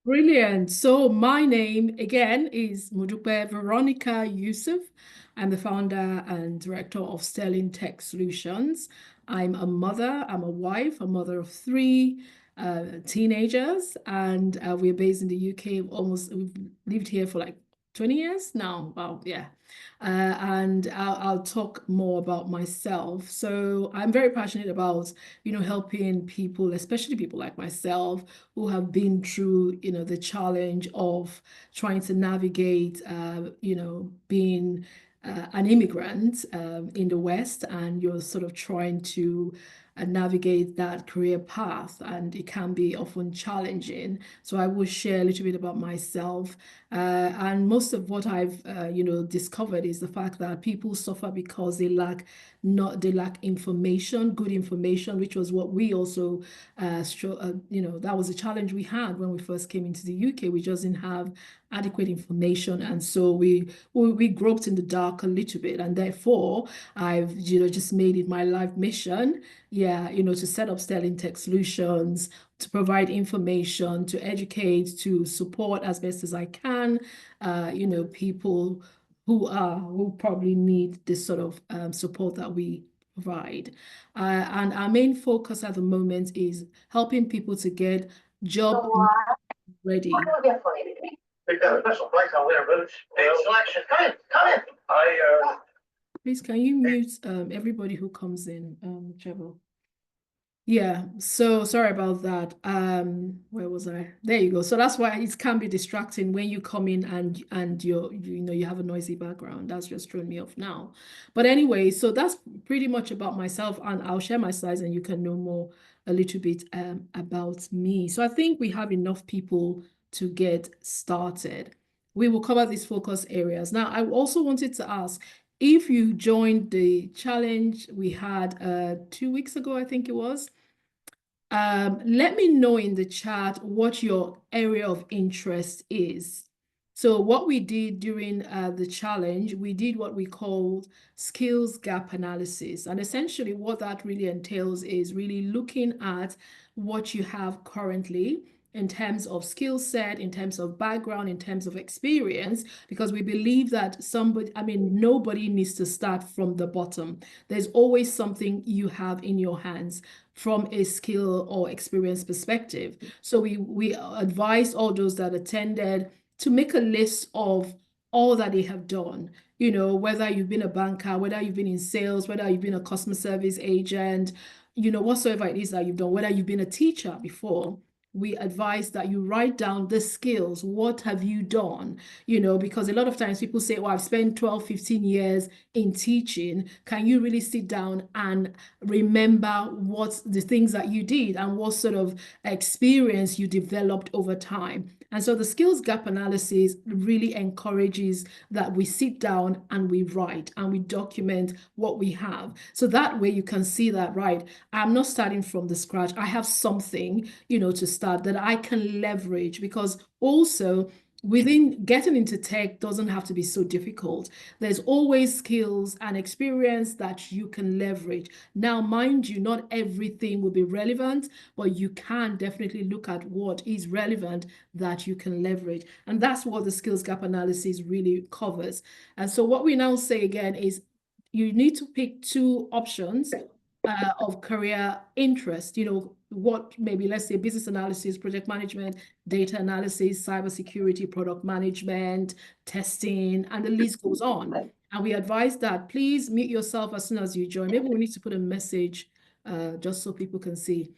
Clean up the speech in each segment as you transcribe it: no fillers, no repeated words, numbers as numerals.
Brilliant. So my name again is Modupe Veronica Yusuf. I'm the founder and director of Sterling Tech Solutions. I'm a mother, I'm a wife, a mother of three teenagers, and we're based in the UK. We've lived here for like 20 years now. Wow, yeah. And I'll talk more about myself. So I'm very passionate about, helping people, especially people like myself who have been through, the challenge of trying to navigate, being an immigrant in the West, and you're sort of trying to navigate that career path, and it can be often challenging. So I will share a little bit about myself, and most of what I've, discovered is the fact that people suffer because they lack information, good information, which was what we also that was a challenge we had when we first came into the UK. We just didn't have adequate information, and so we groped in the dark a little bit, and therefore I've just made it my life mission, yeah, to set up Sterling Tech Solutions, to provide information, to educate, to support as best as I can, people who probably need this sort of support that we provide. And our main focus at the moment is helping people to get job ready. We've got a special place on there, but big selection. Come in, come in. Please, can you mute everybody who comes in, Trevor? Yeah, so sorry about that. Where was I? There you go. So that's why it can be distracting when you come in and you have a noisy background. That's just thrown me off now. But anyway, so that's pretty much about myself, and I'll share my slides and you can know more a little bit about me. So I think we have enough people to get started. We will cover these focus areas. Now, I also wanted to ask, if you joined the challenge we had 2 weeks ago, I think it was, let me know in the chat what your area of interest is. So what we did during the challenge, we did what we called skills gap analysis. And essentially what that really entails is really looking at what you have currently in terms of skill set, in terms of background, in terms of experience, because we believe that nobody needs to start from the bottom. There's always something you have in your hands from a skill or experience perspective. So we advise all those that attended to make a list of all that they have done. Whether you've been a banker, whether you've been in sales, whether you've been a customer service agent, whatsoever it is that you've done, whether you've been a teacher before, we advise that you write down the skills. What have you done? Because a lot of times people say, well, I've spent 12, 15 years in teaching. Can you really sit down and remember what the things that you did and what sort of experience you developed over time? And so the skills gap analysis really encourages that we sit down and we write and we document what we have. So that way you can see that, right, I'm not starting from the scratch. I have something, to start that I can leverage, because also within getting into tech doesn't have to be so difficult. There's always skills and experience that you can leverage. Now, mind you, not everything will be relevant, but you can definitely look at what is relevant that you can leverage. And that's what the skills gap analysis really covers. And so what we now say again is you need to pick two options of career interest, what maybe, let's say, business analysis, project management, data analysis, cybersecurity, product management, testing, and the list goes on. And we advise that please mute yourself as soon as you join. Maybe we need to put a message just so people can see.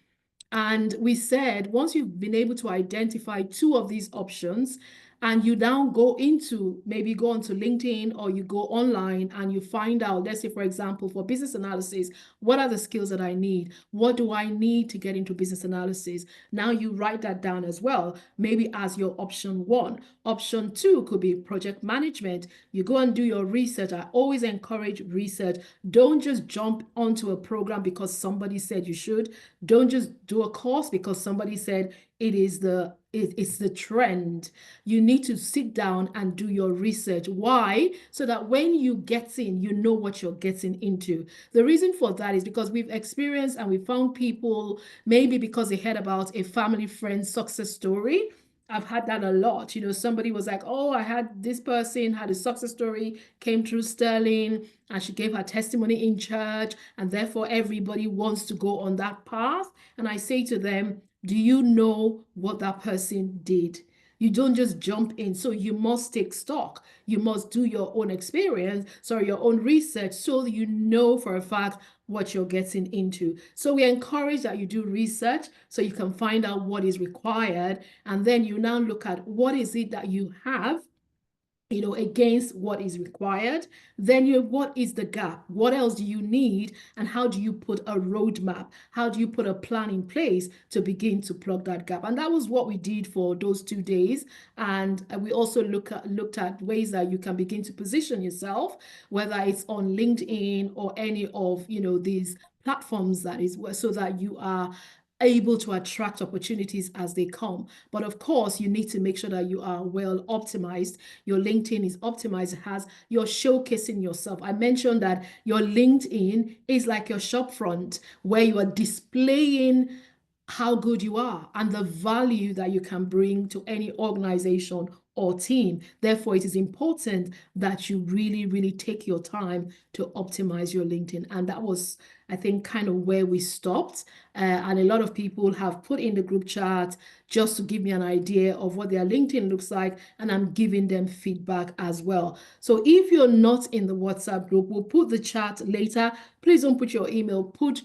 And we said, once you've been able to identify two of these options, and you now maybe go onto LinkedIn, or you go online and you find out, let's say, for example, for business analysis, what are the skills that I need? What do I need to get into business analysis? Now you write that down as well, maybe as your option one. Option two could be project management. You go and do your research. I always encourage research. Don't just jump onto a program because somebody said you should. Don't just do a course because somebody said it's the trend. You need to sit down and do your research. Why? So that when you get in, you know what you're getting into. The reason for that is because we've experienced and we found people, maybe because they heard about a family friend success story, I've had that a lot. Somebody was like, oh, I had this person had a success story, came through Sterling, and she gave her testimony in church, and therefore everybody wants to go on that path. And I say to them, do you know what that person did? You don't just jump in. So you must take stock. You must do your own experience, sorry, your own research, so you know for a fact what you're getting into. So we encourage that you do research so you can find out what is required. And then you now look at what is it that you have, against what is required. Then what is the gap? What else do you need? And how do you put a roadmap? How do you put a plan in place to begin to plug that gap? And that was what we did for those 2 days. And we also looked at ways that you can begin to position yourself, whether it's on LinkedIn or any of, these platforms that is so that you are able to attract opportunities as they come. But of course, you need to make sure that you are well optimized. Your LinkedIn is optimized, it has you're showcasing yourself. I mentioned that your LinkedIn is like your shop front where you are displaying how good you are and the value that you can bring to any organization or team. Therefore, it is important that you really, really take your time to optimize your LinkedIn. And that was, I think, kind of where we stopped. And a lot of people have put in the group chat just to give me an idea of what their LinkedIn looks like. And I'm giving them feedback as well. So if you're not in the WhatsApp group, we'll put the chat later. Please don't put your email, put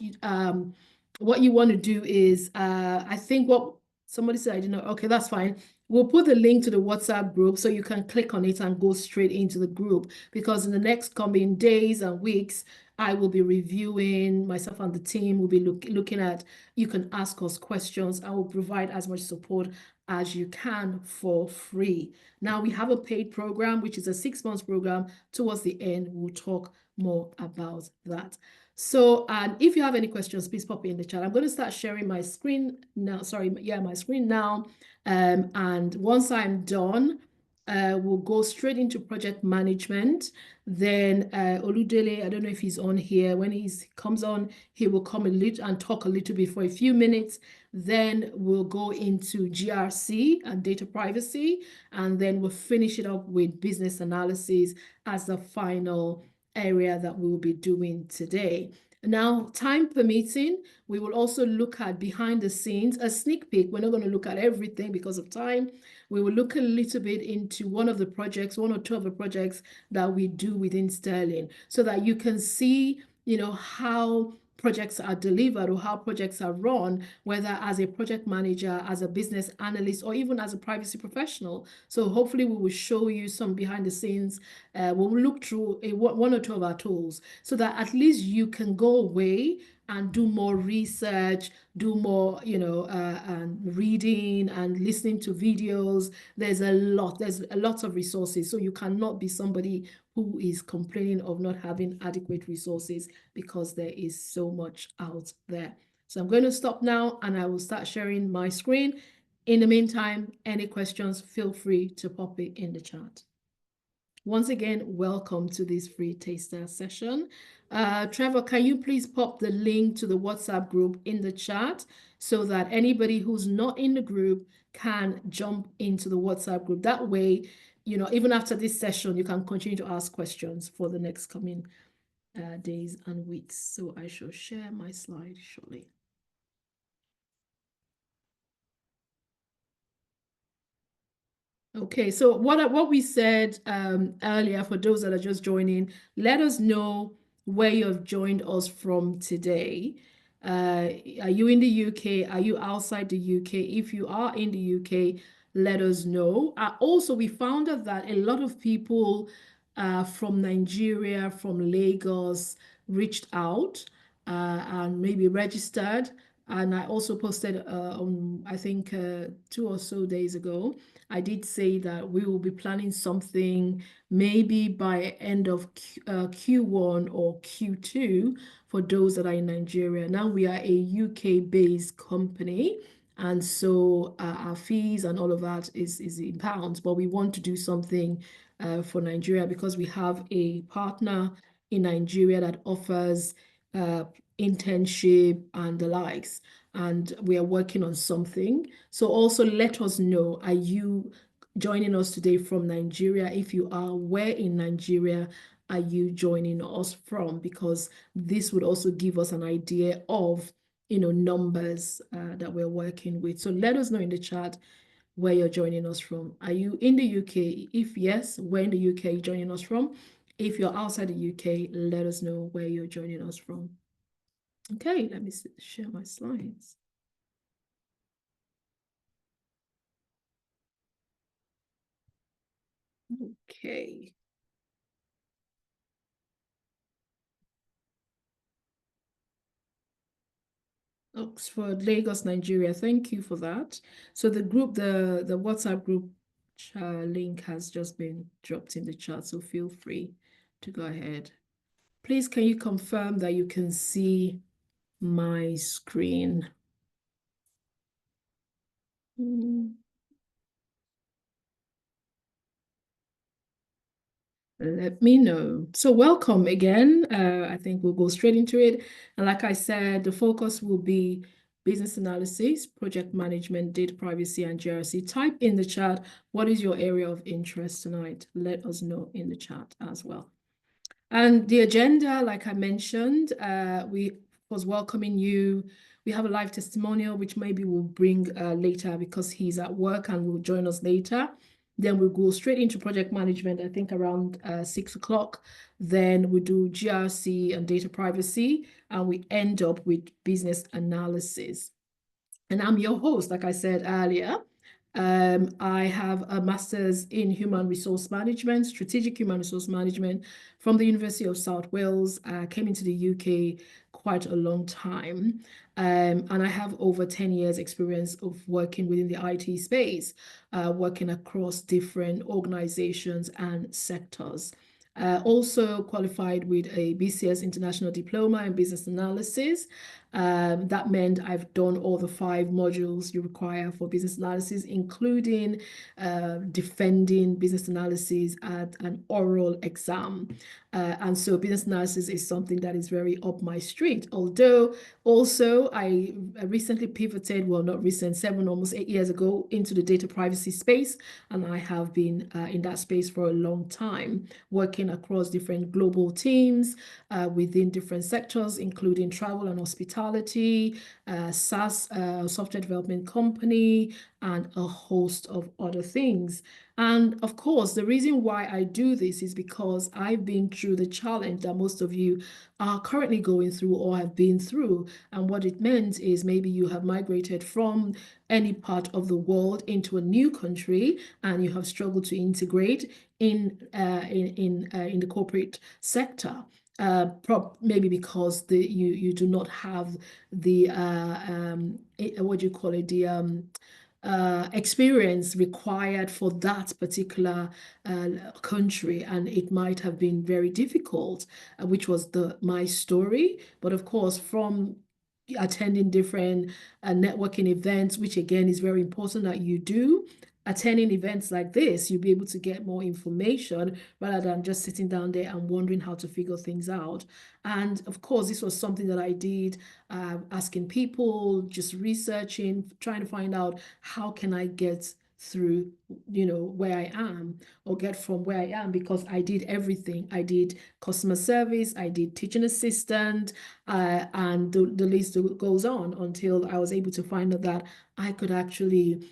what you want to do is, I think what somebody said, I didn't know. Okay, that's fine. We'll put the link to the WhatsApp group so you can click on it and go straight into the group, because in the next coming days and weeks, I will be reviewing, myself and the team will be looking at, you can ask us questions. I will provide as much support as you can for free. Now we have a paid program, which is a 6 months program. Towards the end, we'll talk more about that. So, and if you have any questions, please pop it in the chat. I'm going to start sharing my screen now. Sorry, yeah, my screen now. And once I'm done, we'll go straight into project management. Then Oludele, I don't know if he's on here. When he comes on, he will come a little and talk a little bit for a few minutes. Then we'll go into GRC and data privacy. And then we'll finish it up with business analysis as the final area that we will be doing today. Now, time permitting, we will also look at behind the scenes, a sneak peek. We're not going to look at everything because of time. We will look a little bit into one or two of the projects that we do within Sterling, so that you can see, how projects are delivered or how projects are run, whether as a project manager, as a business analyst, or even as a privacy professional. So hopefully we will show you some behind the scenes. We'll look through one or two of our tools so that at least you can go away and do more research, do more, and reading and listening to videos. There's a lot of resources. So you cannot be somebody who is complaining of not having adequate resources, because there is so much out there. So I'm going to stop now and I will start sharing my screen. In the meantime, any questions, feel free to pop it in the chat. Once again, welcome to this free taster session. Trevor, can you please pop the link to the WhatsApp group in the chat so that anybody who's not in the group can jump into the WhatsApp group? That way, even after this session, you can continue to ask questions for the next coming days and weeks. So I shall share my slide shortly. Okay, so what we said earlier, for those that are just joining, let us know where you have joined us from today. Are you in the UK? Are you outside the UK? If you are in the UK, let us know. Also, we found out that a lot of people from Nigeria, from Lagos, reached out and maybe registered. And I also posted I think 2 or so days ago, I did say that we will be planning something maybe by end of Q1 or Q2 for those that are in Nigeria. Now we are a UK-based company, and so our fees and all of that is in pounds, but we want to do something for Nigeria because we have a partner in Nigeria that offers internship and the likes. And we are working on something. So also let us know, are you joining us today from Nigeria? If you are, where in Nigeria are you joining us from? Because this would also give us an idea of, numbers that we're working with. So let us know in the chat where you're joining us from. Are you in the UK? If yes, where in the UK you're joining us from? If you're outside the UK, let us know where you're joining us from. Okay, let me share my slides. Okay. Oxford, Lagos, Nigeria. Thank you for that. So the group, the WhatsApp group link has just been dropped in the chat, so feel free to go ahead. Please, can you confirm that you can see my screen? Let me know. So welcome again. I think we'll go straight into it. And like I said, the focus will be business analysis, project management, data privacy, and GRC. Type in the chat, what is your area of interest tonight? Let us know in the chat as well. And the agenda, like I mentioned, we was welcoming you. We have a live testimonial, which maybe we'll bring later because he's at work and will join us later. Then we'll go straight into project management, I think around 6 o'clock. Then we do GRC and data privacy, and we end up with business analysis. And I'm your host, like I said earlier. I have a master's in human resource management, strategic human resource management from the University of South Wales. I came into the UK quite a long time. And I have over 10 years experience of working within the IT space, working across different organizations and sectors. Also qualified with a BCS International Diploma in Business Analysis. That meant I've done all the 5 modules you require for business analysis, including defending business analysis at an oral exam. And so business analysis is something that is very up my street. Although also I recently pivoted, well, not recent, 7, almost 8 years ago into the data privacy space. And I have been in that space for a long time, working across different global teams within different sectors, including travel and hospitality, SaaS, software development company, and a host of other things. And of course, the reason why I do this is because I've been through the challenge that most of you are currently going through or have been through. And what it meant is maybe you have migrated from any part of the world into a new country and you have struggled to integrate in the corporate sector. Maybe because you do not have the what do you call it, the experience required for that particular country, and it might have been very difficult, which was my story. But of course, from attending different networking events, which again is very important that you do. Attending events like this, you'll be able to get more information rather than just sitting down there and wondering how to figure things out. And of course, this was something that I did, asking people, just researching, trying to find out how can I get through, where I am, or get from where I am, because I did everything. I did customer service, I did teaching assistant, and the list goes on until I was able to find out that I could actually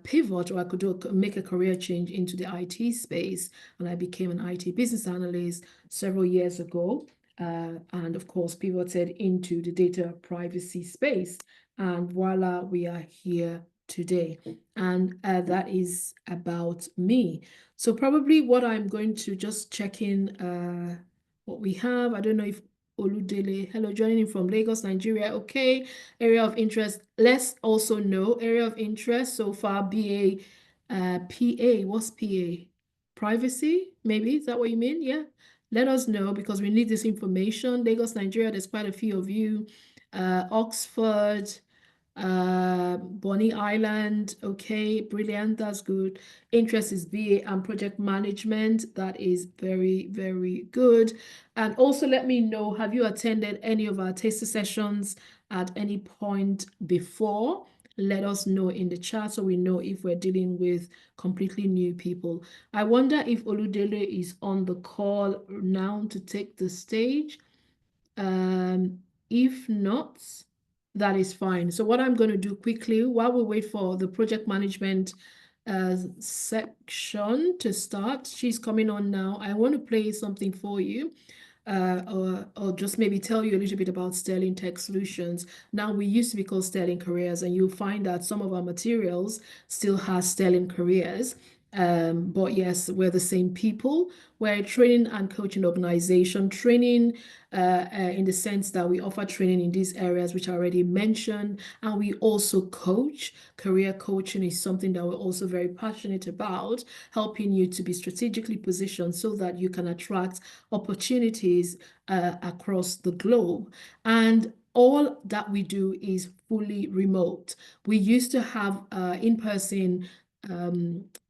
pivot, or I could make a career change into the IT space. And I became an IT business analyst several years ago. And of course, pivoted into the data privacy space. And voila, we are here today. And that is about me. So probably what I'm going to just check in what we have. I don't know if Oludele, hello, joining in from Lagos, Nigeria. Okay, area of interest. Let's also know area of interest so far. BA, PA. What's PA? Privacy, maybe. Is that what you mean? Yeah. Let us know because we need this information. Lagos, Nigeria. There's quite a few of you. Oxford. Bonnie Island, okay, brilliant, that's good. Interest is BA and project management, that is very, very good. And also let me know, have you attended any of our taster sessions at any point before? Let us know in the chat so we know if we're dealing with completely new people. I wonder if Oludele is on the call now to take the stage. If not, that is fine. So what I'm going to do quickly while we wait for the project management section to start, she's coming on now. I want to play something for you. Or just maybe tell you a little bit about Sterling Tech Solutions. Now, we used to be called Sterling Careers, and you'll find that some of our materials still has Sterling Careers. But yes, we're the same people. We're a training and coaching organization, training in the sense that we offer training in these areas which I already mentioned, and we also coach. Career coaching is something that we're also very passionate about, helping you to be strategically positioned so that you can attract opportunities across the globe. And all that we do is fully remote. We used to have in-person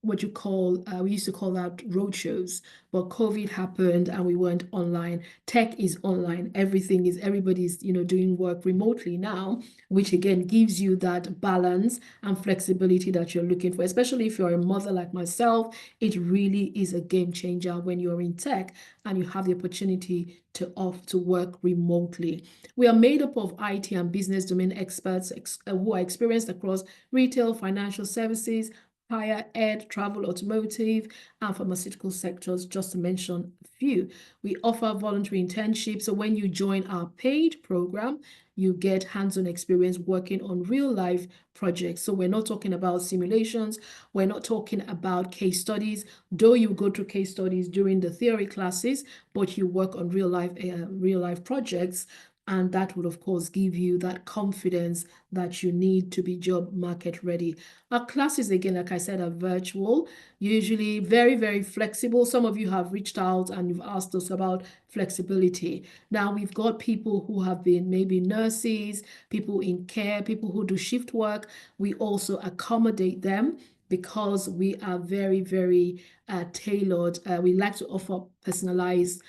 what you call we used to call that roadshows, but COVID happened and we went online. Tech is online. Everybody's doing work remotely now, which again gives you that balance and flexibility that you're looking for, especially if you're a mother like myself. It really is a game changer when you're in tech and you have the opportunity to work remotely. We are made up of IT and business domain experts who are experienced across retail, financial services, higher ed, travel, automotive, and pharmaceutical sectors, just to mention a few. We offer voluntary internships. So when you join our paid program, you get hands-on experience working on real life projects. So we're not talking about simulations. We're not talking about case studies, though you go through case studies during the theory classes, but you work on real life projects. And that will, of course, give you that confidence that you need to be job market ready. Our classes, again, like I said, are virtual, usually very, very flexible. Some of you have reached out and you've asked us about flexibility. Now, we've got people who have been maybe nurses, people in care, people who do shift work. We also accommodate them because we are very, very tailored. We like to offer personalized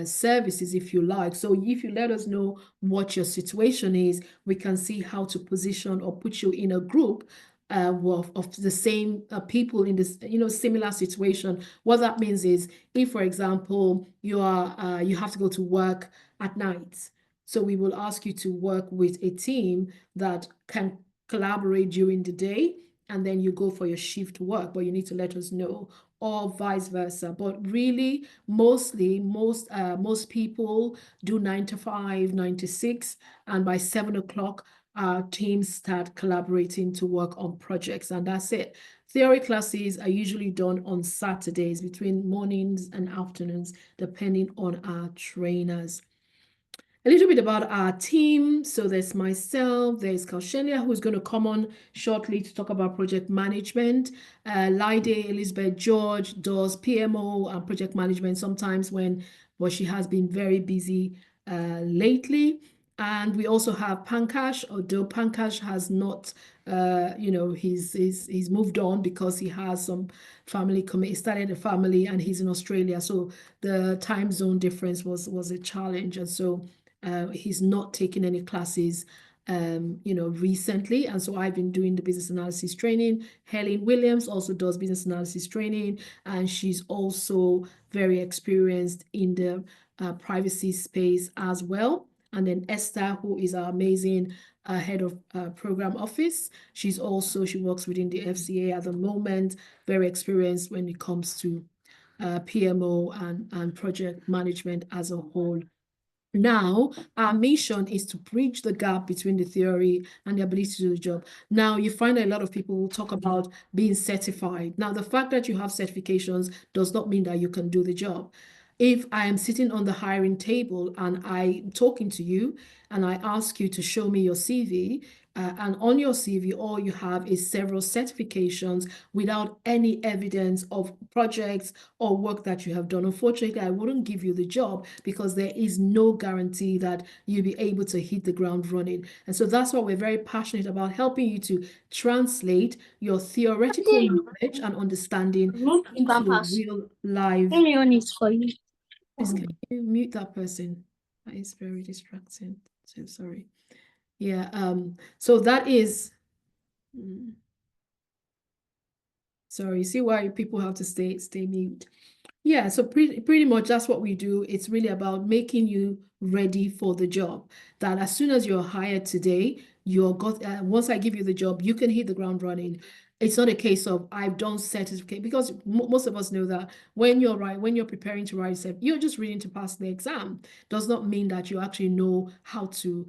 services, if you like. So if you let us know what your situation is, we can see how to position or put you in a group of the same people in this, similar situation. What that means is, if, for example, you have to go to work at night, so we will ask you to work with a team that can collaborate during the day, and then you go for your shift work, but you need to let us know, or vice versa. But really, most people do 9 to 5, 9 to 6, and by 7 o'clock, our teams start collaborating to work on projects, and that's it. Theory classes are usually done on Saturdays between mornings and afternoons, depending on our trainers. A little bit about our team. So there's myself, there's Kaushenia, who's going to come on shortly to talk about project management. Lide Elizabeth George does PMO and project management sometimes but she has been very busy lately. And we also have Pankaj, although Pankaj has not, he's moved on because he has some family he started a family and he's in Australia. So the time zone difference was a challenge. And so he's not taken any classes, recently. And so I've been doing the business analysis training. Helen Williams also does business analysis training, and she's also very experienced in the privacy space as well. And then Esther, who is our amazing head of program office. She works within the FCA at the moment, very experienced when it comes to PMO and project management as a whole. Now, our mission is to bridge the gap between the theory and the ability to do the job. Now, you find a lot of people who talk about being certified. Now, the fact that you have certifications does not mean that you can do the job. If I am sitting on the hiring table and I'm talking to you and I ask you to show me your CV, and on your CV, all you have is several certifications without any evidence of projects or work that you have done. Unfortunately, I wouldn't give you the job because there is no guarantee that you'll be able to hit the ground running. And so that's why we're very passionate about helping you to translate your theoretical knowledge and understanding into real life. For you. Please, can you mute that person? That is very distracting. So sorry. Yeah, so that is sorry, see why people have to stay mute. Yeah, so pretty much that's what we do. It's really about making you ready for the job. That as soon as you're hired today, once I give you the job, you can hit the ground running. It's not a case of I've done certificate, because most of us know that when you're preparing to write exam, you're just reading to pass the exam. Does not mean that you actually know how to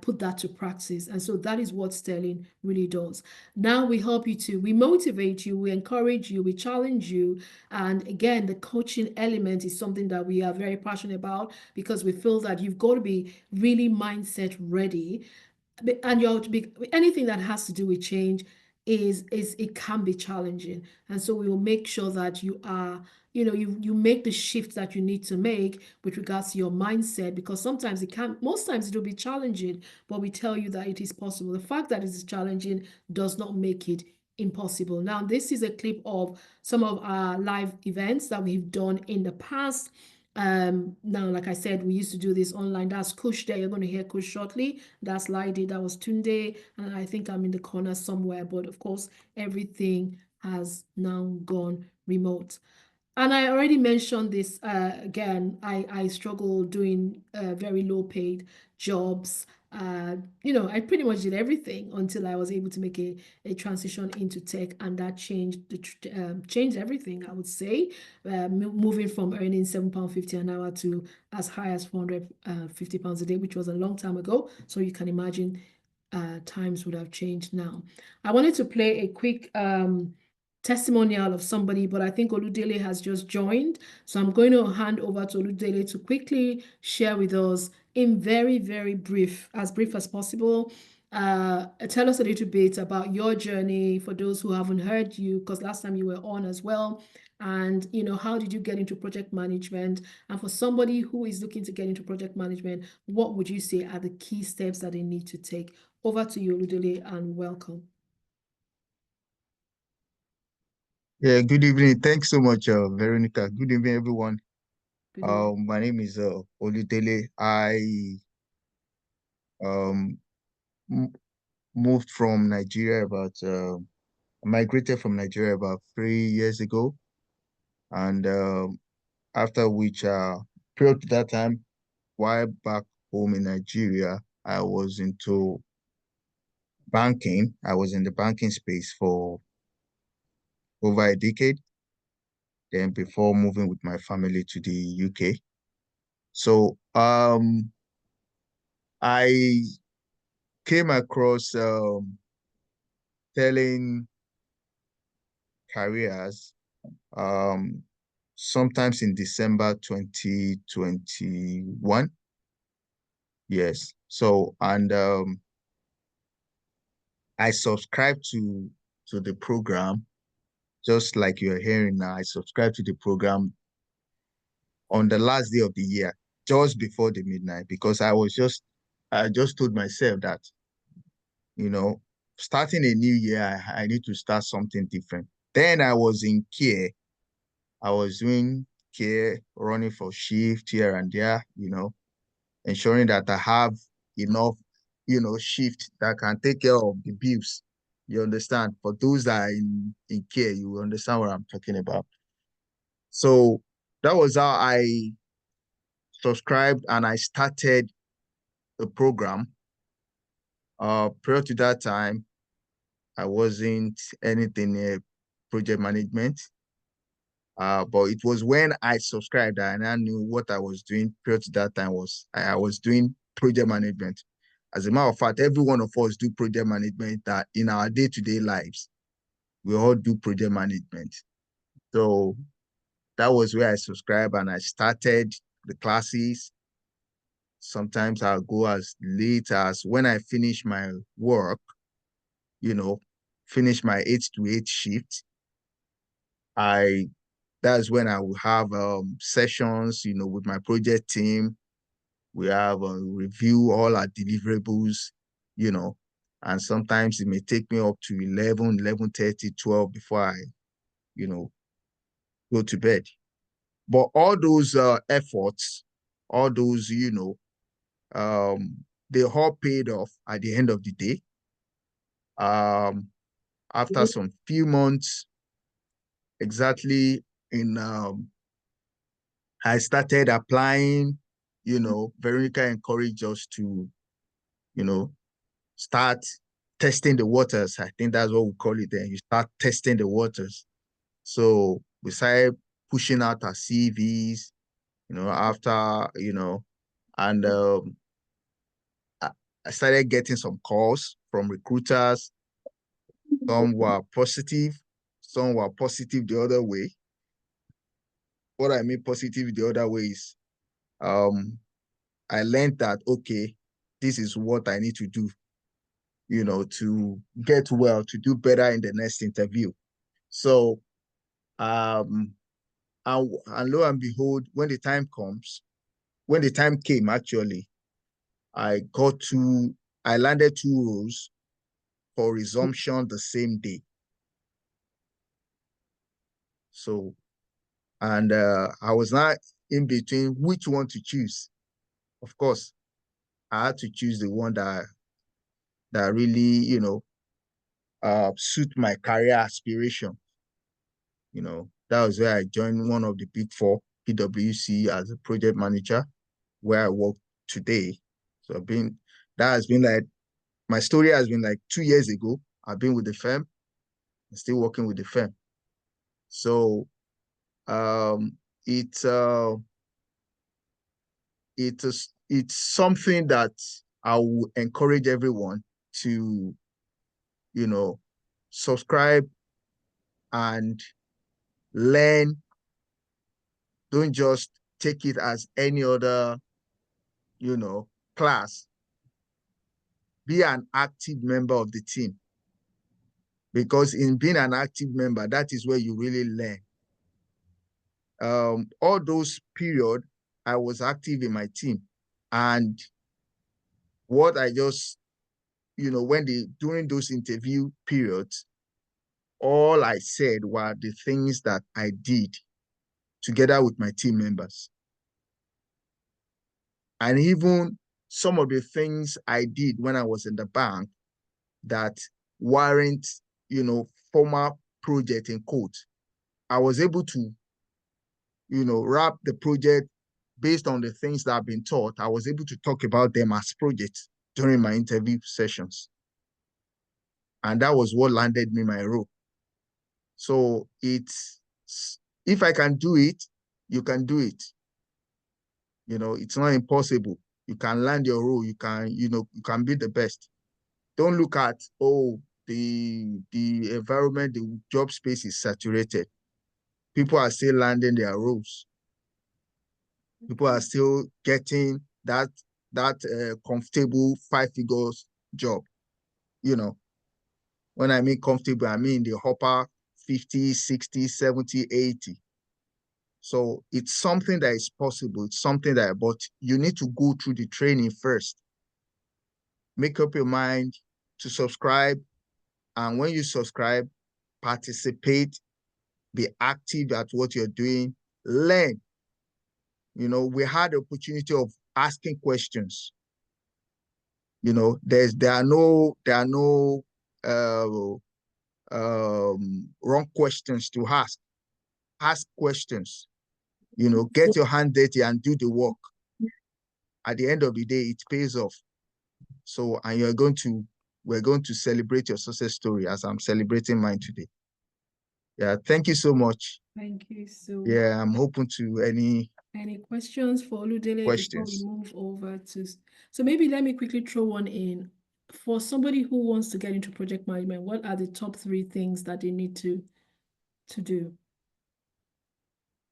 put that to practice. And so that is what Sterling really does. Now we motivate you, we encourage you, we challenge you. And again, the coaching element is something that we are very passionate about, because we feel that you've got to be really mindset ready. And you have to be, anything that has to do with change is it can be challenging. And so we will make sure that you are, you make the shift that you need to make with regards to your mindset, because sometimes most times it will be challenging, but we tell you that it is possible. The fact that it is challenging does not make it impossible. Now, this is a clip of some of our live events that we've done in the past. Now, like I said, we used to do this online. That's Kush there. You're going to hear Kush shortly. That's Lydie. That was Tunde. And I think I'm in the corner somewhere. But of course, everything has now gone remote. And I already mentioned this again. I struggle doing very low paid jobs. I pretty much did everything until I was able to make a transition into tech, and that changed everything, I would say. Moving from earning £7.50 an hour to as high as £450 a day, which was a long time ago. So you can imagine times would have changed now. I wanted to play a quick testimonial of somebody, but I think Oludele has just joined. So I'm going to hand over to Oludele to quickly share with us in very, very brief, as brief as possible. Tell us a little bit about your journey for those who haven't heard you, because last time you were on as well. And, how did you get into project management? And for somebody who is looking to get into project management, what would you say are the key steps that they need to take? Over to you, Oludele, and welcome. Yeah, good evening. Thanks so much, Veronica. Good evening, everyone. Good evening. My name is Oludele. I moved from Nigeria migrated from Nigeria about 3 years ago. And after which, prior to that time, while back home in Nigeria, I was into banking. I was in the banking space for over a decade. Then before moving with my family to the UK. So I came across telling careers sometimes in December 2021. Yes. So, and I subscribed to the program, just like you're hearing now. I subscribed to the program on the last day of the year, just before the midnight, because I just told myself that, starting a new year, I need to start something different. Then I was in care. I was doing care, running for shift here and there, ensuring that I have enough, shift that can take care of the bills. You understand? For those that are in care, you understand what I'm talking about. So that was how I subscribed and I started the program. Prior to that time, I wasn't anything near project management. But it was when I subscribed and I knew what I was doing prior to that time I was doing project management. As a matter of fact, every one of us do project management that in our day-to-day lives. We all do project management. So that was where I subscribed and I started the classes. Sometimes I'll go as late as when I finish my work, finish my 8 to 8 shift. That's when I will have sessions, with my project team. We have a review all our deliverables, and sometimes it may take me up to 11, 11:30, 12 before I, go to bed. But all those efforts, all those, they all paid off at the end of the day. After some few months, exactly I started applying, Veronica encouraged us to, start testing the waters. I think that's what we call it then. You start testing the waters. So we started pushing out our CVs, after, and I started getting some calls from recruiters. Some were positive, some were positive the other way. What I mean positive the other way is I learned that, okay, this is what I need to do, to get well, to do better in the next interview. So, and lo and behold, when the time came, actually, I landed 2 roles for resumption the same day. So, and I was not in between which one to choose. Of course, I had to choose the one that really, suit my career aspiration. That was where I joined one of the big four, PwC, as a project manager, where I work today. So that has been like, my story has been like 2 years ago. I've been with the firm, I'm still working with the firm. So it's something that I will encourage everyone to, subscribe and learn. Don't just take it as any other, class. Be an active member of the team. Because in being an active member, that is where you really learn. All those period, I was active in my team. And what I just, during those interview periods, all I said were the things that I did together with my team members. And even some of the things I did when I was in the bank that weren't, formal project in quote, I was able to, wrap the project based on the things that I've been taught. I was able to talk about them as projects during my interview sessions. And that was what landed me my role. So if I can do it, you can do it. It's not impossible. You can land your role. You can be the best. Don't look at, the environment, the job space is saturated. People are still landing their roles. People are still getting that comfortable 5 figures job. When I mean comfortable, I mean the upper 50, 60, 70, 80. So it's something that is possible. It's something but you need to go through the training first. Make up your mind to subscribe. And when you subscribe, participate, be active at what you're doing, learn. We had the opportunity of asking questions. There are no wrong questions to ask. Ask questions. Get your hand dirty and do the work. At the end of the day, it pays off. So, and we're going to celebrate your success story as I'm celebrating mine today. Yeah, thank you so much. Thank you so much. Yeah, I'm open to any questions for Oludele before we move over to. So maybe let me quickly throw one in. For somebody who wants to get into project management, what are the top 3 things that they need to do?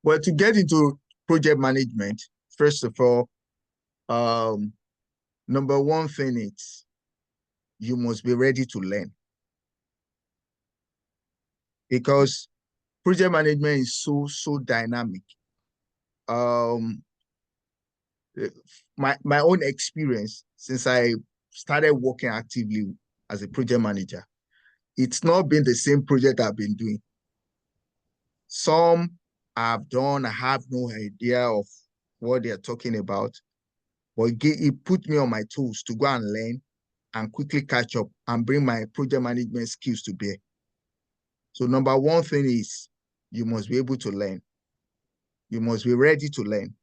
Well, to get into project management, first of all, Number one thing is you must be ready to learn, because project management is so dynamic. My own experience since I started working actively as a project manager, it's not been the same project I've been doing. Some I've done, I have no idea of what they're talking about, but it put me on my toes to go and learn and quickly catch up and bring my project management skills to bear. So number one thing is you must be able to learn. You must be ready to learn.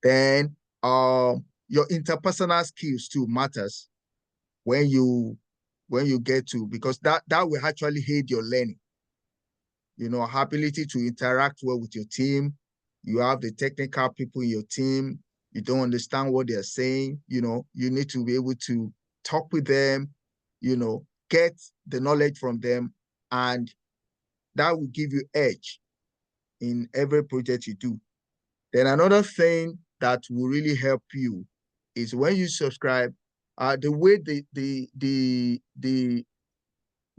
Then your interpersonal skills too matters when you get to, because that will actually aid your learning. You know, ability to interact well with your team. You have the technical people in your team. You don't understand what they're saying. You know, you need to be able to talk with them, you know, get the knowledge from them, and that will give you edge in every project you do. Then another thing that will really help you is when you subscribe, the way the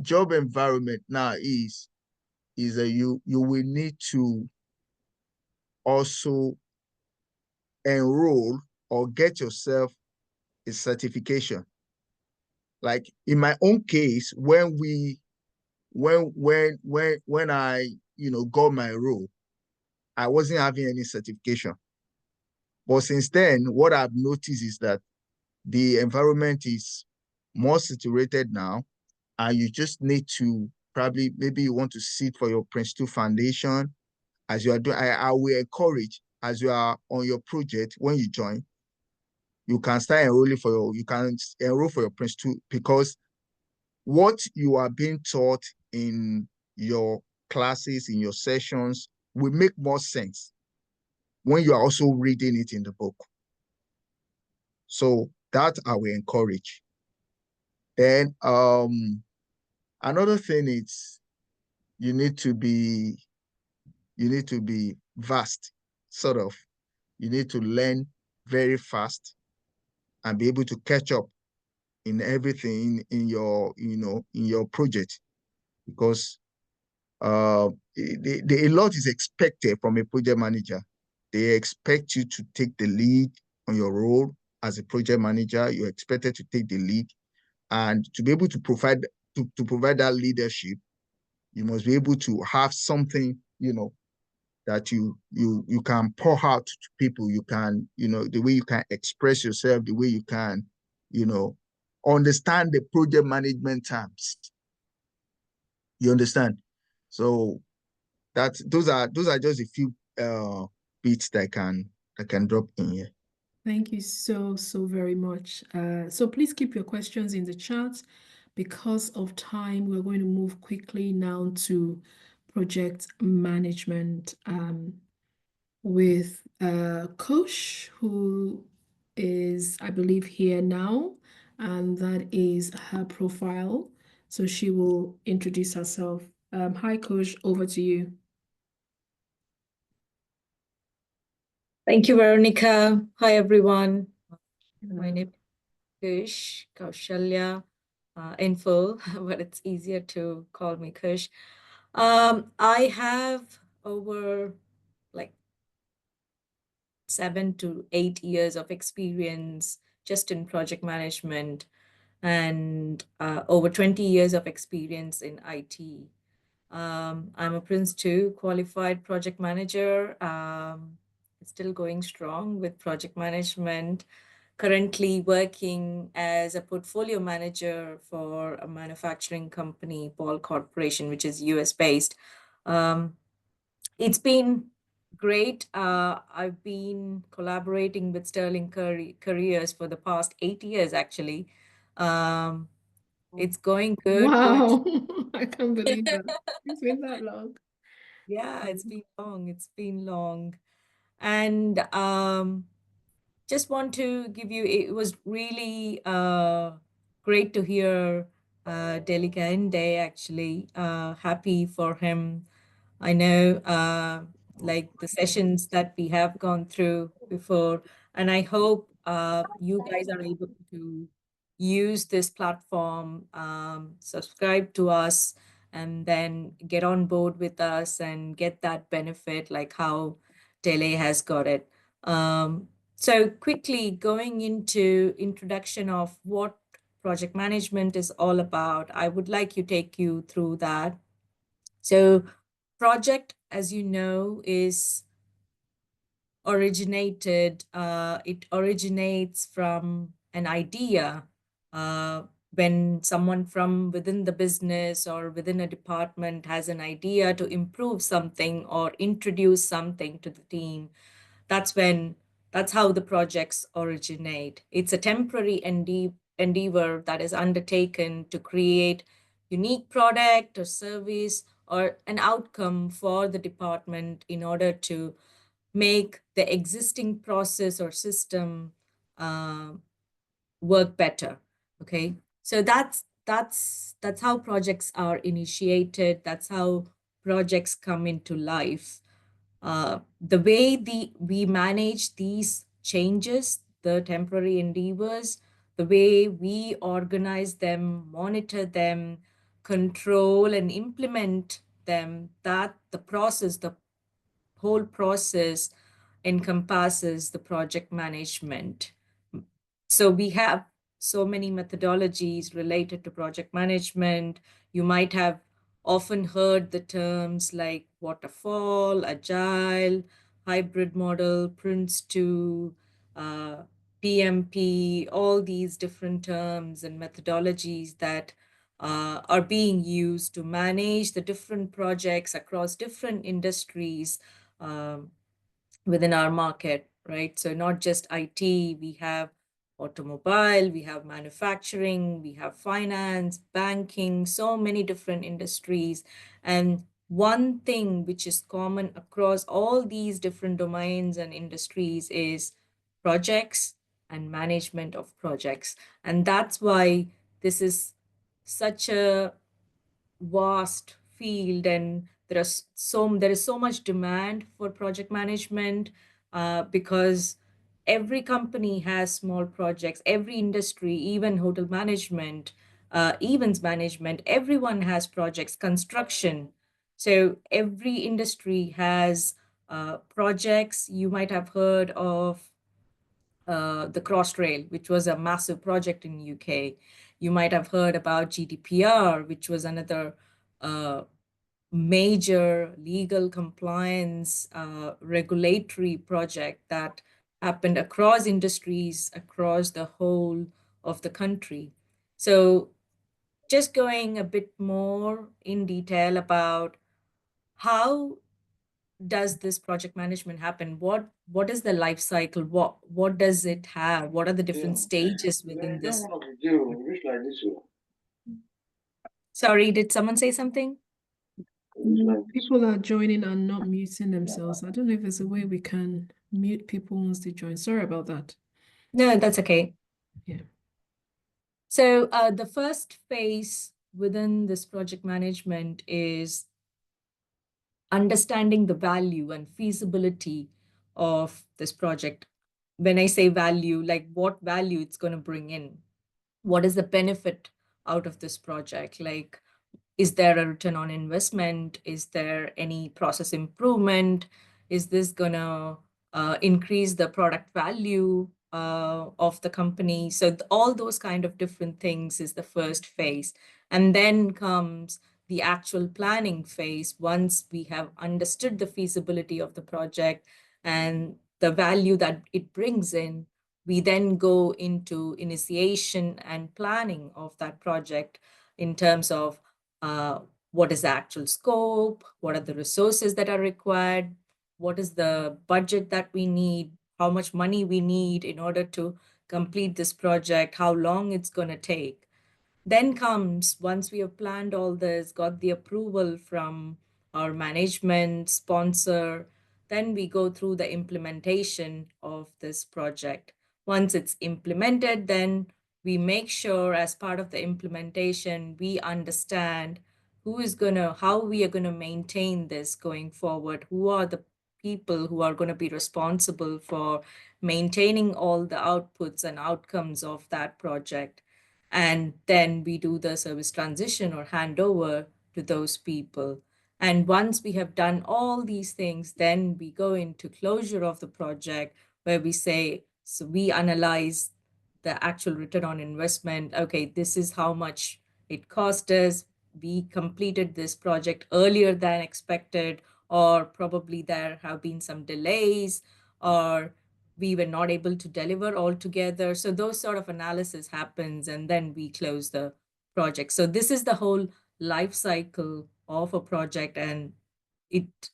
job environment now is that you will need to also enroll or get yourself a certification. Like in my own case, when I got my role, I wasn't having any certification. But since then, what I've noticed is that the environment is more saturated now, and you just need to maybe you want to sit for your Prince 2 foundation as you are doing. I will encourage, as you are on your project, when you join, you can start enrolling you can enroll for your Prince 2, because what you are being taught in your classes, in your sessions, will make more sense when you are also reading it in the book. So that I will encourage. Then another thing is you need to be vast, sort of. You need to learn very fast and be able to catch up in everything in your project, because a lot is expected from a project manager. They expect you to take the lead on your role as a project manager. You're expected to take the lead, and to be able to provide that leadership, you must be able to have something, that you can pour out to people. You can, the way you can express yourself, the way you can, understand the project management terms. You understand? So those are just a few bits that I can drop in here. Thank you so very much. So please keep your questions in the chat. Because of time, we're going to move quickly now to project management with Kush, who is, I believe, here now, and that is her profile. So she will introduce herself. Hi, Kush, over to you. Thank you, Veronica. Hi, everyone. My name is Kush Kaushalya in full, but it's easier to call me Kush. I have over 7 to 8 years of experience just in project management, and over 20 years of experience in IT. I'm a Prince 2 qualified project manager. It's still going strong with project management. Currently working as a portfolio manager for a manufacturing company, Ball Corporation, which is US based. It's been great. I've been collaborating with Sterling Careers for the past 8 years, actually. It's going good. Wow, I can't believe that. It's been that long. Yeah, it's been long. It's been long. And just want to give you, it was really great to hear Delika Inde, actually. Happy for him. I know like the sessions that we have gone through before, And I hope you guys are able to use this platform, subscribe to us, and then get on board with us and get that benefit like how Tele has got it. So quickly going into introduction of what project management is all about, I would like to take you through that. So project, as you know, is it originates from an idea. When someone from within the business or within a department has an idea to improve something or introduce something to the team, that's when that's how the projects originate. It's a temporary endeavor that is undertaken to create unique product or service or an outcome for the department in order to make the existing process or system work better. Okay, so that's how projects are initiated. That's how projects come into life. The way we manage these changes, the temporary endeavors, the way we organize them, monitor them, control and implement them, that the whole process encompasses the project management. So we have so many methodologies related to project management. You might have often heard the terms like waterfall, agile, hybrid model, Prince 2, PMP, all these different terms and methodologies that are being used to manage the different projects across different industries within our market, right? So not just IT, we have automobile, we have manufacturing, we have finance, banking, so many different industries. And one thing which is common across all these different domains and industries is projects and management of projects. And that's why this is such a vast field, and there is so much demand for project management because every company has small projects, every industry, even hotel management, events management, everyone has projects, construction. So every industry has projects. You might have heard of the Crossrail, which was a massive project in UK. You might have heard about GDPR, which was another major legal compliance regulatory project that happened across industries, across the whole of the country. So just going a bit more in detail about how does this project management happen? What is the life cycle? What does it have? What are the different stages within this? Sorry, did someone say something? People are joining and not muting themselves. I don't know if there's a way we can mute people once they join. Sorry about that. No, that's okay. Yeah. So the first phase within this project management is understanding the value and feasibility of this project. When I say value, like what value it's going to bring in, what is the benefit out of this project? Like, is there a return on investment? Is there any process improvement? Is this gonna increase the product value of the company? So all those kind of different things is the first phase. And then comes the actual planning phase. Once we have understood the feasibility of the project and the value that it brings in, we then go into initiation and planning of that project in terms of what is the actual scope, what are the resources that are required, what is the budget that we need, how much money we need in order to complete this project, how long it's going to take. Then comes, once we have planned all this, got the approval from our management, sponsor, then we go through the implementation of this project. Once it's implemented, then we make sure as part of the implementation, we understand how we are going to maintain this going forward, who are the people who are going to be responsible for maintaining all the outputs and outcomes of that project. And then we do the service transition or handover to those people. And once we have done all these things, then we go into closure of the project where we say, so we analyze the actual return on investment. Okay, this is how much it cost us. We completed this project earlier than expected, or probably there have been some delays, or we were not able to deliver altogether. So those sort of analysis happens, and then we close the project. So this is the whole life cycle of a project, and it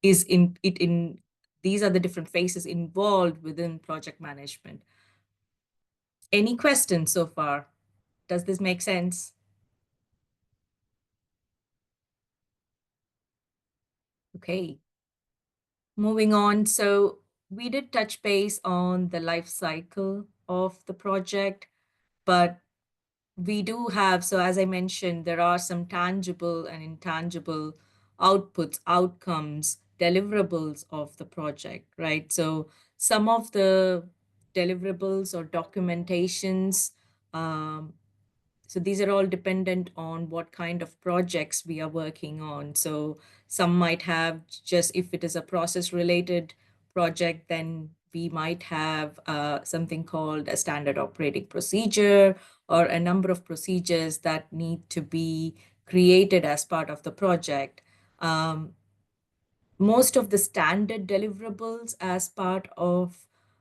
is in these are the different phases involved within project management. Any questions so far? Does this make sense? Okay. Moving on. So we did touch base on the life cycle of the project, but we do have, so as I mentioned, there are some tangible and intangible outputs, outcomes, deliverables of the project, right? So some of the deliverables or documentations, so these are all dependent on what kind of projects we are working on. So some might have just, if it is a process related project, then we might have something called a standard operating procedure or a number of procedures that need to be created as part of the project. Most of the standard deliverables as part of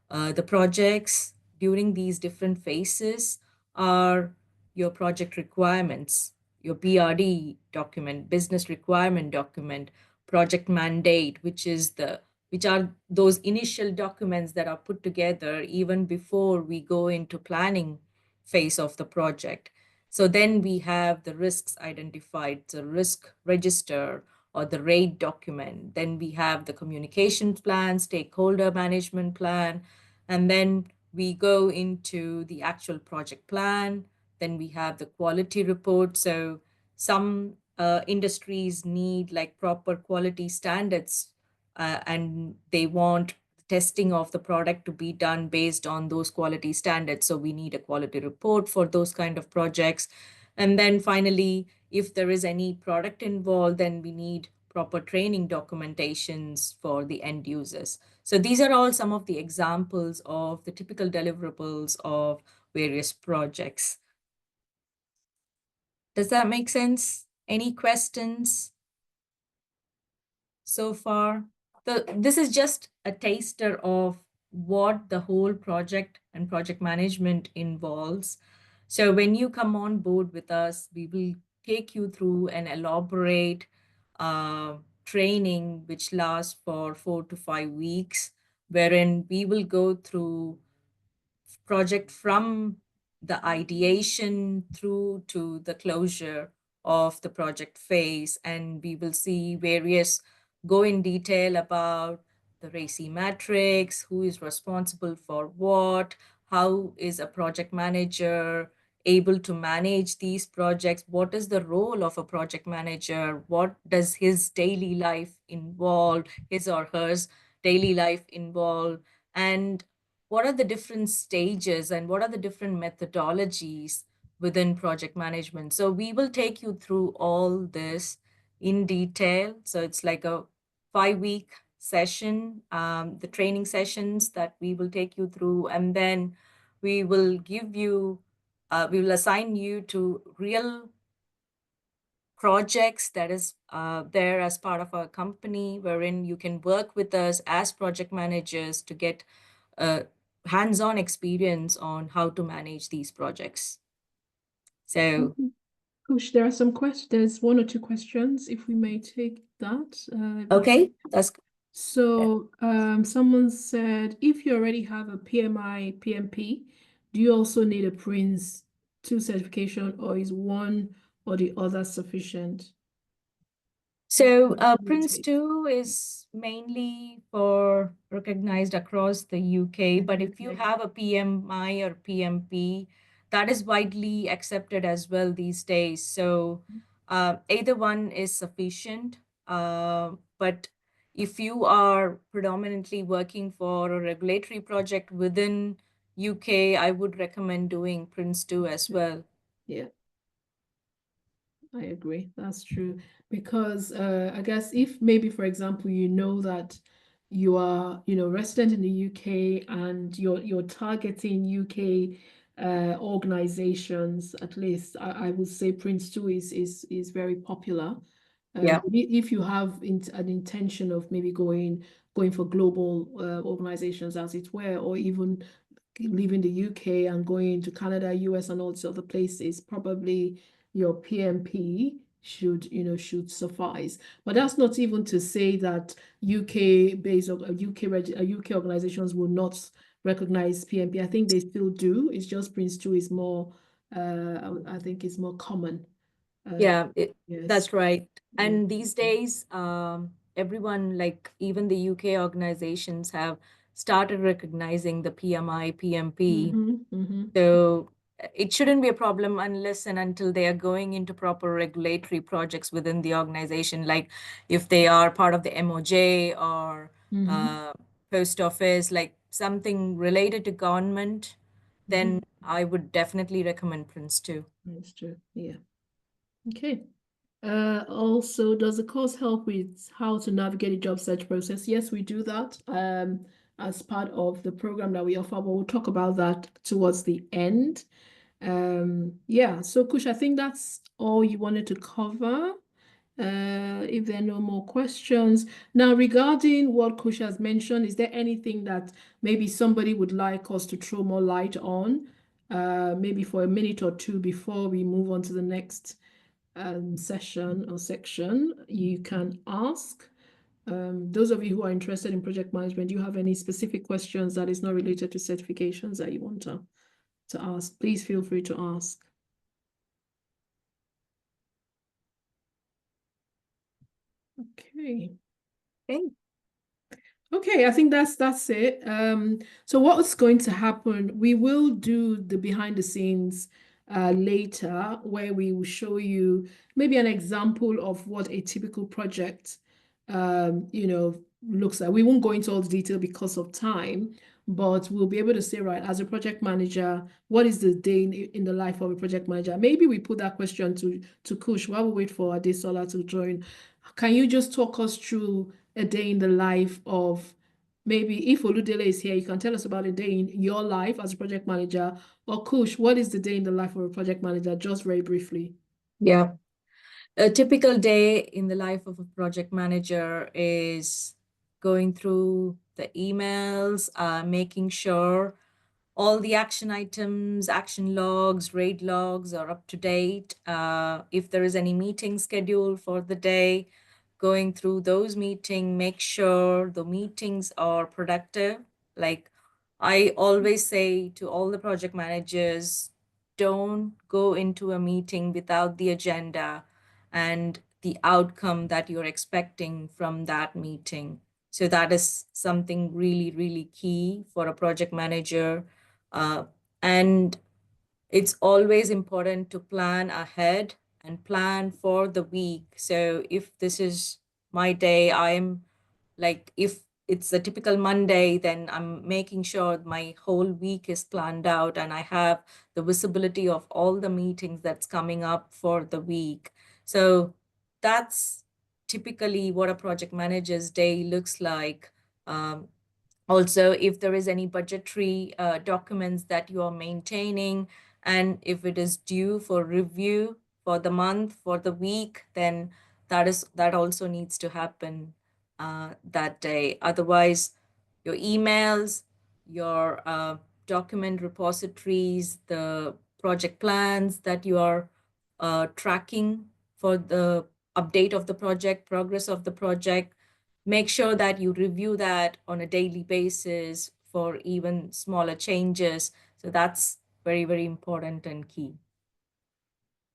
the projects during these different phases are your project requirements, your BRD document, business requirement document, project mandate, which are those initial documents that are put together even before we go into planning phase of the project. So then we have the risks identified, the risk register or the RAID document. Then we have the communications plan, stakeholder management plan, and then we go into the actual project plan. Then we have the quality report. So some industries need like proper quality standards, and they want testing of the product to be done based on those quality standards. So we need a quality report for those kind of projects. And then finally, if there is any product involved, then we need proper training documentations for the end users. So these are all some of the examples of the typical deliverables of various projects. Does that make sense? Any questions so far? This is just a taster of what the whole project and project management involves. So when you come on board with us, we will take you through an elaborate training which lasts for 4 to 5 weeks, wherein we will go through project from the ideation through to the closure of the project phase. And we will see go in detail about the RACI matrix, who is responsible for what, how is a project manager able to manage these projects, what is the role of a project manager, what does his daily life involve, his or hers daily life involve, and what are the different stages and what are the different methodologies within project management. So we will take you through all this in detail. So it's like a 5-week session, the training sessions that we will take you through, and then we will we will assign you to real projects that is there as part of our company, wherein you can work with us as project managers to get hands-on experience on how to manage these projects. So, Coach, there are some questions. There's 1 or 2 questions, if we may take that. okay, that's good. So someone said, if you already have a PMI, PMP, do you also need a Prince 2 certification, or is one or the other sufficient? So Prince 2 is mainly for recognized across the UK, but if you have a PMI or PMP, that is widely accepted as well these days. So either one is sufficient, but if you are predominantly working for a regulatory project within UK, I would recommend doing Prince 2 as well. Yeah, I agree. That's true. Because I guess if maybe, for example, you know that you are, resident in the UK and you're targeting UK organizations, at least I would say Prince 2 is very popular. Yeah. If you have an intention of maybe going for global organizations, as it were, or even leaving the UK and going to Canada, US, and all these other places, probably your PMP should suffice. But that's not even to say that UK based or UK organizations will not recognize PMP. I think they still do. It's just Prince 2 is more I think it's more common. Yeah, Yes. that's right. Yeah. And these days, everyone, like even the UK organizations, have started recognizing the PMI, PMP. So it shouldn't be a problem unless and until they are going into proper regulatory projects within the organization, like if they are part of the MOJ or post office, like something related to government, then I would definitely recommend Prince 2. That's true. Yeah. Okay. Also, does the course help with how to navigate the job search process? Yes, we do that as part of the program that we offer, but we'll talk about that towards the end. Yeah, so Kush, I think that's all you wanted to cover. If there are no more questions. Now, regarding what Kush has mentioned, is there anything that maybe somebody would like us to throw more light on, maybe for a minute or two before we move on to the next session or section? You can ask. Those of you who are interested in project management, do you have any specific questions that is not related to certifications that you want to ask? Please feel free to ask. Okay. Okay, I think that's it. So what's going to happen, we will do the behind the scenes later, where we will show you maybe an example of what a typical project looks like. We won't go into all the detail because of time, but we'll be able to say, right, as a project manager, what is the day in the life of a project manager? Maybe we put that question to Kush while we wait for Adesola to join. Can you just talk us through a day in the life of, maybe if Oludele is here, you can tell us about a day in your life as a project manager, or Kush, what is the day in the life of a project manager, just very briefly? Yeah. A typical day in the life of a project manager is going through the emails, making sure all the action items, action logs, raid logs are up to date. If there is any meeting scheduled for the day, going through those meetings, make sure the meetings are productive. Like I always say to all the project managers, don't go into a meeting without the agenda and the outcome that you're expecting from that meeting. So that is something really, really key for a project manager. And it's always important to plan ahead and plan for the week. So if this is my day, I'm like, if it's a typical Monday, then I'm making sure my whole week is planned out and I have the visibility of all the meetings that's coming up for the week. So that's typically what a project manager's day looks like. Also, if there is any budgetary documents that you are maintaining, and if it is due for review for the month, for the week, then that also needs to happen that day. Otherwise, your emails, your document repositories, the project plans that you are tracking for the update of the project, progress of the project, make sure that you review that on a daily basis for even smaller changes. So that's very, very important and key.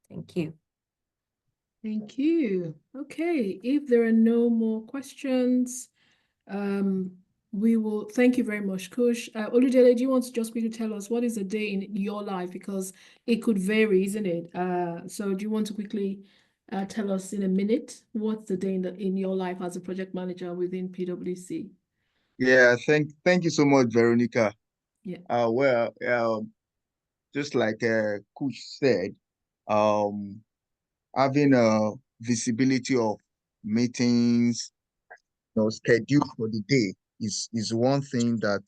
Thank you. Thank you. Okay, if there are no more questions, we will thank you very much, Kush. Oludele, do you want to just quickly tell us what is a day in your life? Because it could vary, isn't it? So do you want to quickly tell us in a minute what's the day in your life as a project manager within PwC? Yeah, thank you so much, Veronica. Yeah. Well, just like Coach said, having a visibility of meetings, schedule for the day is one thing that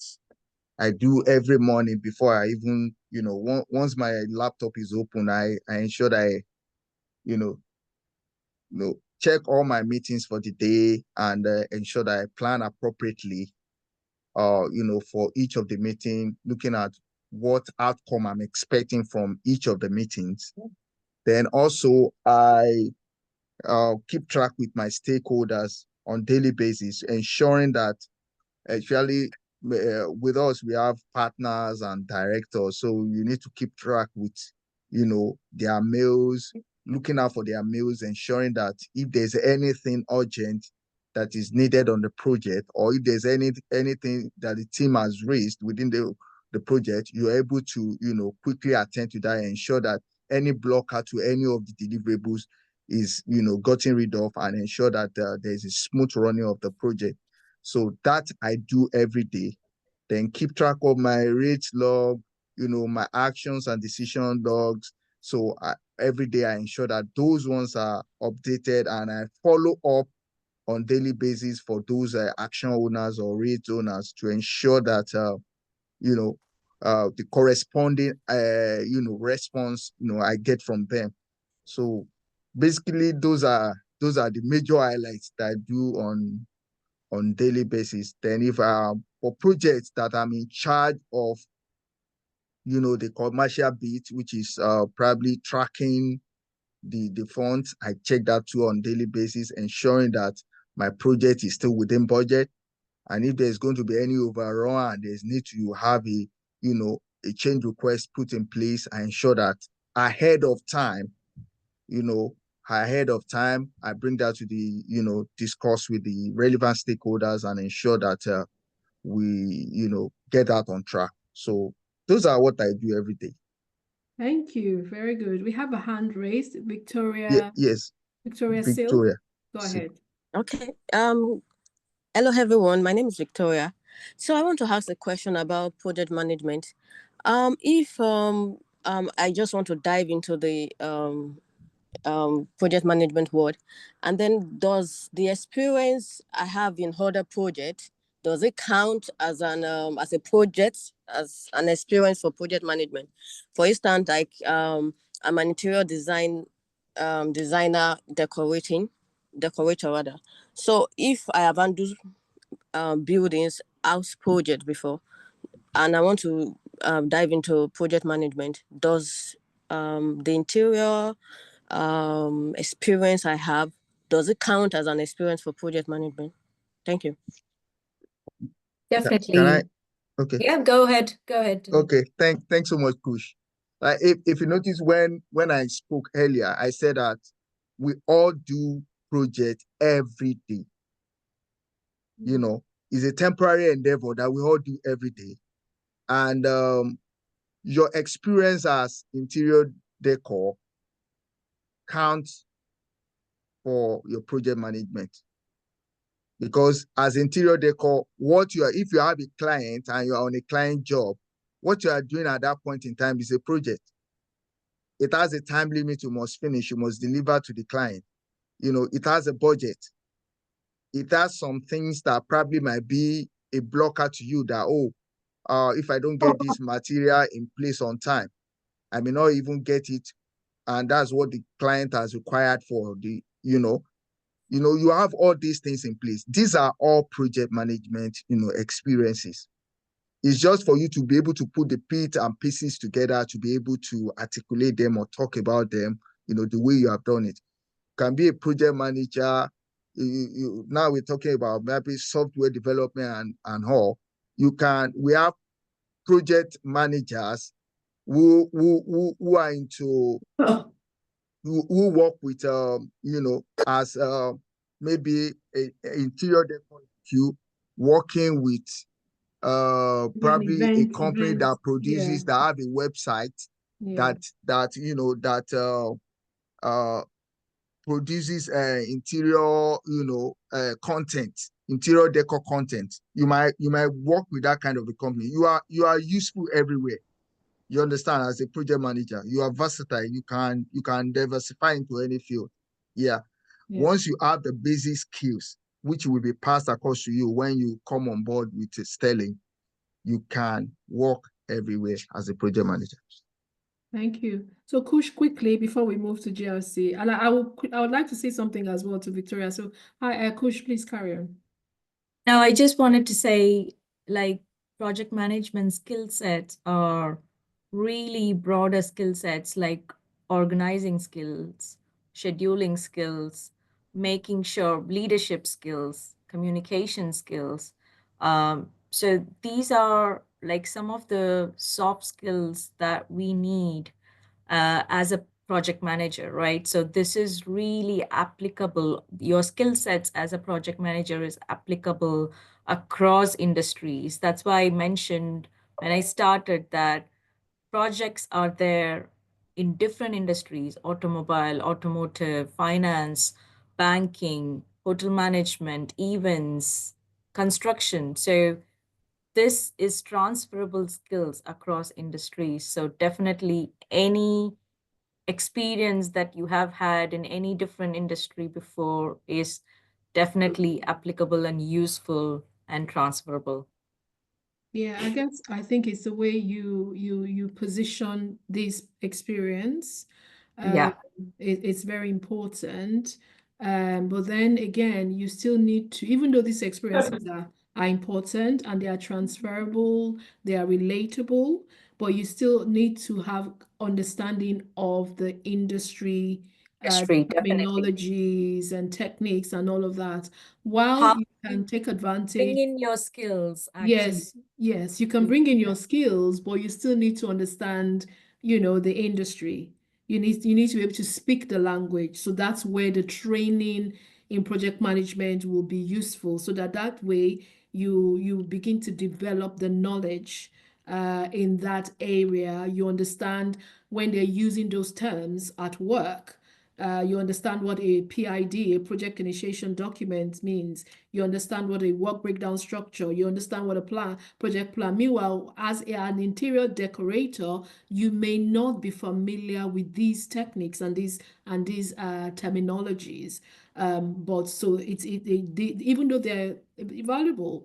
I do every morning before I even, once my laptop is open, I ensure that I, you know, check all my meetings for the day and ensure that I plan appropriately, for each of the meeting, looking at what outcome I'm expecting from each of the meetings. Then also I keep track with my stakeholders on daily basis, ensuring that actually with us we have partners and directors, so you need to keep track with their mails, looking out for their mails, ensuring that if there's anything urgent that is needed on the project, or if there's anything that the team has raised within the project, you're able to quickly attend to that and ensure that any blocker to any of the deliverables is gotten rid of, and ensure that there's a smooth running of the project. So that I do every day. Then keep track of my rate log, my actions and decision logs. So every day I ensure that those ones are updated, and I follow up on daily basis for those action owners or rate owners to ensure that the corresponding response I get from them. So basically those are the major highlights that I do on daily basis. Then if for projects that I'm in charge of, the commercial bit, which is probably tracking the funds, I check that too on daily basis, ensuring that my project is still within budget. And if there's going to be any overrun and there's need to have a change request put in place, I ensure that ahead of time, I bring that to the, discuss with the relevant stakeholders and ensure that we, get that on track. So those are what I do every day. Thank you. Very good. We have a hand raised. Victoria. Yes. Victoria Sil. Victoria. Go ahead. Okay. Hello everyone. My name is Victoria. So I want to ask a question about project management. If I just want to dive into the project management world, and then does the experience I have in other projects, does it count as a project, as an experience for project management? For instance, like I'm an interior designer, decorator rather. So if I have handled buildings, house project before, and I want to dive into project management, does the interior experience I have, does it count as an experience for project management? Thank you. Definitely. Can I? Okay. Yeah, go ahead. Go ahead. Okay. Thanks so much, Kush. If you notice when I spoke earlier, I said that we all do project every day. It's a temporary endeavor that we all do every day. And your experience as interior decor counts for your project management. Because as interior decor, if you have a client and you are on a client job, what you are doing at that point in time is a project. It has a time limit you must finish, you must deliver to the client. It has a budget. It has some things that probably might be a blocker to you that, if I don't get this material in place on time, I may not even get it. And that's what the client has required for you have all these things in place. These are all project management, experiences. It's just for you to be able to put the bits and pieces together to be able to articulate them or talk about them, the way you have done it. Can be a project manager. Now we're talking about maybe software development and all. We have project managers who are into who work with as maybe a interior decor, working with probably a company that produces, that have a website, that produces interior, content, interior decor content. You might work with that kind of a company. You are useful everywhere. You understand, as a project manager, you are versatile. You can diversify into any field. Yeah. Yeah. Once you have the basic skills, which will be passed across to you when you come on board with Sterling, you can work everywhere as a project manager. Thank you. So Kush, quickly before we move to GRC, and I would like to say something as well to Victoria. So hi, Kush, please carry on. Now, I just wanted to say, like, project management skill sets are really broader skill sets, like organizing skills, scheduling skills, making sure leadership skills, communication skills. So these are like some of the soft skills that we need as a project manager, right? So this is really applicable. Your skill sets as a project manager is applicable across industries. That's why I mentioned when I started that projects are there in different industries: automobile, automotive, finance, banking, hotel management, events, construction. So this is transferable skills across industries. So definitely any experience that you have had in any different industry before is definitely applicable and useful and transferable. Yeah, I think it's the way you position this experience. Yeah. It's very important. But then again, you still need to, even though these experiences are important and they are transferable, they are relatable, but you still need to have understanding of the industry, Industry, definitely. terminologies and techniques and all of that, while How you can take bring advantage. in your skills, actually. Yes, you can bring in your skills, but you still need to understand, the industry. You need to be able to speak the language. So that's where the training in project management will be useful, so that way you begin to develop the knowledge in that area. You understand when they're using those terms at work. You understand what a PID, a project initiation document, means. You understand what a work breakdown structure. You understand what a project plan. Meanwhile, as an interior decorator, you may not be familiar with these techniques and these terminologies. But so even though they're valuable,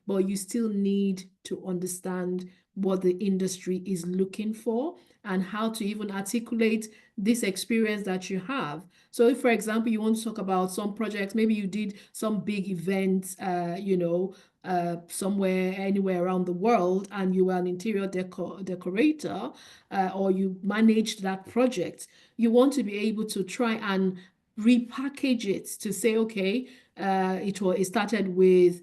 but you still need to understand what the industry is looking for and how to even articulate this experience that you have. So if, for example, you want to talk about some projects, maybe you did some big events, somewhere, anywhere around the world, and you were an interior decorator, or you managed that project, you want to be able to try and repackage it to say, okay, it started with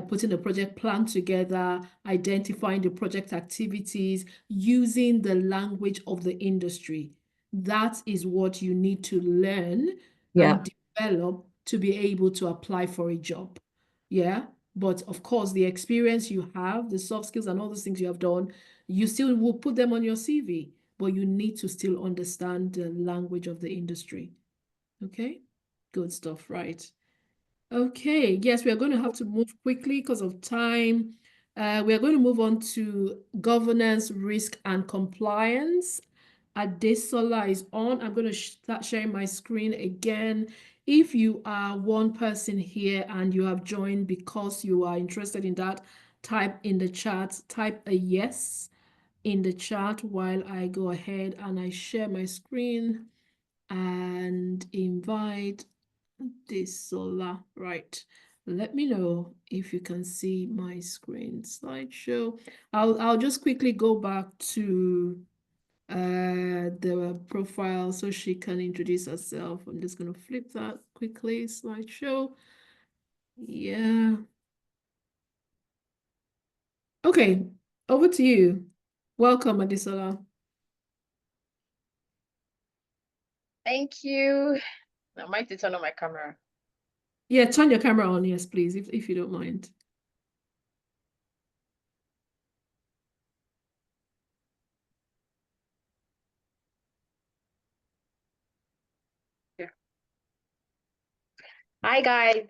putting a project plan together, identifying the project activities, using the language of the industry. That is what you need to learn and develop to be able to apply for a job. Yeah. But of course, the experience you have, the soft skills and all those things you have done, you still will put them on your CV, but you need to still understand the language of the industry. Okay, good stuff, right? Okay, yes, we are going to have to move quickly because of time. We are going to move on to governance, risk, and compliance. Adesola is on. I'm going to start sharing my screen again. If you are one person here and you have joined because you are interested in that, type in the chat, type a yes in the chat while I go ahead and I share my screen and invite Adesola. Right. Let me know if you can see my screen slideshow. I'll just quickly go back to the profile so she can introduce herself. I'm just going to flip that quickly, slideshow. Yeah. Okay, over to you. Welcome, Adesola. Thank you. I might need to turn on my camera. Yeah, turn your camera on, yes, please, if you don't mind. Yeah. Hi guys.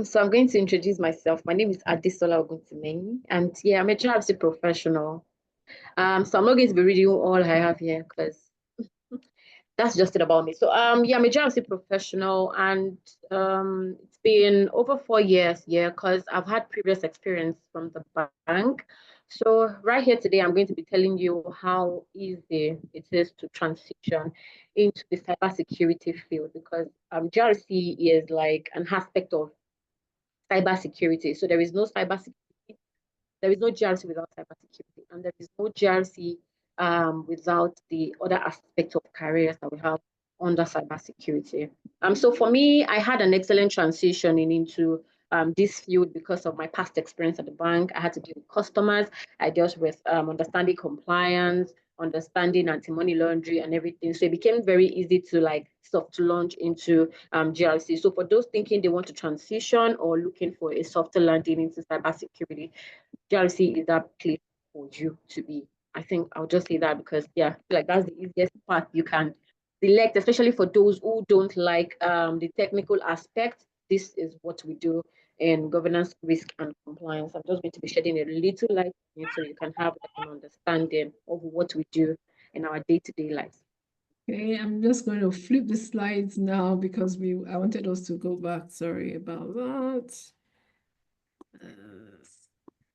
So I'm going to introduce myself. My name is Adesola Oguntimeni, and yeah, I'm a GRC professional. So I'm not going to be reading all I have here because that's just it about me. So yeah, I'm a GRC professional, and it's been over 4 years, yeah, because I've had previous experience from the bank. So right here today, I'm going to be telling you how easy it is to transition into the cybersecurity field because GRC is like an aspect of cybersecurity. So there is no cybersecurity, there is no GRC without cybersecurity, and there is no GRC without the other aspects of careers that we have under cybersecurity. So for me, I had an excellent transition into this field because of my past experience at the bank. I had to deal with customers. I dealt with understanding compliance, understanding anti-money laundering and everything. So it became very easy to like soft launch into GRC. So for those thinking they want to transition or looking for a soft landing into cybersecurity, GRC is that place for you to be. I think I'll just say that because yeah, I feel like that's the easiest path you can select, especially for those who don't like the technical aspect. This is what we do in governance, risk, and compliance. I'm just going to be shedding a little light on it so you can have like, an understanding of what we do in our day-to-day lives. Okay, I'm just going to flip the slides now because I wanted us to go back. Sorry about that.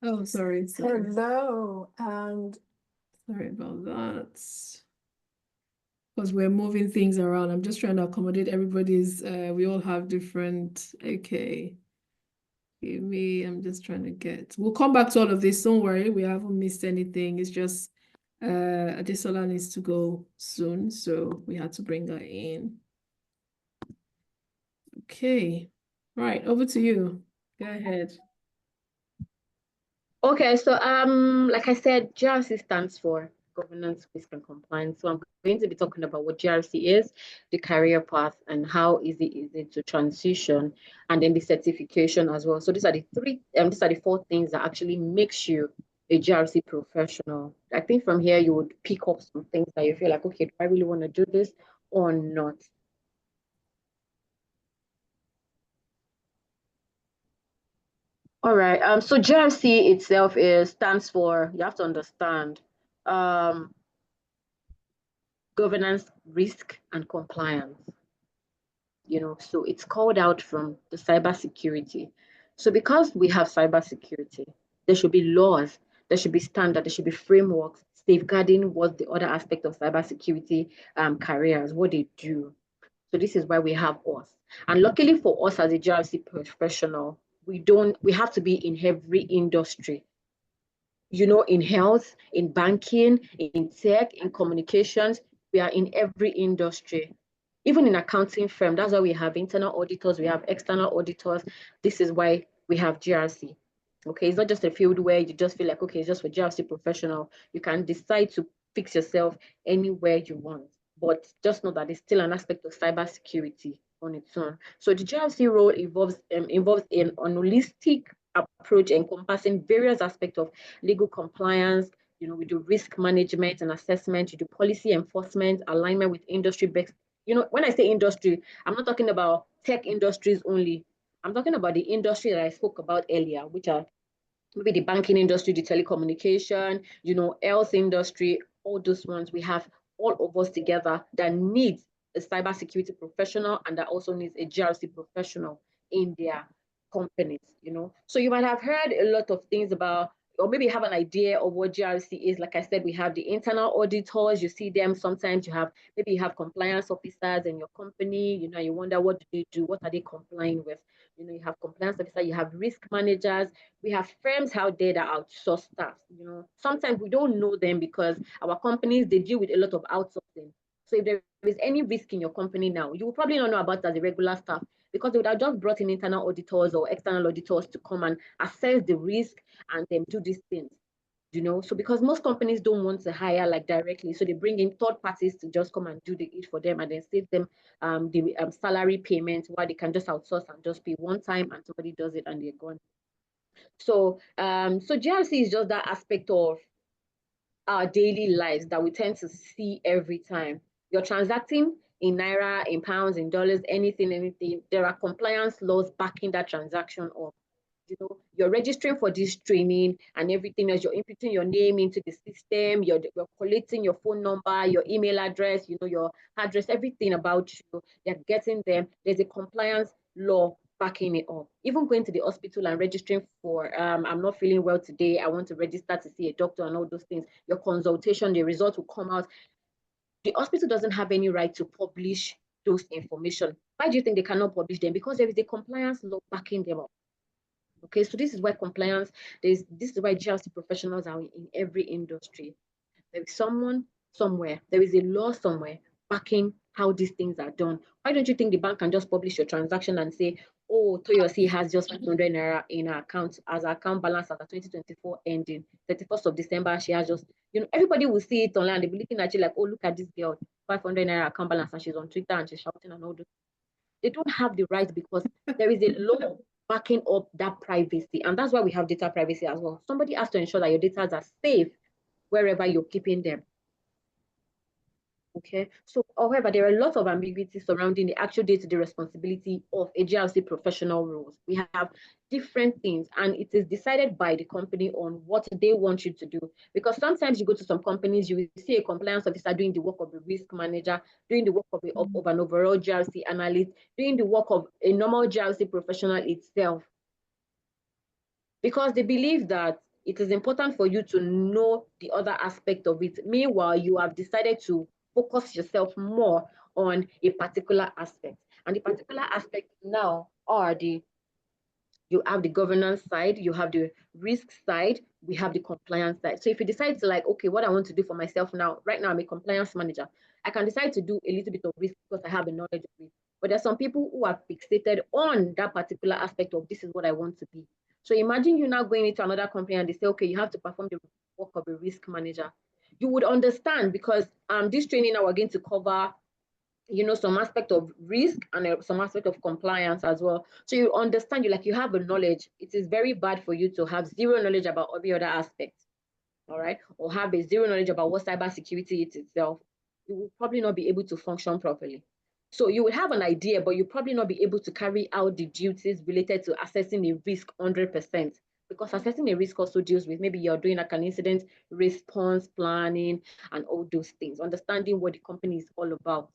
Oh, sorry. Hello, and Sorry about that. Because we're moving things around. I'm just trying to accommodate everybody's, we all have different, okay. Give me, I'm just trying to we'll come back to all of this. Don't worry, we haven't missed anything. It's just Adesola needs to go soon, so we had to bring her in. Okay, right, over to you. Go ahead. Okay, so like I said, GRC stands for governance, risk, and compliance. So I'm going to be talking about what GRC is, the career path, and how easy is it to transition, and then the certification as well. So these are the four things that actually makes you a GRC professional. I think from here you would pick up some things that you feel like, okay, do I really want to do this or not? All right. So GRC itself stands for, you have to understand, governance, risk, and compliance. So it's called out from the cybersecurity. So because we have cybersecurity, there should be laws, there should be standards, there should be frameworks safeguarding what the other aspect of cybersecurity careers, what they do. So this is why we have us. And luckily for us as a GRC professional, we have to be in every industry, in health, in banking, in tech, in communications. We are in every industry, even in accounting firm. That's why we have internal auditors, we have external auditors. This is why we have GRC. Okay, it's not just a field where you just feel like, okay, it's just for GRC professional. You can decide to fix yourself anywhere you want, but just know that it's still an aspect of cybersecurity on its own. So the GRC role involves an holistic approach encompassing various aspects of legal compliance. We do risk management and assessment, you do policy enforcement, alignment with industry best. When I say industry, I'm not talking about tech industries only. I'm talking about the industry that I spoke about earlier, which are maybe the banking industry, the telecommunication, health industry, all those ones. We have all of us together that needs a cybersecurity professional and that also needs a GRC professional in their companies. So you might have heard a lot of things about, or maybe have an idea of what GRC is. Like I said, we have the internal auditors. You see them sometimes. Maybe you have compliance officers in your company. You wonder, what do they do? What are they complying with? You have compliance officer. You have risk managers. We have firms out there that outsource staff. Sometimes we don't know them because our companies, they deal with a lot of outsourcing. So if there is any risk in your company now, you will probably not know about it as a regular staff because they would have just brought in internal auditors or external auditors to come and assess the risk and then do these things. So because most companies don't want to hire like directly, so they bring in third parties to just come and do the it for them and then save them the salary payment, while they can just outsource and just pay one time and somebody does it and they're gone. So GRC is just that aspect of our daily lives that we tend to see every time. You're transacting in naira, in pounds, in dollars, anything. There are compliance laws backing that transaction up. You know, you're registering for this training and everything as you're inputting your name into the system, you're collecting your phone number, your email address, you know, your address, everything about you, they're getting them. There's a compliance law backing it up. Even going to the hospital and registering for, I'm not feeling well today, I want to register to see a doctor and all those things. Your consultation, the result will come out. The hospital doesn't have any right to publish those information. Why do you think they cannot publish them? Because there is a compliance law backing them up. Okay, so this is why compliance, this is why GRC professionals are in every industry. There is someone somewhere, there is a law somewhere backing how these things are done. Why don't you think the bank can just publish your transaction and say, oh, Toyosi has just 500 naira in her account as her account balance as a 2024 ending, 31st of December, she has just, you know, everybody will see it online. They'll be looking at you like, oh, look at this girl, 500 naira account balance, and she's on Twitter and she's shouting and all those. They don't have the right because there is a law backing up that privacy. And that's why we have data privacy as well. Somebody has to ensure that your data are safe wherever you're keeping them. Okay, so however, there are a lot of ambiguity surrounding the actual day-to-day responsibility of a GRC professional roles. We have different things, and it is decided by the company on what they want you to do. Because sometimes you go to some companies, you will see a compliance officer doing the work of a risk manager, doing the work of an overall GRC analyst, doing the work of a normal GRC professional itself. Because they believe that it is important for you to know the other aspect of it. Meanwhile, you have decided to focus yourself more on a particular aspect. And the particular aspect now are you have the governance side, you have the risk side, we have the compliance side. So if you decide to like, okay, what I want to do for myself now, right now I'm a compliance manager, I can decide to do a little bit of risk because I have a knowledge of it. But there's some people who are fixated on that particular aspect of this is what I want to be. So imagine you now going into another company and they say, okay, you have to perform the work of a risk manager. You would understand because this training now we're going to cover, you know, some aspect of risk and some aspect of compliance as well. So you understand, you have a knowledge. It is very bad for you to have zero knowledge about every other aspect, all right? Or have a zero knowledge about what cybersecurity is itself. You will probably not be able to function properly. So you will have an idea, but you'll probably not be able to carry out the duties related to assessing a risk 100%. Because assessing a risk also deals with maybe you're doing like an incident response planning and all those things, understanding what the company is all about,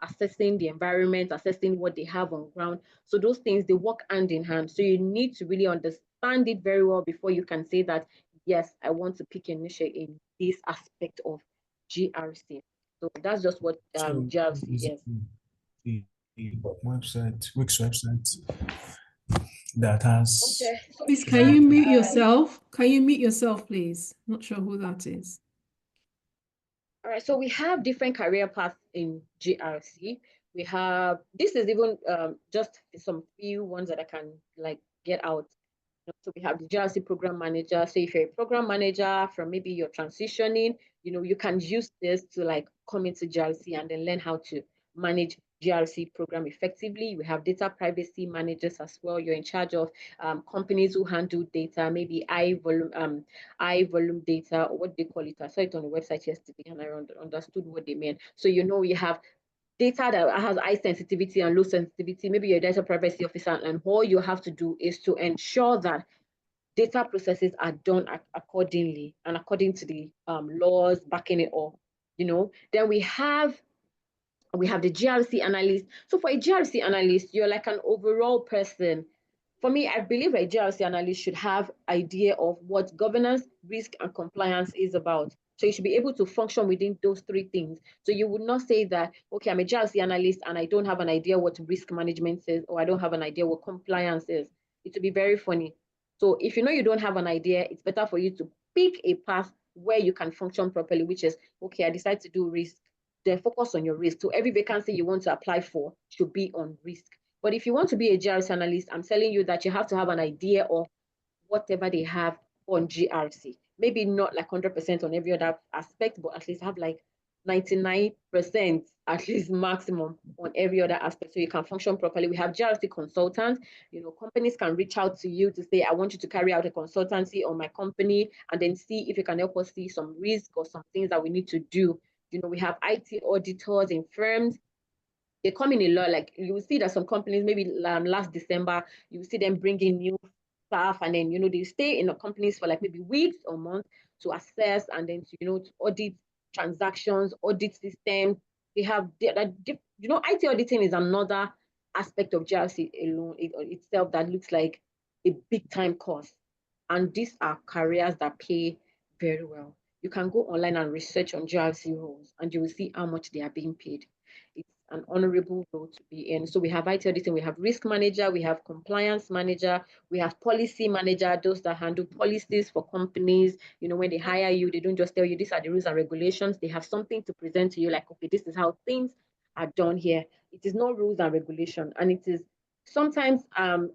assessing the environment, assessing what they have on ground. So those things, they work hand in hand. So you need to really understand it very well before you can say that, yes, I want to pick a niche in this aspect of GRC. So that's just what GRC is. The website, Wix website that has. Okay. So Please, can you mute yourself? Can you mute yourself, please? Not sure who that is. All right, so we have different career paths in GRC. We have, this is even just some few ones that I can like get out. So we have the GRC program manager. So if you're a program manager from maybe you're transitioning, you can use this to like come into GRC and then learn how to manage GRC program effectively. We have data privacy managers as well. You're in charge of companies who handle data, maybe high volume data, or what they call it. I saw it on the website yesterday and I understood what they meant. So you have data that has high sensitivity and low sensitivity. Maybe you're a data privacy officer, and all you have to do is to ensure that data processes are done accordingly and according to the laws backing it up. Then we have the GRC analyst. So for a GRC analyst, you're like an overall person. For me, I believe a GRC analyst should have idea of what governance, risk, and compliance is about. So you should be able to function within those three things. So you would not say that, okay, I'm a GRC analyst and I don't have an idea what risk management is, or I don't have an idea what compliance is. It would be very funny. So if you know you don't have an idea, it's better for you to pick a path where you can function properly, which is, okay, I decide to do risk. Then focus on your risk. So every vacancy you want to apply for should be on risk. But if you want to be a GRC analyst, I'm telling you that you have to have an idea of whatever they have on GRC. Maybe not like 100% on every other aspect, but at least have like 99% at least maximum on every other aspect so you can function properly. We have GRC consultants. Companies can reach out to you to say, I want you to carry out a consultancy on my company, and then see if you can help us see some risk or some things that we need to do. We have IT auditors in firms. They come in a lot. Like you will see that some companies, maybe last December, you will see them bringing new staff, and then they stay in the companies for like maybe weeks or months to assess and then to audit transactions, audit systems. They have IT auditing is another aspect of GRC alone itself that looks like a big time course, and these are careers that pay very well. You can go online and research on GRC roles, and you will see how much they are being paid. It's an honorable role to be in. So we have IT auditing, we have risk manager, we have compliance manager, we have policy manager, those that handle policies for companies. When they hire you, they don't just tell you these are the rules and regulations. They have something to present to you, like, okay, this is how things are done here. It is not rules and regulation, and it is sometimes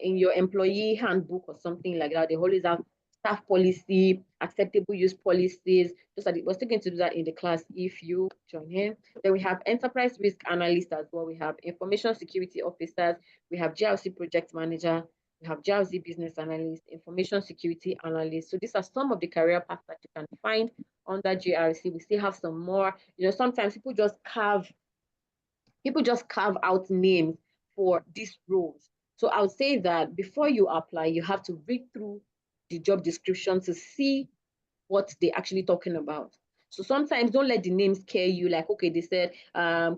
in your employee handbook or something like that. They always have staff policy, acceptable use policies. We're still going to do that in the class if you join in. Then we have enterprise risk analyst as well. We have information security officers. We have GRC project manager. We have GRC business analyst, information security analyst. So these are some of the career paths that you can find under GRC. We still have some more. Sometimes people just carve out names for these roles. So I would say that before you apply, you have to read through the job description to see what they're actually talking about. So sometimes don't let the names scare you, like, okay, they said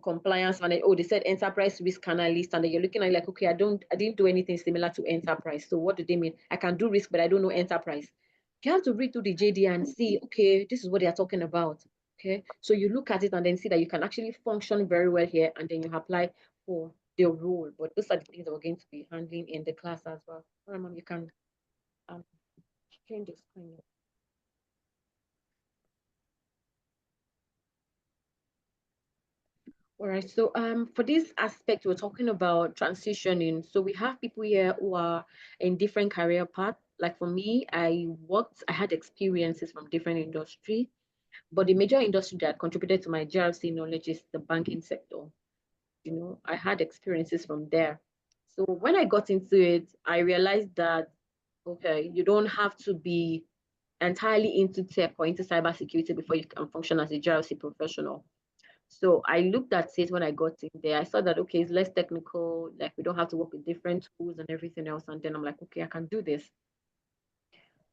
compliance manager, they said enterprise risk analyst, and then you're looking at it like, okay, I didn't do anything similar to enterprise. So what do they mean? I can do risk, but I don't know enterprise. You have to read through the JD and see, okay, this is what they are talking about. Okay, so you look at it and then see that you can actually function very well here, and then you apply for the role. But those are the things that we're going to be handling in the class as well. All right, Mom, you can change the screen. All right, so for this aspect, we're talking about transitioning. So we have people here who are in different career paths. Like for me, I had experiences from different industry, but the major industry that contributed to my GRC knowledge is the banking sector. I had experiences from there. So when I got into it, I realized that, okay, you don't have to be entirely into tech or into cybersecurity before you can function as a GRC professional. So I looked at it when I got in there. I saw that, okay, it's less technical, like we don't have to work with different tools and everything else. And then I'm like, okay, I can do this.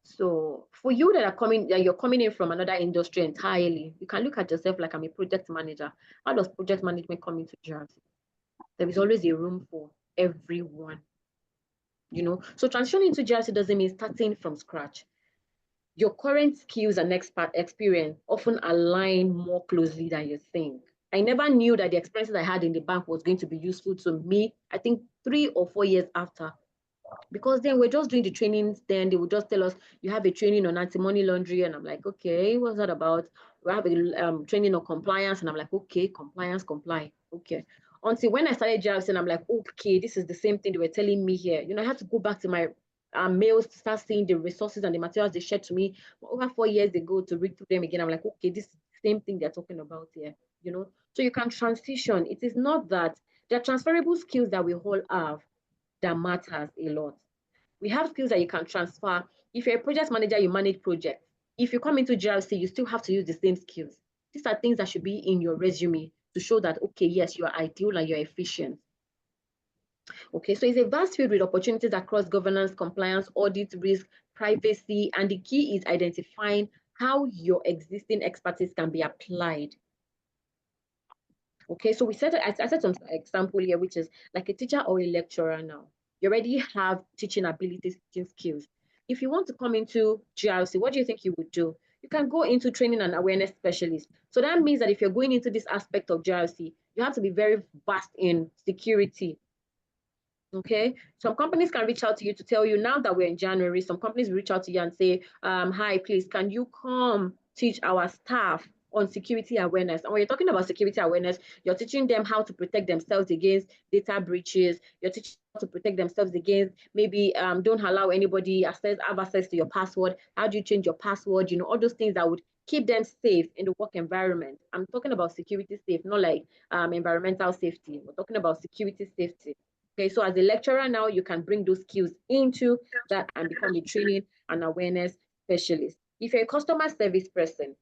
So for you that you're coming in from another industry entirely, you can look at yourself like I'm a project manager. How does project management come into GRC? There is always a room for everyone. So transitioning into GRC doesn't mean starting from scratch. Your current skills and experience often align more closely than you think. I never knew that the experiences I had in the bank was going to be useful to me, I think 3 or 4 years after. Because then we're just doing the trainings, then they would just tell us, you have a training on anti-money laundering, and I'm like, okay, what's that about? We have a training on compliance, and I'm like, okay, compliance, comply, okay. Until when I started GRC, and I'm like, okay, this is the same thing they were telling me here. I had to go back to my mails to start seeing the resources and the materials they shared to me over 4 years ago to read through them again. I'm like, okay, this is the same thing they're talking about here, So you can transition. It is not that there are transferable skills that we all have that matters a lot. We have skills that you can transfer. If you're a project manager, you manage projects. If you come into GRC, you still have to use the same skills. These are things that should be in your resume to show that, okay, yes, you are ideal and you're efficient. Okay, so it's a vast field with opportunities across governance, compliance, audit, risk, privacy, and the key is identifying how your existing expertise can be applied. Okay, so I set some example here, which is like a teacher or a lecturer now. You already have teaching abilities, teaching skills. If you want to come into GRC, what do you think you would do? You can go into training and awareness specialist. So that means that if you're going into this aspect of GRC, you have to be very vast in security. Okay, some companies can reach out to you to tell you, now that we're in January, some companies reach out to you and say, hi, please, can you come teach our staff on security awareness? And when you're talking about security awareness, you're teaching them how to protect themselves against data breaches. You're teaching how to protect themselves against maybe don't allow anybody have access to your password. How do you change your password? All those things that would keep them safe in the work environment. I'm talking about security safe, not like environmental safety. We're talking about security safety. Okay, so as a lecturer now, you can bring those skills into that and become a training and awareness specialist. If you're a customer service person,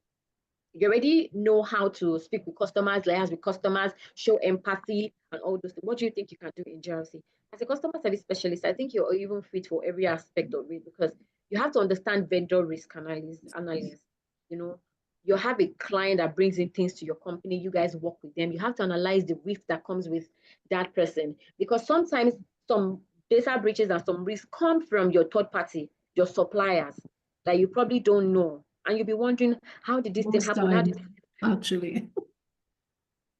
you already know how to speak with customers, liaise with customers, show empathy, and all those things. What do you think you can do in GRC? As a customer service specialist, I think you're even fit for every aspect of it, because you have to understand vendor risk analysis. You know, you have a client that brings in things to your company, you guys work with them. You have to analyze the risk that comes with that person, because sometimes some data breaches and some risks come from your third party, your suppliers, that you probably don't know. And you'll be wondering, how did this thing Most happen? How did times, actually.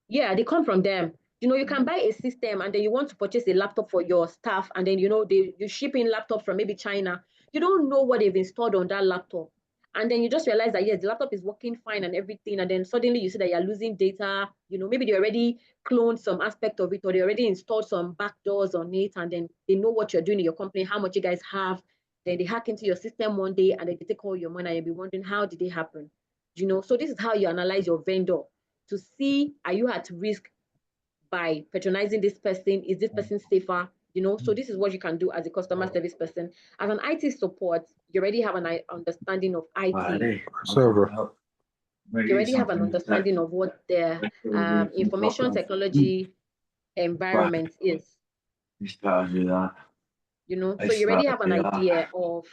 Yeah, they come from them. You know, you can buy a system and then you want to purchase a laptop for your staff, and then you ship in laptop from maybe China. You don't know what they've installed on that laptop. And then you just realize that yes, the laptop is working fine and everything, and then suddenly you see that you're losing data. You know, maybe they already cloned some aspect of it, or they already installed some backdoors on it, and then they know what you're doing in your company, how much you guys have. Then they hack into your system one day and then they take all your money, and you'll be wondering, how did it happen? You know, so this is how you analyze your vendor, to see, are you at risk by patronizing this person? Is this person safer? You know, so this is what you can do as a customer service person. As an IT support, you already have an understanding of IT. Server. You already have an understanding of what the information technology environment is. You know, so you already have an idea of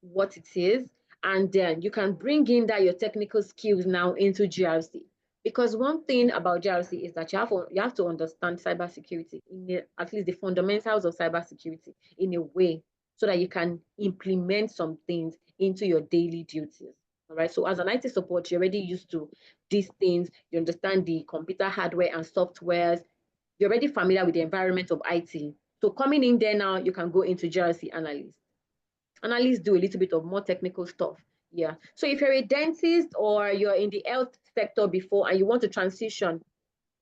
what it is, and then you can bring in that your technical skills now into GRC. Because one thing about GRC is that you have to understand cybersecurity, at least the fundamentals of cybersecurity in a way, so that you can implement some things into your daily duties. All right. So as an IT support, you're already used to these things. You understand the computer hardware and softwares. You're already familiar with the environment of IT. So coming in there now, you can go into GRC analyst. Analysts do a little bit of more technical stuff. Yeah. So if you're a dentist or you're in the health sector before and you want to transition,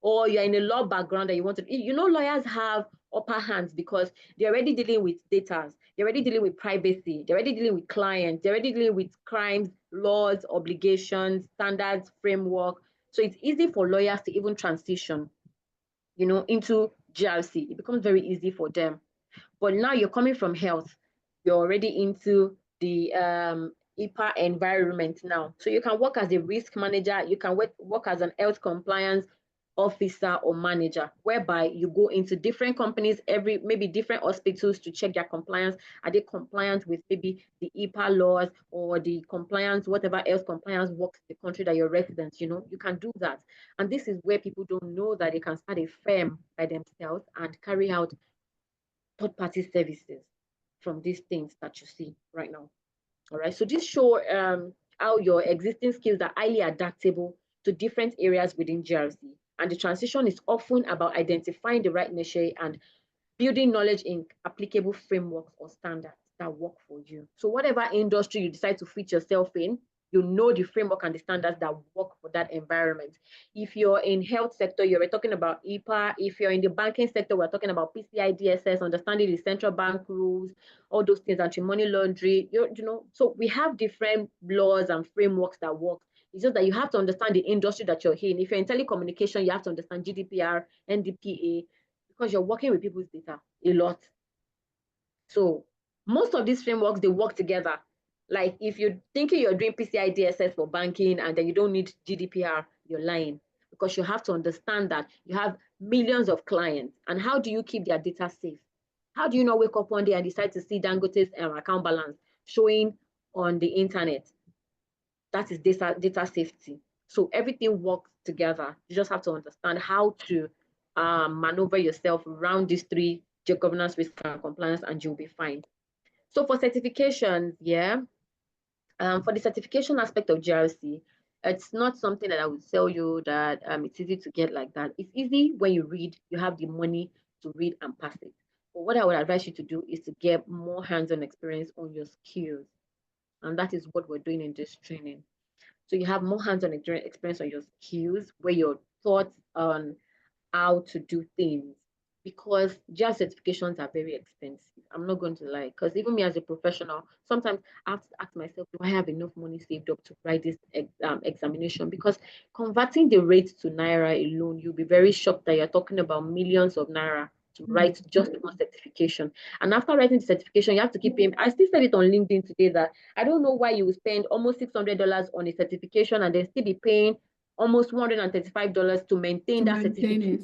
or you're in a law background and you want to, you know, lawyers have upper hands because they're already dealing with data, they're already dealing with privacy, they're already dealing with clients, they're already dealing with crimes, laws, obligations, standards, framework. So it's easy for lawyers to even transition, you know, into GRC. It becomes very easy for them. But now you're coming from health, you're already into the HIPAA environment now. So you can work as a risk manager, you can work as an health compliance officer or manager, whereby you go into different companies, maybe different hospitals, to check their compliance. Are they compliant with maybe the HIPAA laws, or the compliance, whatever else compliance works in the country that you're resident? You know, you can do that. And this is where people don't know that they can start a firm by themselves and carry out third-party services from these things that you see right now. All right, so this show how your existing skills are highly adaptable to different areas within GRC. And the transition is often about identifying the right niche and building knowledge in applicable frameworks or standards that work for you. So whatever industry you decide to fit yourself in, you know the framework and the standards that work for that environment. If you're in health sector, you're talking about HIPAA. If you're in the banking sector, we're talking about PCI DSS, understanding the central bank rules, all those things, anti-money laundering. You know, so we have different laws and frameworks that work. It's just that you have to understand the industry that you're in. If you're in telecommunication, you have to understand GDPR, NDPA, because you're working with people's data a lot. So most of these frameworks, they work together. Like if you're thinking you're doing PCI DSS for banking and then you don't need GDPR, you're lying, because you have to understand that you have millions of clients. And how do you keep their data safe? How do you not wake up one day and decide to see Dangote's account balance showing on the internet? That is data safety. So everything works together. You just have to understand how to maneuver yourself around these three: governance, risk, and compliance, and you'll be fine. So for certifications, yeah, for the certification aspect of GRC, it's not something that I would tell you that it's easy to get like that. It's easy when you read, you have the money to read and pass it. But what I would advise you to do is to get more hands-on experience on your skills. And that is what we're doing in this training. So you have more hands-on experience on your skills, where your thoughts on how to do things, because GR certifications are very expensive. I'm not going to lie, because even me as a professional, sometimes I have to ask myself, do I have enough money saved up to write this examination? Because converting the rate to Naira alone, you'll be very shocked that you're talking about millions of Naira to write just one certification. And after writing the certification, you have to keep paying. I still said it on LinkedIn today that I don't know why you will spend almost $600 on a certification and then still be paying almost $135 to maintain that certificate.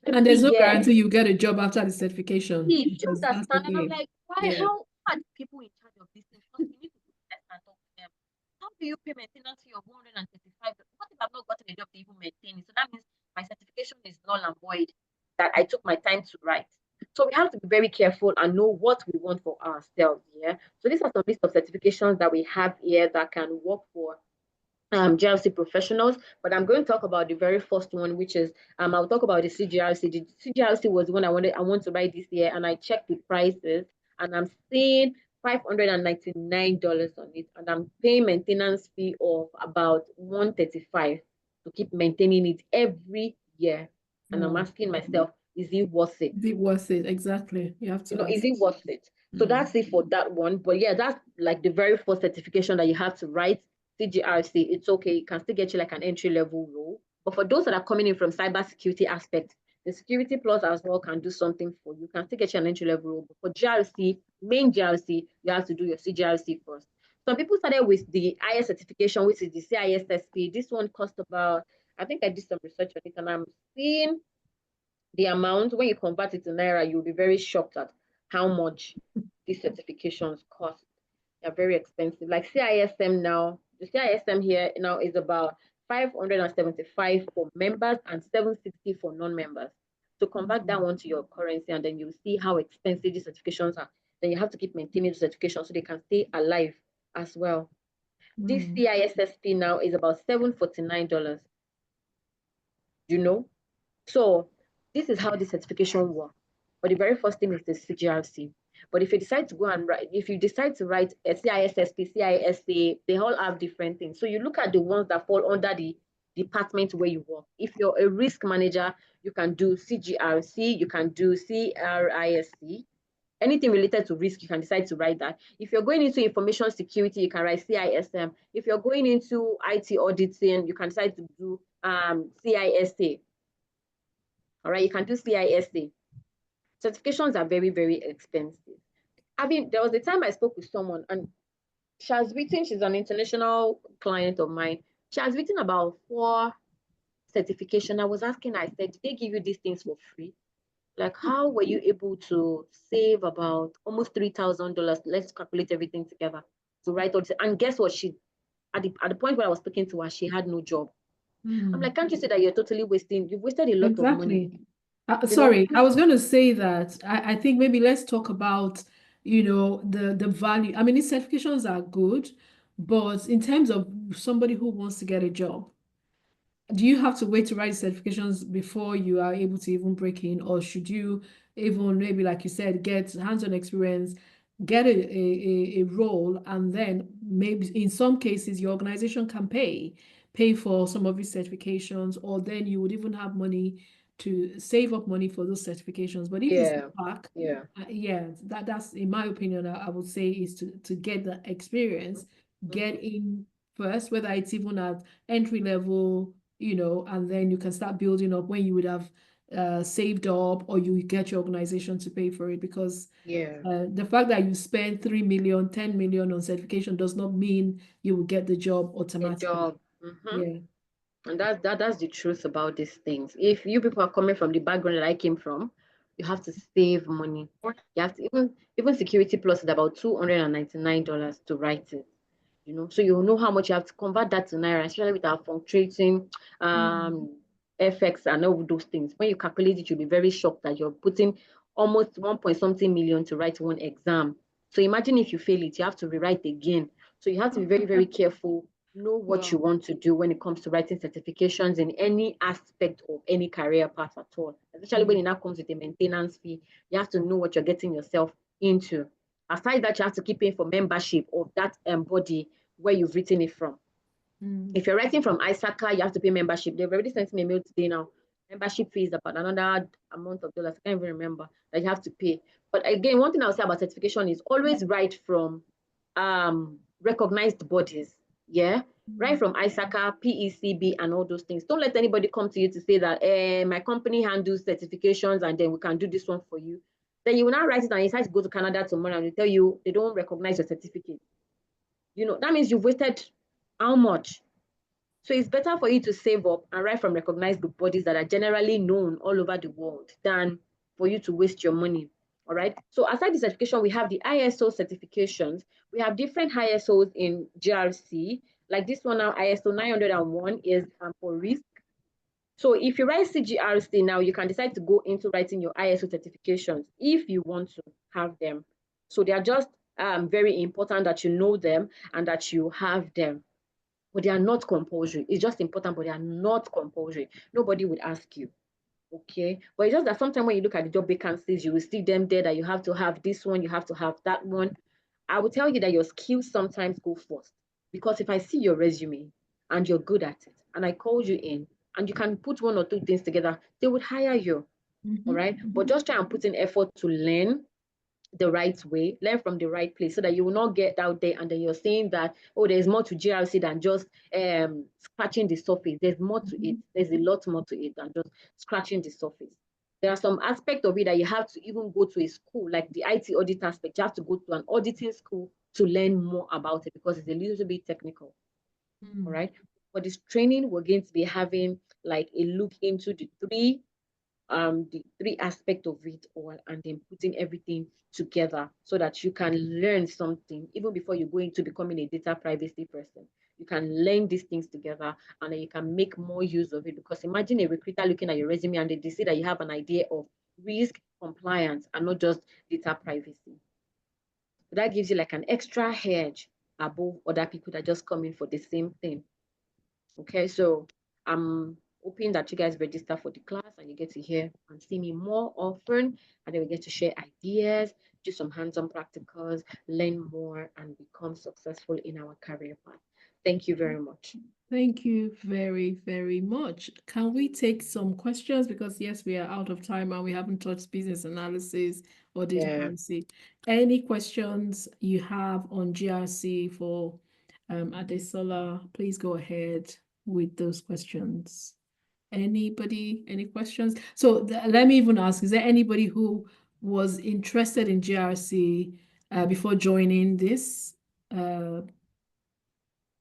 And there's no Yeah. guarantee you get a job after the certification. See, you because that's the understand? And I'm thing. like, why? How are the people in charge of this thing? Because you need to put test and talk to them. How do you pay maintenance fee of $135? What if I've not gotten a job to even maintain it? So that means my certification is null and void that I took my time to write. So we have to be very careful and know what we want for ourselves. Yeah. So these are some list of certifications that we have here that can work for GRC professionals, but I'm going to talk about the very first one, which is I'll talk about the CGRC. The CGRC was the one I want to buy this year, and I checked the prices, and I'm seeing $599 on it, and I'm paying maintenance fee of about $135 to keep maintaining it every year. And I'm asking myself, is it worth it? Is it worth it? Exactly. You have to Is ask. it worth it? So that's it for that one. But yeah, that's like the very first certification that you have to write. CGRC, it's okay. It can still get you like an entry level role. But for those that are coming in from cybersecurity aspect, the Security Plus as well can do something for you. Can still get you an entry level role. But for GRC, main GRC, you have to do your CGRC first. Some people started with the IS certification, which is the CISSP. This one cost about, I think I did some research on it, and I'm seeing the amount. When you convert it to Naira, you'll be very shocked at how much these certifications cost. They're very expensive. Like CISM now, the CISM here now is about 575 for members and 760 for non-members. So convert that one to your currency, and then you'll see how expensive these certifications are. Then you have to keep maintaining the certifications so they can stay alive as well. This CISSP now is about $749. So this is how the certification works. But the very first thing is the CGRC. But if you decide to go and write, if you decide to write a CISSP, CISA, they all have different things. So you look at the ones that fall under the department where you work. If you're a risk manager, you can do CGRC, you can do CRISC. Anything related to risk, you can decide to write that. If you're going into information security, you can write CISM. If you're going into IT auditing, you can decide to do CISA. All right, you can do CISA. Certifications are very, very expensive. There was a time I spoke with someone, and she's an international client of mine. She has written about 4 certifications. I was asking her, I said, did they give you these things for free? Like, how were you able to save about almost $3,000? Let's calculate everything together to write all this. And guess what? At the point where I was speaking to her, she had no job. I'm like, can't you say that you've wasted a lot of money? Sorry, I was going to say that I think maybe let's talk about, the value. I mean, these certifications are good, but in terms of somebody who wants to get a job, do you have to wait to write certifications before you are able to even break in, or should you even maybe, like you said, get hands-on experience, get a role, and then maybe in some cases your organization can pay for some of these certifications, or then you would even have money to save up money for those certifications. But if it's back, that's in my opinion, I would say is to get the experience, get in first, whether it's even at entry level, and then you can start building up when you would have saved up, or you get your organization to pay for it, because the fact that you spend 3 million, 10 million on certification does not mean you will get the job automatically. Yeah. And that's the truth about these things. If you people are coming from the background that I came from, you have to save money. You have to even Security Plus is about $299 to write it. So you know how much you have to convert that to Naira, especially with our fluctuating FX and all those things. When you calculate it, you'll be very shocked that you're putting almost 1 point something million to write one exam. So imagine if you fail it, you have to rewrite again. So you have to be very, very careful, know what you want to do when it comes to writing certifications in any aspect of any career path at all. Especially when it now comes with a maintenance fee, you have to know what you're getting yourself into. Aside that, you have to keep paying for membership of that body where you've written it from. If you're writing from ISACA, you have to pay membership. They've already sent me a mail today now. Membership fee is about another amount of dollars. I can't even remember that you have to pay. But again, one thing I'll say about certification is always write from recognized bodies. Yeah, right from ISACA, PECB, and all those things. Don't let anybody come to you to say that my company handles certifications and then we can do this one for you. Then you will not write it and you decide to go to Canada tomorrow and they tell you they don't recognize your certificate. That means you've wasted how much? So it's better for you to save up and write from recognized bodies that are generally known all over the world than for you to waste your money. All right. So aside the certification, we have the ISO certifications. We have different ISOs in GRC. Like this one now, ISO 901 is for risk. So if you write CGRC now, you can decide to go into writing your ISO certifications if you want to have them. So they are just very important that you know them and that you have them. But they are not compulsory. It's just important, but they are not compulsory. Nobody would ask you. Okay. But it's just that sometimes when you look at the job vacancies, you will see them there that you have to have this one, you have to have that one. I will tell you that your skills sometimes go first. Because if I see your resume and you're good at it, and I call you in, and you can put one or two things together, they would hire you. All right. But just try and put in effort to learn the right way, learn from the right place so that you will not get out there and then you're saying that, oh, there's more to GRC than just scratching the surface. There's more to it. There's a lot more to it than just scratching the surface. There are some aspects of it that you have to even go to a school, like the IT audit aspect. You have to go to an auditing school to learn more about it because it's a little bit technical. All right. For this training, we're going to be having like a look into the three aspects of it all and then putting everything together so that you can learn something even before you go into becoming a data privacy person. You can learn these things together and then you can make more use of it, because imagine a recruiter looking at your resume and they see that you have an idea of risk, compliance, and not just data privacy. So that gives you like an extra hedge above other people that just come in for the same thing. Okay, so I'm hoping that you guys register for the class and you get to hear and see me more often, and then we get to share ideas, do some hands-on practicals, learn more, and become successful in our career path. Thank you very much. Thank you very, very much. Can we take some questions? Because yes, we are out of time and we haven't touched business analysis or data privacy. Any questions you have on GRC for Adesola, please go ahead with those questions. Anybody, any questions? So let me even ask, is there anybody who was interested in GRC before joining this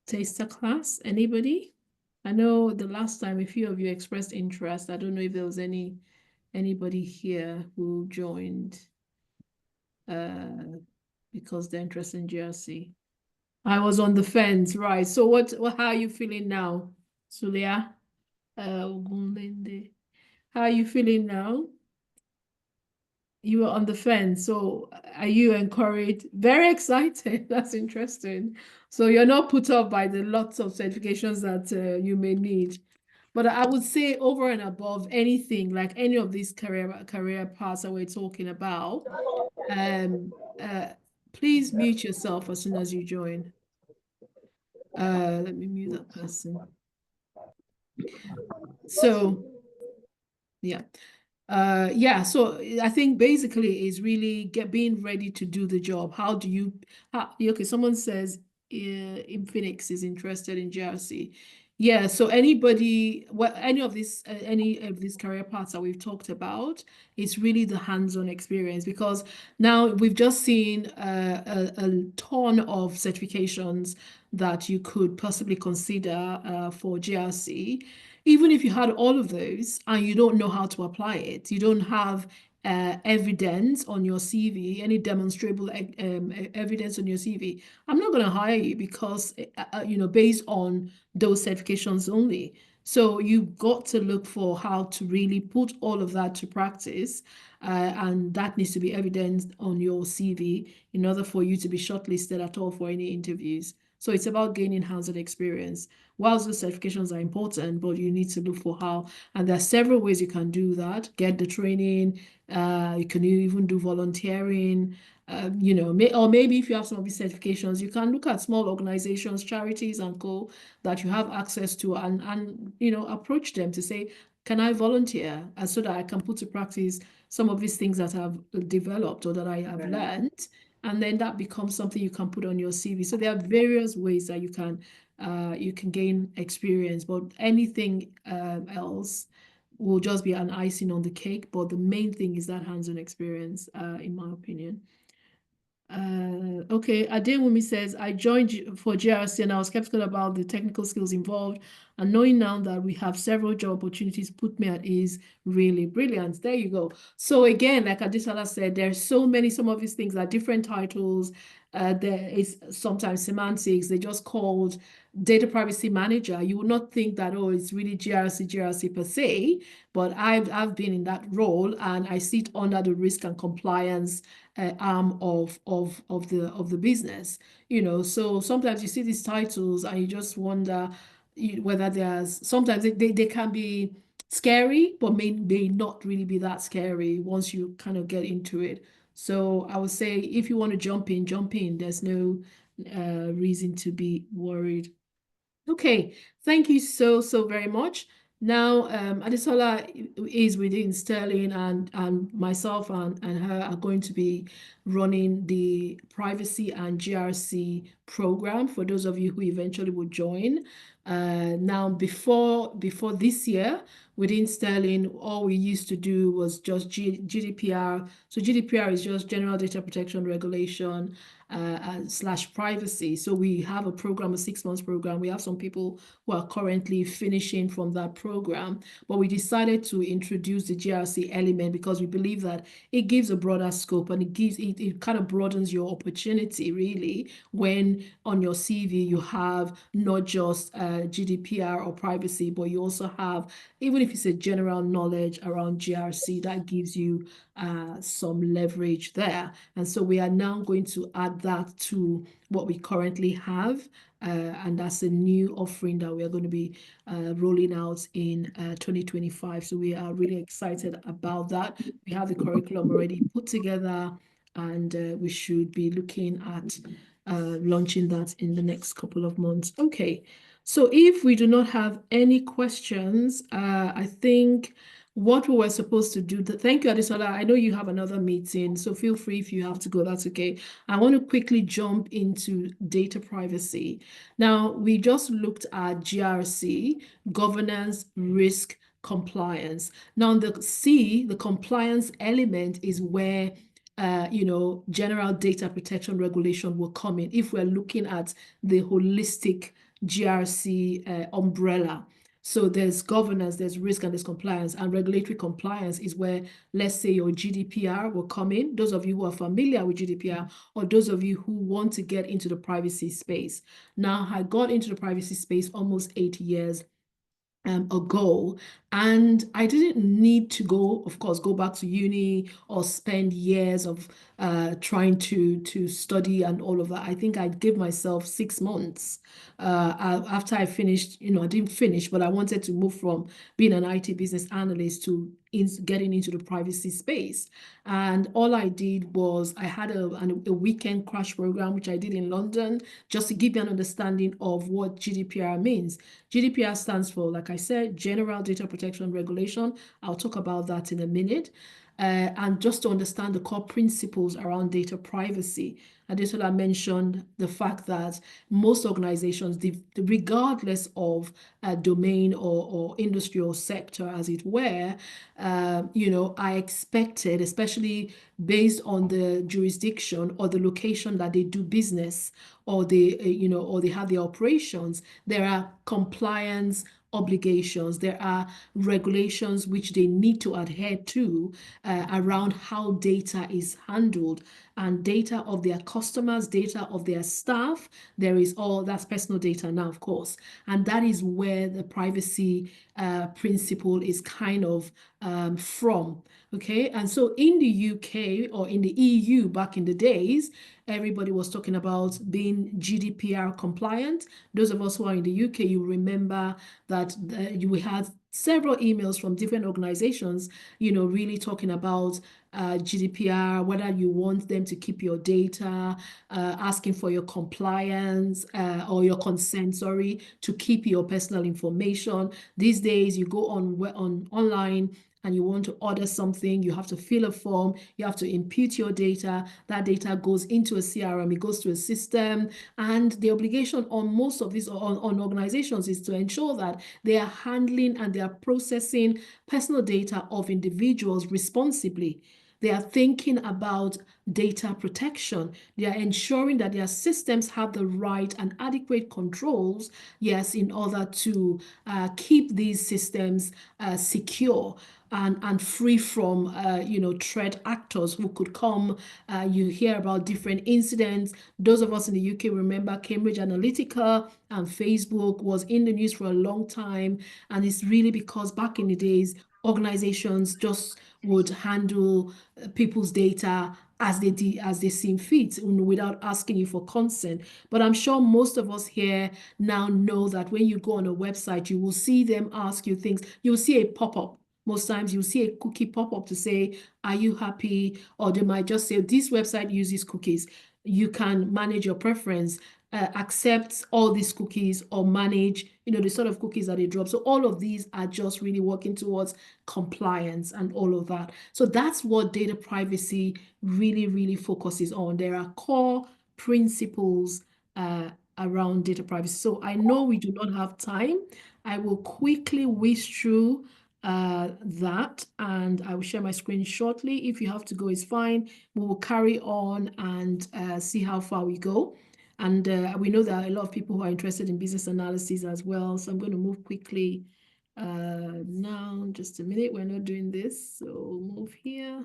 taster class? Anybody? I know the last time a few of you expressed interest. I don't know if there was anybody here who joined because they're interested in GRC. I was on the fence, right? So how are you feeling now, Sulia? Ogunlende. How are you feeling now? You were on the fence, so are you encouraged? Very excited. That's interesting. So you're not put off by the lots of certifications that you may need. But I would say over and above anything, like any of these career paths that we're talking about, please mute yourself as soon as you join. Let me mute that person. So, yeah. So I think basically is really being ready to do the job. Okay, someone says in Phoenix is interested in GRC. Yeah, so any of these career paths that we've talked about, it's really the hands-on experience, because now we've just seen a ton of certifications that you could possibly consider for GRC. Even if you had all of those and you don't know how to apply it, you don't have evidence on your CV, any demonstrable evidence on your CV, I'm not going to hire you because, based on those certifications only. So you've got to look for how to really put all of that to practice. And that needs to be evidenced on your CV in order for you to be shortlisted at all for any interviews. So it's about gaining hands-on experience. Whilst those certifications are important, but you need to look for how, and there are several ways you can do that. Get the training, you can even do volunteering, or maybe if you have some of these certifications, you can look at small organizations, charities and co that you have access to and approach them to say, can I volunteer? So that I can put to practice some of these things that I've developed or that I have learned. and then that becomes something you can put on your CV. So there are various ways that you can gain experience, but anything else will just be an icing on the cake. But the main thing is that hands-on experience, in my opinion. Okay, Adewumi says, I joined for GRC and I was skeptical about the technical skills involved. And knowing now that we have several job opportunities put me at ease. Really brilliant. There you go. So again, like Adisala said, there's so many, some of these things are different titles. There is sometimes semantics. They just called data privacy manager. You would not think that, oh, it's really GRC per se, but I've been in that role and I sit under the risk and compliance arm of the business, so sometimes you see these titles and you just wonder whether sometimes they can be scary, but may not really be that scary once you kind of get into it. So I would say if you want to jump in. There's no reason to be worried. Okay, thank you so very much. Now, Adesola is within Sterling, and myself and her are going to be running the privacy and GRC program for those of you who eventually will join. Now, before this year, within Sterling, all we used to do was just GDPR. So GDPR is just General Data Protection Regulation / privacy. So we have a program, a 6-month program. We have some people who are currently finishing from that program, but we decided to introduce the GRC element because we believe that it gives a broader scope and it kind of broadens your opportunity really when on your CV you have not just GDPR or privacy, but you also have, even if it's a general knowledge around GRC, that gives you some leverage there. And so we are now going to add that to what we currently have. And that's a new offering that we are going to be rolling out in 2025. So we are really excited about that. We have the curriculum already put together, and we should be looking at launching that in the next couple of months. Okay, so if we do not have any questions, I think what we were supposed to do, thank you, Adesola. I know you have another meeting, so feel free if you have to go, that's okay. I want to quickly jump into data privacy. Now, we just looked at GRC, governance, risk, compliance. Now, the compliance element is where general data protection regulation will come in if we're looking at the holistic GRC umbrella. So there's governance, there's risk, and there's compliance. And regulatory compliance is where, let's say, your GDPR will come in. Those of you who are familiar with GDPR, or those of you who want to get into the privacy space. Now, I got into the privacy space almost 8 years ago, and I didn't need to go back to uni or spend years of trying to study and all of that. I think I gave myself 6 months after I finished. I didn't finish, but I wanted to move from being an IT business analyst to getting into the privacy space. And all I did was I had a weekend crash program, which I did in London, just to give you an understanding of what GDPR means. GDPR stands for, like I said, General Data Protection Regulation. I'll talk about that in a minute. And just to understand the core principles around data privacy. Adesola mentioned the fact that most organizations, regardless of domain or industry or sector, as it were, I expected, especially based on the jurisdiction or the location that they do business, or they have their operations, there are compliance obligations, there are regulations which they need to adhere to around how data is handled, and data of their customers, data of their staff. There is that's personal data now, of course, and that is where the privacy principle is kind of from. Okay, and so in the UK or in the EU back in the days, everybody was talking about being GDPR compliant. Those of us who are in the UK, you remember that we had several emails from different organizations, really talking about GDPR, whether you want them to keep your data, asking for your compliance or your consent, to keep your personal information. These days, you go on online and you want to order something, you have to fill a form, you have to input your data. That data goes into a CRM, it goes to a system, and the obligation on most of these, on organizations, is to ensure that they are handling and they are processing personal data of individuals responsibly. They are thinking about data protection. They are ensuring that their systems have the right and adequate controls, yes, in order to keep these systems secure and free from, threat actors who could come. You hear about different incidents. Those of us in the UK remember Cambridge Analytica and Facebook was in the news for a long time. And it's really because back in the days, organizations just would handle people's data as they seem fit, without asking you for consent. But I'm sure most of us here now know that when you go on a website, you will see them ask you things. You'll see a pop-up. Most times you'll see a cookie pop up to say, are you happy? Or they might just say, this website uses cookies. You can manage your preference, accept all these cookies, or manage, the sort of cookies that they drop. So all of these are just really working towards compliance and all of that. So that's what data privacy really, really focuses on. There are core principles around data privacy. So I know we do not have time. I will quickly whiz through that, and I will share my screen shortly. If you have to go, it's fine. We will carry on and see how far we go. And we know there are a lot of people who are interested in business analysis as well. So I'm going to move quickly now. Just a minute. We're not doing this. So move here.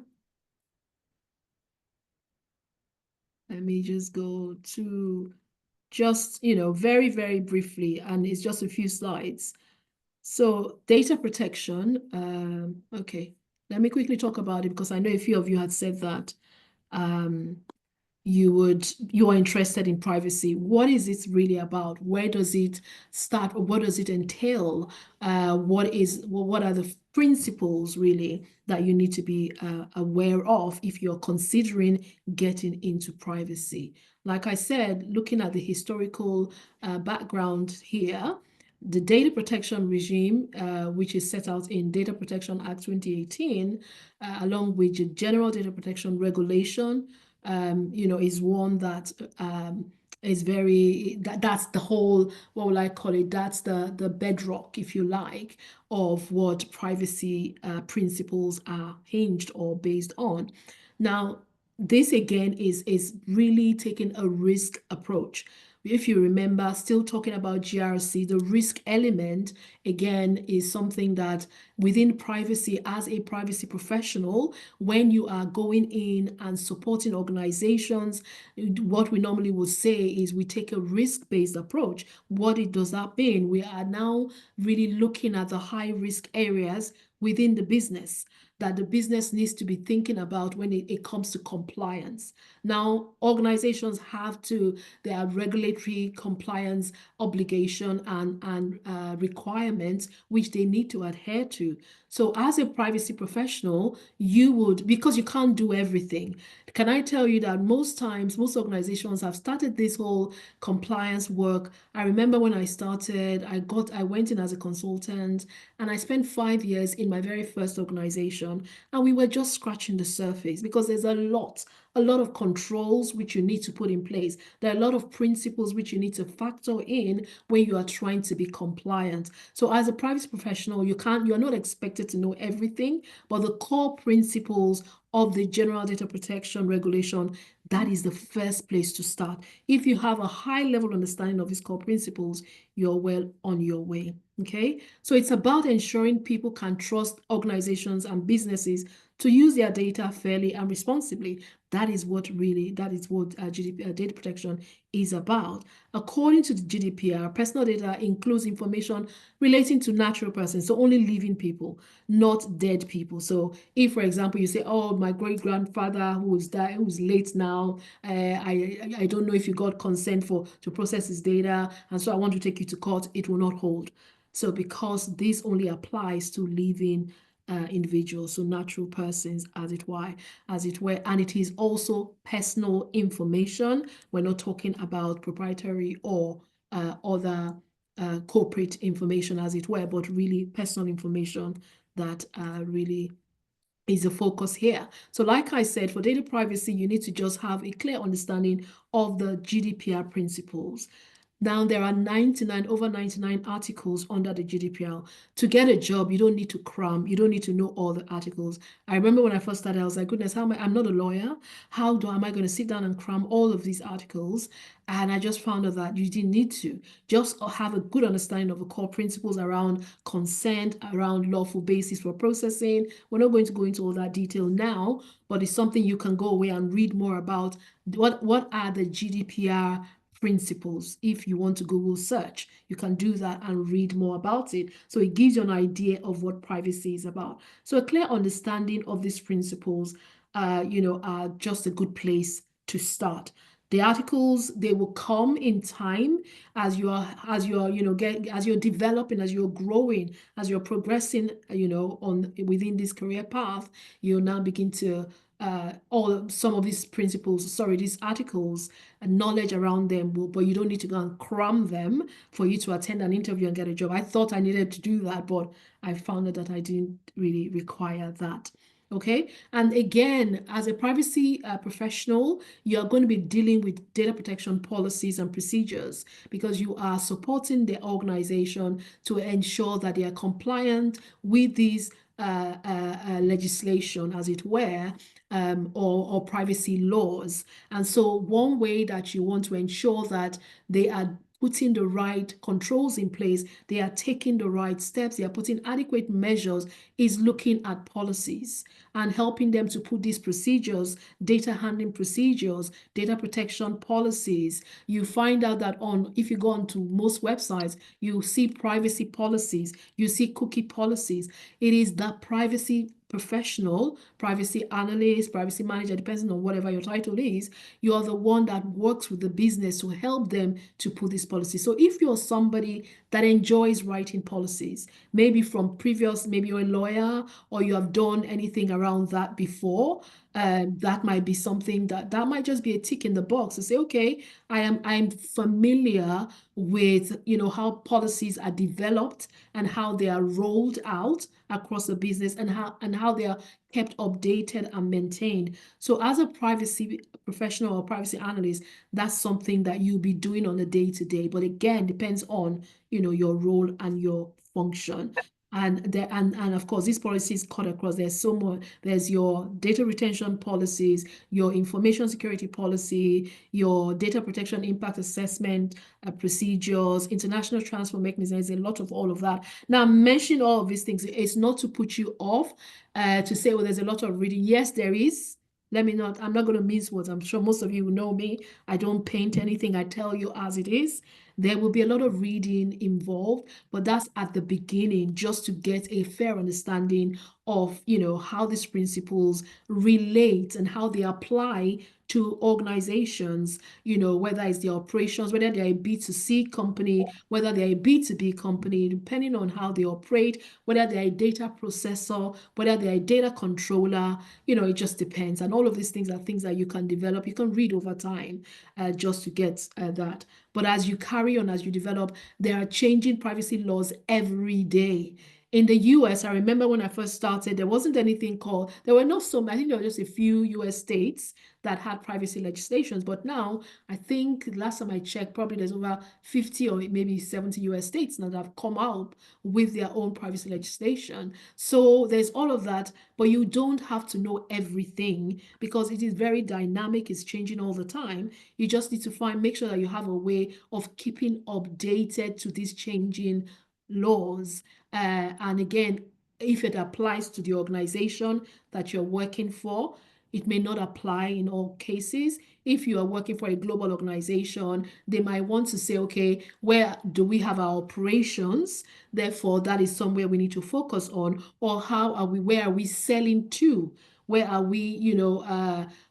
Let me just go to just, very, very briefly, and it's just a few slides. So data protection, okay, let me quickly talk about it because I know a few of you had said that you are interested in privacy. What is it really about? Where does it start? Or what does it entail? What are the principles really that you need to be aware of if you're considering getting into privacy? Like I said, looking at the historical background here, the data protection regime, which is set out in Data Protection Act 2018, along with the General Data Protection Regulation, is one that is that's the whole, what will I call it? That's the bedrock, if you like, of what privacy principles are hinged or based on. Now, this again is really taking a risk approach. If you remember, still talking about GRC, the risk element, again, is something that within privacy, as a privacy professional, when you are going in and supporting organizations, what we normally would say is we take a risk-based approach. What does that mean? We are now really looking at the high-risk areas within the business that the business needs to be thinking about when it comes to compliance. Now, organizations there are regulatory compliance obligation and requirements which they need to adhere to. So as a privacy professional, because you can't do everything. Can I tell you that most times, most organizations have started this whole compliance work. I remember when I started, I went in as a consultant and I spent 5 years in my very first organization, and we were just scratching the surface because there's a lot of controls which you need to put in place. There are a lot of principles which you need to factor in when you are trying to be compliant. So as a privacy professional, you're not expected to know everything, but the core principles of the General Data Protection Regulation, that is the first place to start. If you have a high level understanding of these core principles, you're well on your way. Okay, so it's about ensuring people can trust organizations and businesses to use their data fairly and responsibly. That is what data protection is about. According to the GDPR, personal data includes information relating to natural persons, so only living people, not dead people. So if, for example, you say, oh, my great-grandfather who's late now, I don't know if you got consent to process his data, and so I want to take you to court, it will not hold. So because this only applies to living individuals, so natural persons, as it were, and it is also personal information. We're not talking about proprietary or other corporate information, as it were, but really personal information that really is the focus here. So like I said, for data privacy, you need to just have a clear understanding of the GDPR principles. Now, there are over 99 articles under the GDPR. To get a job, you don't need to cram. You don't need to know all the articles. I remember when I first started, I was like, goodness, I'm not a lawyer. Am I going to sit down and cram all of these articles? And I just found out that you didn't need to. Just have a good understanding of the core principles around consent, around lawful basis for processing. We're not going to go into all that detail now, but it's something you can go away and read more about. What are the GDPR principles? If you want to Google search, you can do that and read more about it. So it gives you an idea of what privacy is about. So a clear understanding of these principles, are just a good place to start. The articles, they will come in time as you're developing, as you're growing, as you're progressing, within this career path. You'll now begin to some of these these articles and knowledge around them, but you don't need to go and cram them for you to attend an interview and get a job. I thought I needed to do that, but I found out that I didn't really require that. Okay, and again, as a privacy professional, you're going to be dealing with data protection policies and procedures because you are supporting the organization to ensure that they are compliant with these legislation, as it were, or privacy laws. And so one way that you want to ensure that they are putting the right controls in place, they are taking the right steps, they are putting adequate measures, is looking at policies and helping them to put these procedures, data handling procedures, data protection policies. You find out that if you go onto most websites, you see privacy policies, you see cookie policies. It is that privacy professional, privacy analyst, privacy manager, depending on whatever your title is, you are the one that works with the business to help them to put this policy. So if you're somebody that enjoys writing policies, maybe maybe you're a lawyer or you have done anything around that before, that might be something that might just be a tick in the box to say, okay, I'm familiar with how policies are developed and how they are rolled out across the business and how they are kept updated and maintained. So as a privacy professional or privacy analyst, that's something that you'll be doing on a day-to-day. But again, depends on your role and your function. And of course, these policies cut across. There's so much. There's your data retention policies, your information security policy, your data protection impact assessment procedures, international transfer mechanisms. There's a lot of all of that. Now, mentioning all of these things, it's not to put you off to say, well, there's a lot of reading. Yes, there is. I'm not going to mince words. I'm sure most of you know me. I don't paint anything. I tell you as it is. There will be a lot of reading involved, but that's at the beginning, just to get a fair understanding of, how these principles relate and how they apply to organizations, whether it's the operations, whether they're a B2C company, whether they're a B2B company, depending on how they operate, whether they're a data processor, whether they're a data controller, it just depends. And all of these things are things that you can develop, you can read over time just to get that. But as you carry on, as you develop, there are changing privacy laws every day. In the US, I remember when I first started, there wasn't anything called, there were not so, I think there were just a few US states that had privacy legislations. But now, I think last time I checked, probably there's over 50 or maybe 70 US states now that have come out with their own privacy legislation. So there's all of that, but you don't have to know everything because it is very dynamic, it's changing all the time. You just need to make sure that you have a way of keeping updated to these changing laws. And again, if it applies to the organization that you're working for, it may not apply in all cases. If you are working for a global organization, they might want to say, okay, where do we have our operations? Therefore, that is somewhere we need to focus on. Or where are we selling to? Where are we,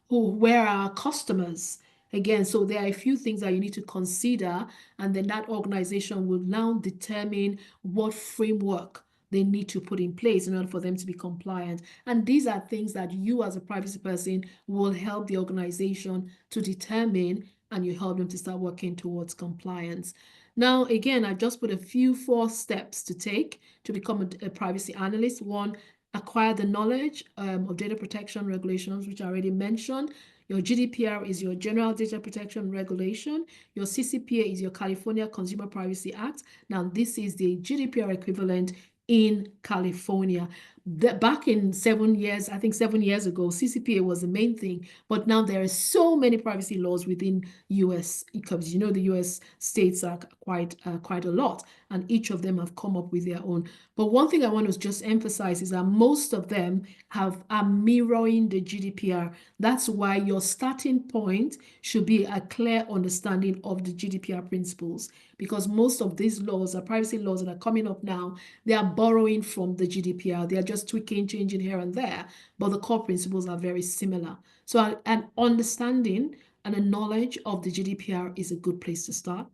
where are our customers? Again, so there are a few things that you need to consider, and then that organization will now determine what framework they need to put in place in order for them to be compliant. And these are things that you as a privacy person will help the organization to determine and you help them to start working towards compliance. Now, again, I just put a few 4 steps to take to become a privacy analyst. 1, acquire the knowledge of data protection regulations, which I already mentioned. Your GDPR is your General Data Protection Regulation. Your CCPA is your California Consumer Privacy Act. Now, this is the GDPR equivalent in California. Back in 7 years, I think 7 years ago, CCPA was the main thing, but now there are so many privacy laws within US, because you know the US states are quite a lot, and each of them have come up with their own. But one thing I want to just emphasize is that most of them are mirroring the GDPR. That's why your starting point should be a clear understanding of the GDPR principles, because most of these laws, the privacy laws that are coming up now, they are borrowing from the GDPR. They are just tweaking, changing here and there, but the core principles are very similar. So an understanding and a knowledge of the GDPR is a good place to start.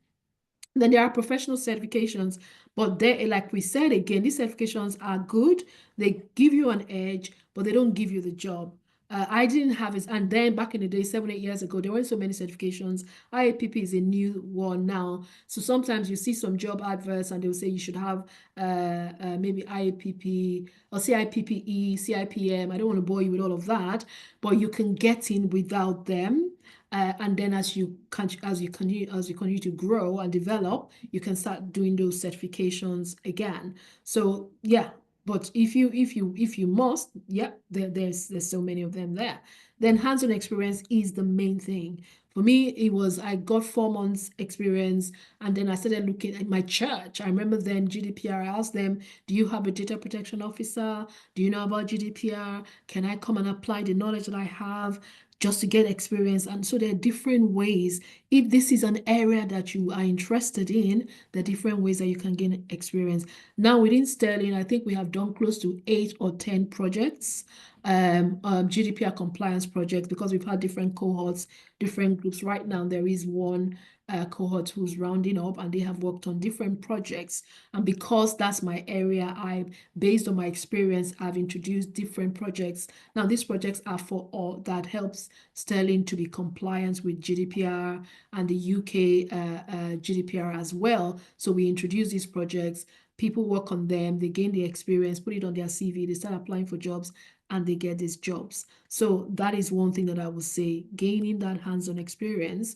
Then there are professional certifications, but they, like we said again, these certifications are good. They give you an edge, but they don't give you the job. I didn't have it, and then back in the day, 7, 8 years ago, there weren't so many certifications. IAPP is a new one now, so sometimes you see some job adverts, and they'll say you should have maybe IAPP or CIPPE, CIPM. I don't want to bore you with all of that, but you can get in without them. And then as you continue to grow and develop, you can start doing those certifications again. So yeah, but if you must, yeah, there's so many of them there. Then hands-on experience is the main thing. For me, I got 4 months experience, and then I started looking at my church. I remember then GDPR, I asked them, do you have a data protection officer? Do you know about GDPR? Can I come and apply the knowledge that I have just to get experience? And so there are different ways. If this is an area that you are interested in, there are different ways that you can gain experience. Now within Sterling, I think we have done close to 8 or 10 projects, GDPR compliance projects, because we've had different cohorts, different groups. Right now, there is one cohort who's rounding up, and they have worked on different projects. And because that's my area, based on my experience, I've introduced different projects. Now, these projects are for all that helps Sterling to be compliant with GDPR and the UK GDPR as well. So we introduce these projects, people work on them, they gain the experience, put it on their CV, they start applying for jobs, and they get these jobs. So that is one thing that I would say, gaining that hands-on experience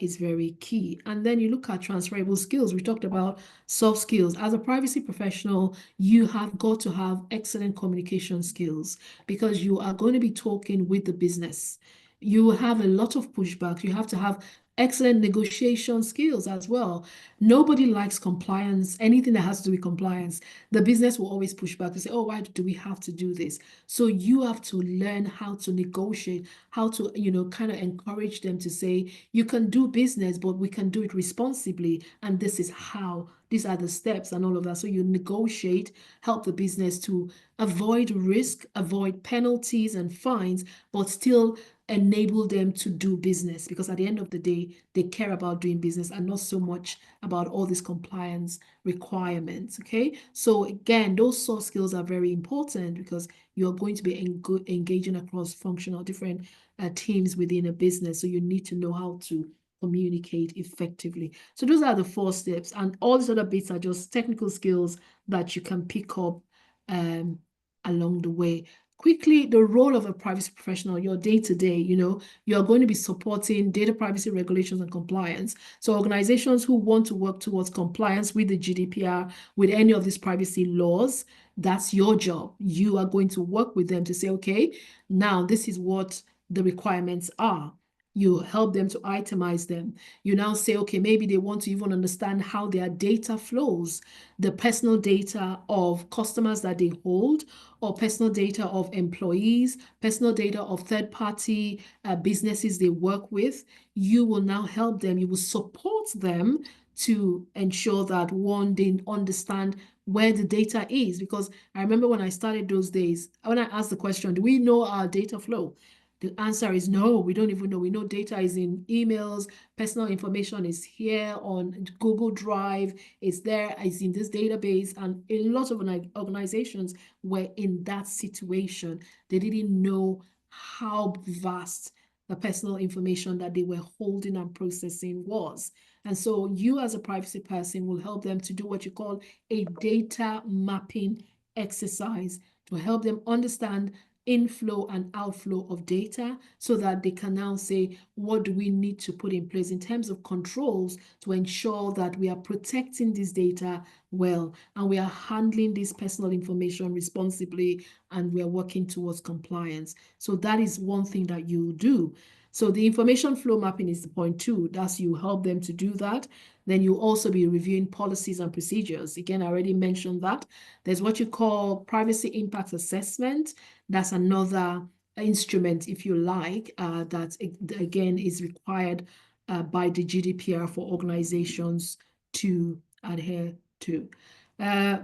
is very key. And then you look at transferable skills. We talked about soft skills. As a privacy professional, you have got to have excellent communication skills, because you are going to be talking with the business. You have a lot of pushback. You have to have excellent negotiation skills as well. Nobody likes compliance, anything that has to do with compliance. The business will always push back to say, oh, why do we have to do this? So you have to learn how to negotiate, how to, kind of encourage them to say, you can do business, but we can do it responsibly. And this is how, these are the steps and all of that. So you negotiate, help the business to avoid risk, avoid penalties and fines, but still enable them to do business, because at the end of the day, they care about doing business and not so much about all these compliance requirements. Okay, so again, those soft skills are very important, because you're going to be engaging across functional different teams within a business, so you need to know how to communicate effectively. So those are the 4 steps, and all these other bits are just technical skills that you can pick up along the way. Quickly, the role of a privacy professional, your day-to-day, you're going to be supporting data privacy regulations and compliance. So organizations who want to work towards compliance with the GDPR, with any of these privacy laws, that's your job. You are going to work with them to say, okay, now this is what the requirements are. You help them to itemize them. You now say, okay, maybe they want to even understand how their data flows, the personal data of customers that they hold, or personal data of employees, personal data of third-party businesses they work with. You will now help them. You will support them to ensure that, one, they understand where the data is. Because I remember when I started those days, when I asked the question, do we know our data flow? The answer is no, we don't even know. We know data is in emails, personal information is here on Google Drive, it's there, it's in this database, and a lot of organizations were in that situation. They didn't know how vast personal information that they were holding and processing was. And so you as a privacy person will help them to do what you call a data mapping exercise to help them understand inflow and outflow of data so that they can now say, what do we need to put in place in terms of controls to ensure that we are protecting this data well and we are handling this personal information responsibly and we are working towards compliance. So that is one thing that you do. So the information flow mapping is the point two. That's you help them to do that. Then you also be reviewing policies and procedures. Again, I already mentioned that. There's what you call privacy impact assessment. That's another instrument, if you like, that again is required by the GDPR for organizations to adhere to.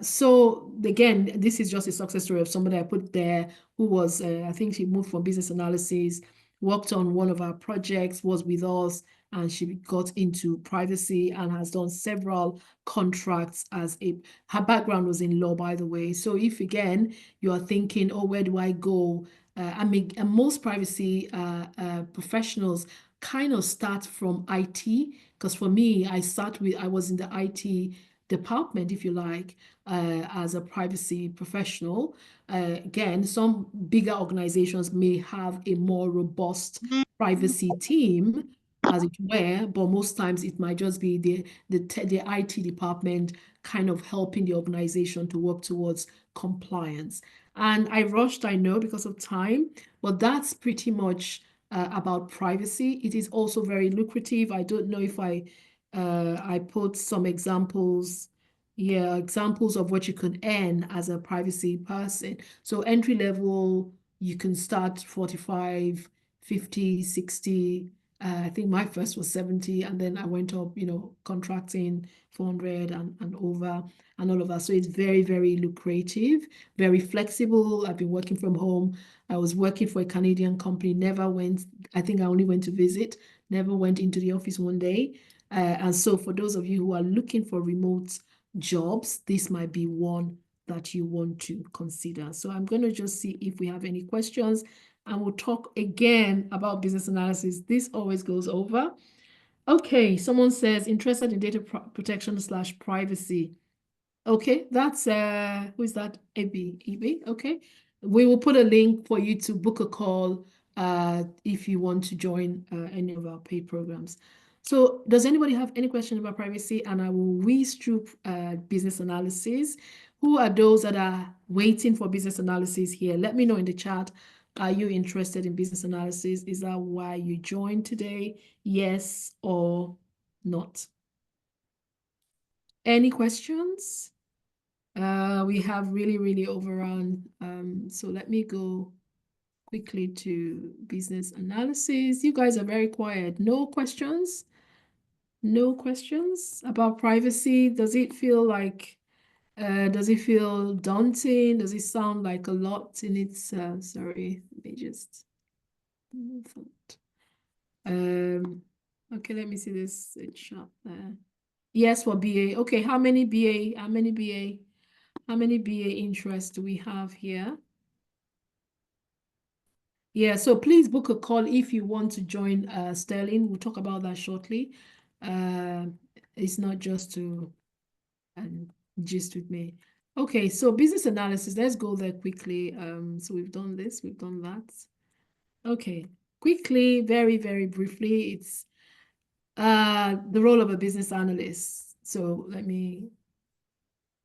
So again, this is just a success story of somebody I put there who was, I think she moved from business analysis, worked on one of our projects, was with us, and she got into privacy and has done several contracts her background was in law, by the way. So if again, you are thinking, oh, where do I go? And most privacy professionals kind of start from IT, because for me, I was in the IT department, if you like, as a privacy professional. Again, some bigger organizations may have a more robust privacy team, as it were, but most times it might just be the IT department kind of helping the organization to work towards compliance. And I rushed, I know, because of time, but that's pretty much about privacy. It is also very lucrative. I don't know if I put some examples. Yeah, examples of what you could earn as a privacy person. So entry level, you can start 45, 50, 60. I think my first was 70, and then I went up, contracting 400 and over and all of that. So it's very, very lucrative, very flexible. I've been working from home. I was working for a Canadian company, I think I only went to visit, never went into the office one day. And so for those of you who are looking for remote jobs, this might be one that you want to consider. So I'm going to just see if we have any questions, and we'll talk again about business analysis. This always goes over. Okay, someone says interested in data protection / privacy. Okay, that's who is that? EB. Okay, we will put a link for you to book a call if you want to join any of our paid programs. So does anybody have any question about privacy? And I will whiz through business analysis. Who are those that are waiting for business analysis here? Let me know in the chat. Are you interested in business analysis? Is that why you joined today? Yes or not? Any questions? We have really, really overrun. So let me go quickly to business analysis. You guys are very quiet. No questions? No questions about privacy? Does it feel daunting? Does it sound like a lot in its, sorry, let me just move that. Okay, let me see this chat there. Yes, for BA. Okay, how many BA interests do we have here? Yeah, so please book a call if you want to join Sterling. We'll talk about that shortly. It's not just to gist with me. Okay, so business analysis, let's go there quickly. So we've done this, we've done that. Okay, quickly, very, very briefly, it's the role of a business analyst. So let me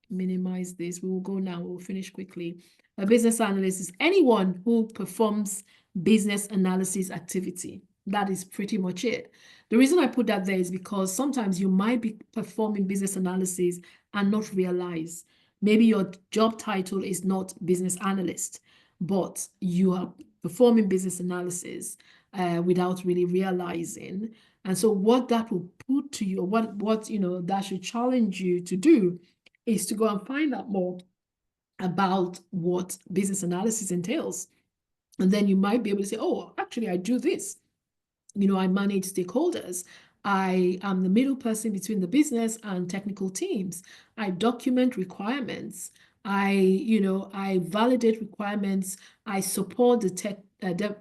minimize this. We will go now. We'll finish quickly. A business analyst is anyone who performs business analysis activity. That is pretty much it. The reason I put that there is because sometimes you might be performing business analysis and not realize. Maybe your job title is not business analyst, but you are performing business analysis without really realizing. And so what that will put to you, what that should challenge you to do is to go and find out more about what business analysis entails. And then you might be able to say, oh, actually, I do this. I manage stakeholders. I am the middle person between the business and technical teams. I document requirements. I validate requirements. I support the tech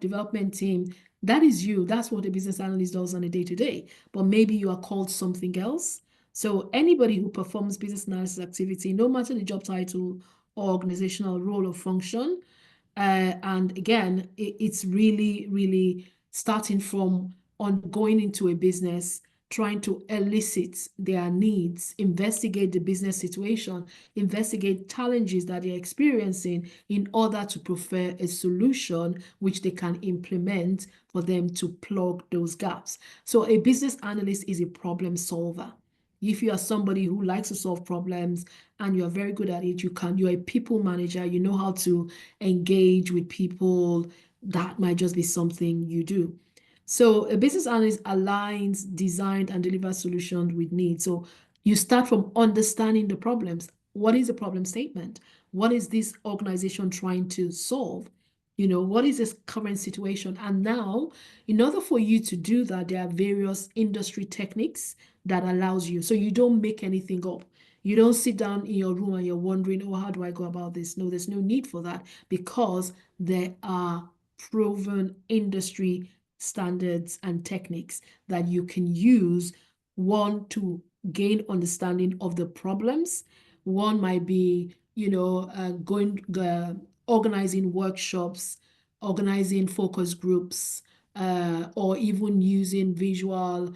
development team That is you. That's what a business analyst does on a day-to-day. But maybe you are called something else. So anybody who performs business analysis activity, no matter the job title or organizational role or function, and again, it's really, really starting from on going into a business, trying to elicit their needs, investigate the business situation, investigate challenges that they're experiencing in order to prefer a solution which they can implement for them to plug those gaps. So a business analyst is a problem solver. If you are somebody who likes to solve problems and you're very good at it, you're a people manager, you know how to engage with people, that might just be something you do. So a business analyst aligns, designs, and delivers solutions with needs. So you start from understanding the problems. What is the problem statement? What is this organization trying to solve? What is this current situation? And now, in order for you to do that, there are various industry techniques that allows you. So you don't make anything up. You don't sit down in your room and you're wondering, oh, how do I go about this? No, there's no need for that because there are proven industry standards and techniques that you can use, one, to gain understanding of the problems. One might be, organizing workshops, organizing focus groups, or even using visual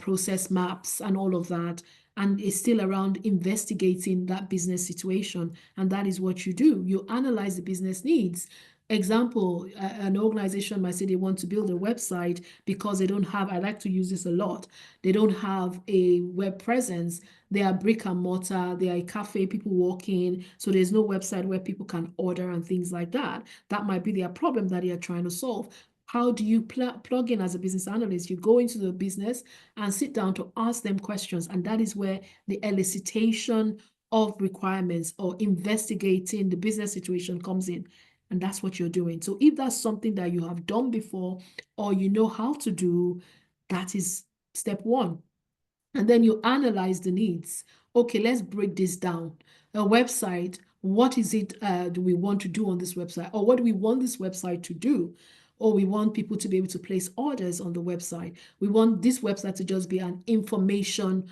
process maps and all of that. And it's still around investigating that business situation. And that is what you do. You analyze the business needs. Example, an organization might say they want to build a website because they don't have, I like to use this a lot, they don't have a web presence. They are brick and mortar, they are a cafe, people walk in, so there's no website where people can order and things like that. That might be their problem that they are trying to solve. How do you plug in as a business analyst? You go into the business and sit down to ask them questions. And that is where the elicitation of requirements or investigating the business situation comes in. And that's what you're doing. So if that's something that you have done before or you know how to do, that is step one. And then you analyze the needs. Okay, let's break this down. A website, what is it do we want to do on this website? Or what do we want this website to do? Or we want people to be able to place orders on the website. We want this website to just be an information,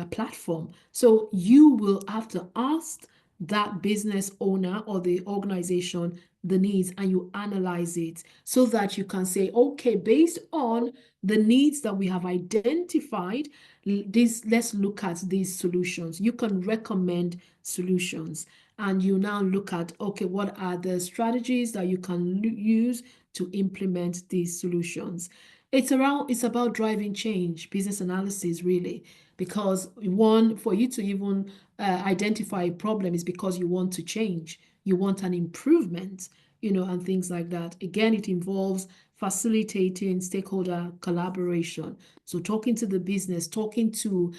platform. So you will have to ask that business owner or the organization the needs, and you analyze it so that you can say, okay, based on the needs that we have identified, let's look at these solutions. You can recommend solutions, and you now look at, okay, what are the strategies that you can use to implement these solutions? It's about driving change, business analysis, really, because one, for you to even identify a problem is because you want to change, you want an improvement, and things like that. Again, it involves facilitating stakeholder collaboration. So talking to the business, talking to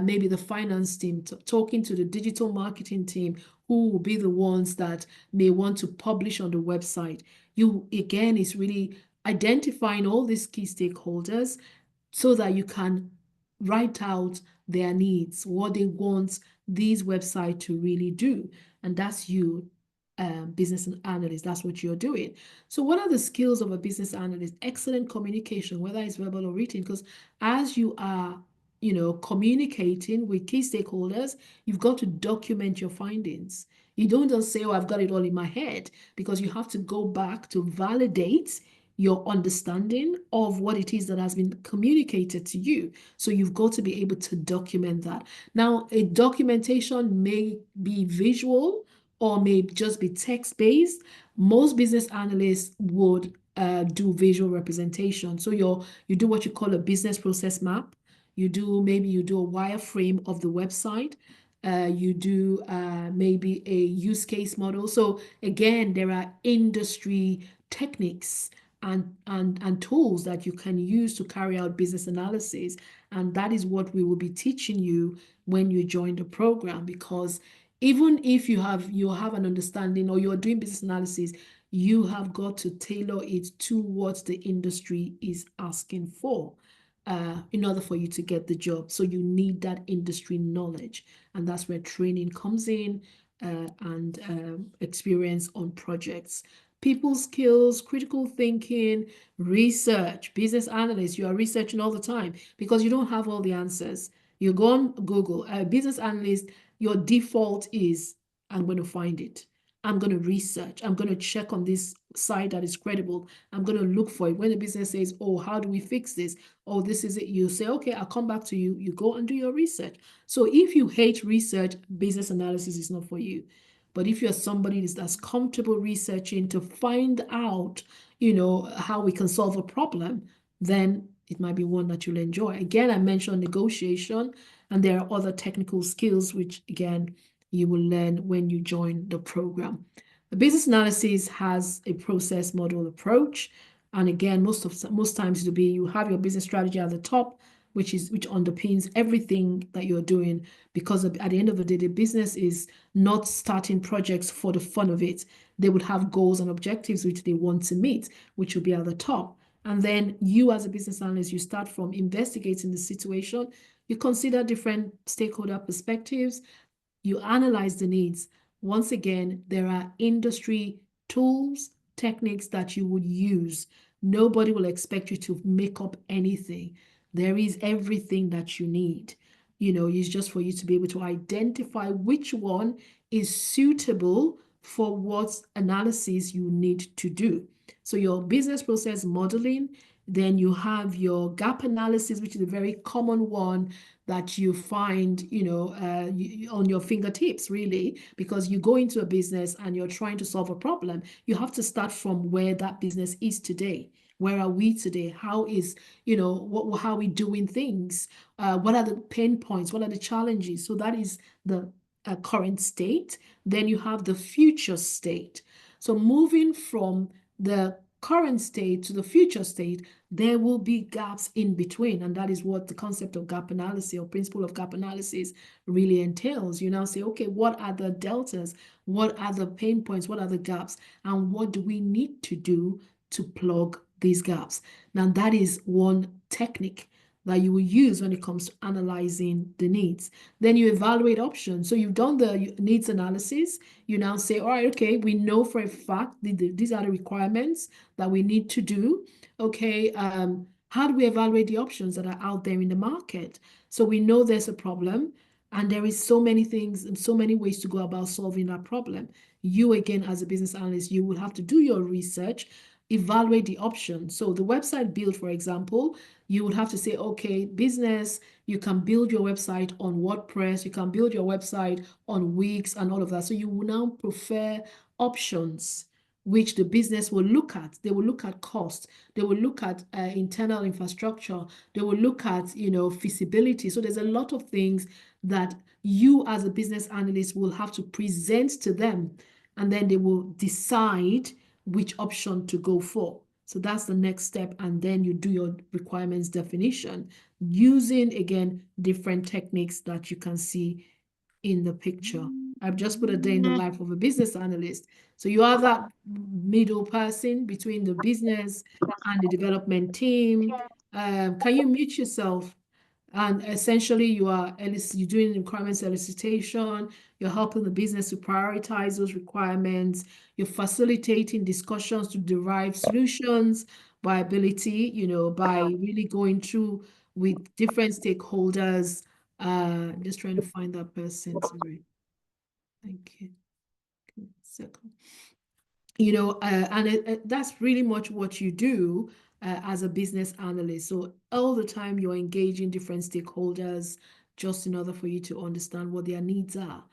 maybe the finance team, talking to the digital marketing team, who will be the ones that may want to publish on the website. Again, it's really identifying all these key stakeholders so that you can write out their needs, what they want these websites to really do. And that's you, business analyst. That's what you're doing. So what are the skills of a business analyst? Excellent communication, whether it's verbal or written, because as you are communicating with key stakeholders, you've got to document your findings. You don't just say, oh, I've got it all in my head, because you have to go back to validate your understanding of what it is that has been communicated to you. So you've got to be able to document that. Now, a documentation may be visual or may just be text-based. Most business analysts would do visual representation. So you do what you call a business process map. Maybe you do a wireframe of the website. You do maybe a use case model. So again, there are industry techniques and tools that you can use to carry out business analysis. And that is what we will be teaching you when you join the program, because even if you have an understanding or you're doing business analysis, you have got to tailor it to what the industry is asking for in order for you to get the job. So you need that industry knowledge, and that's where training comes in and experience on projects. people skills, critical thinking, research, business analyst. You are researching all the time because you don't have all the answers. You go on Google, a business analyst, your default is, I'm going to find it. I'm going to research. I'm going to check on this site that is credible. I'm going to look for it. When the business says, oh, how do we fix this? Oh, this is it. You say, okay, I'll come back to you. You go and do your research. So if you hate research, business analysis is not for you. But if you're somebody that's comfortable researching to find out, how we can solve a problem, then it might be one that you'll enjoy. Again, I mentioned negotiation, and there are other technical skills, which again, you will learn when you join the program. The business analysis has a process model approach. And again, most times it'll be you have your business strategy at the top, which underpins everything that you're doing, because at the end of the day, the business is not starting projects for the fun of it. They would have goals and objectives which they want to meet, which will be at the top. And then you as a business analyst, you start from investigating the situation. You consider different stakeholder perspectives. You analyze the needs. Once again, there are industry tools, techniques that you would use. Nobody will expect you to make up anything. There is everything that you need. It's just for you to be able to identify which one is suitable for what analysis you need to do. So your business process modeling, then you have your gap analysis, which is a very common one that you find, on your fingertips, really, because you go into a business and you're trying to solve a problem. You have to start from where that business is today. Where are we today? How is, how are we doing things? What are the pain points? What are the challenges? So that is the current state. Then you have the future state. So moving from the current state to the future state, there will be gaps in between. And that is what the concept of gap analysis or principle of gap analysis really entails. You now say, okay, what are the deltas? What are the pain points? What are the gaps? And what do we need to do to plug these gaps? Now, that is one technique that you will use when it comes to analyzing the needs. Then you evaluate options. So you've done the needs analysis. You now say, all right, okay, we know for a fact these are the requirements that we need to do. Okay, how do we evaluate the options that are out there in the market? So we know there's a problem, and there is so many things and so many ways to go about solving that problem. You, again, as a business analyst, you will have to do your research, evaluate the options. So the website build, for example, you would have to say, okay, business, you can build your website on WordPress, you can build your website on Wix and all of that. So you will now prefer options which the business will look at. They will look at cost. They will look at internal infrastructure. They will look at, feasibility. So there's a lot of things that you as a business analyst will have to present to them, and then they will decide which option to go for. So that's the next step. And then you do your requirements definition using, again, different techniques that you can see in the picture. I've just put a day in the life of a business analyst. So you are that middle person between the business and the development team. Can you mute yourself? And essentially, you're doing requirements elicitation, you're helping the business to prioritize those requirements, you're facilitating discussions to derive solutions by ability, by really going through with different stakeholders. I'm just trying to find that person. Sorry. Thank you. Give me a second. And that's really much what you do as a business analyst. So all the time you're engaging different stakeholders just in order for you to understand what their needs are,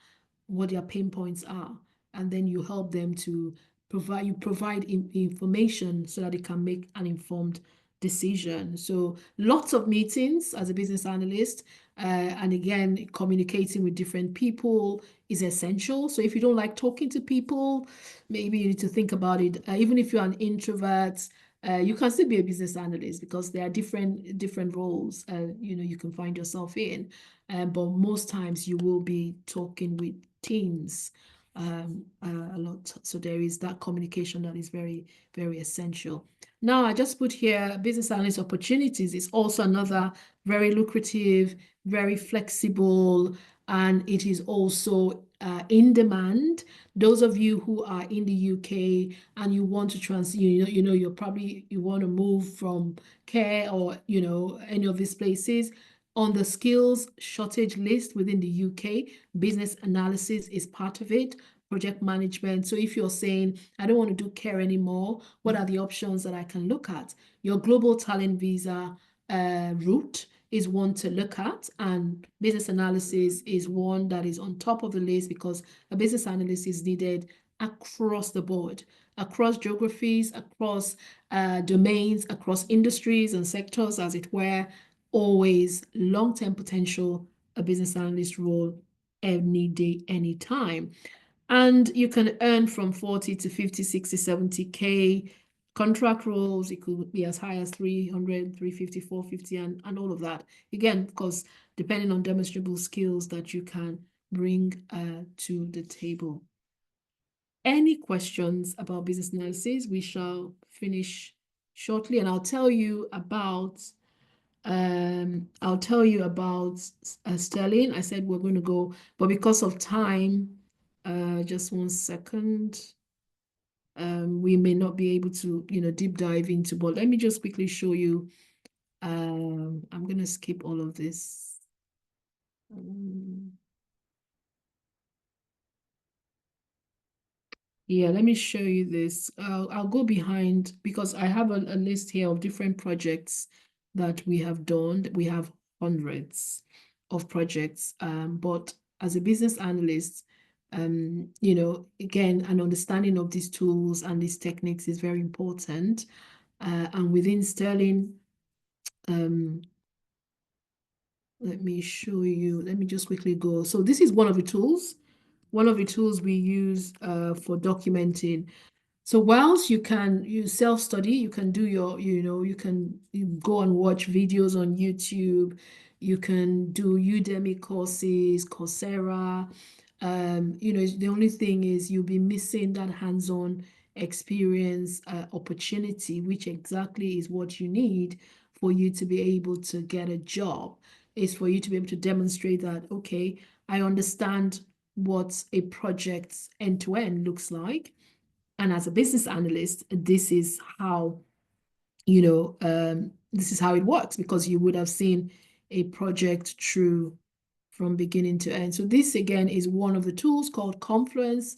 what their pain points are, and then you help them to provide information so that they can make an informed decision. So lots of meetings as a business analyst, and again, communicating with different people is essential. So if you don't like talking to people, maybe you need to think about it. Even if you're an introvert, you can still be a business analyst because there are different roles you can find yourself in. But most times you will be talking with teams a lot. So there is that communication that is very, very essential. Now, I just put here business analyst opportunities is also another very lucrative, very flexible, and it is also in demand. Those of you who are in the UK and you want to you want to move from care or any of these places, on the skills shortage list within the UK, business analysis is part of it, project management. So if you're saying, I don't want to do care anymore, what are the options that I can look at? Your global talent visa route is one to look at, and business analysis is one that is on top of the list because a business analyst is needed across the board, across geographies, across domains, across industries and sectors, as it were. Always long-term potential, a business analyst role any day, anytime. And you can earn from 40 to 50, 60, 70K. Contract roles, it could be as high as 300, 350, 450, and all of that. Again, because depending on demonstrable skills that you can bring to the table. Any questions about business analysis? We shall finish shortly, and I'll tell you about Sterling. I said we're going to go, but because of time, just 1 second. We may not be able to, deep dive into, but let me just quickly show you. I'm going to skip all of this. Yeah, let me show you this. I'll go behind because I have a list here of different projects that we have done. We have hundreds of projects, but as a business analyst, again, an understanding of these tools and these techniques is very important. And within Sterling, let me show you. Let me just quickly go. So this is one of the tools we use for documenting. So whilst you self-study, you can do you can go and watch videos on YouTube, you can do Udemy courses, Coursera. The only thing is you'll be missing that hands-on experience opportunity, which exactly is what you need for you to be able to get a job. Is for you to be able to demonstrate that, okay, I understand what a project end-to-end looks like. And as a business analyst, this is how, this is how it works, because you would have seen a project through from beginning to end. So this again is one of the tools called Confluence.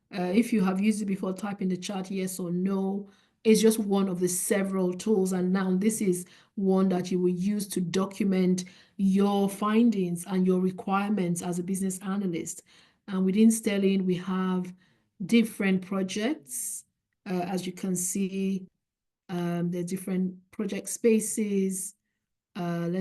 If you have used it before, type in the chat yes or no. It's just one of the several tools. And now this is one that you will use to document your findings and your requirements as a business analyst. And within Sterling, we have different projects. As you can see, there are different project spaces. Let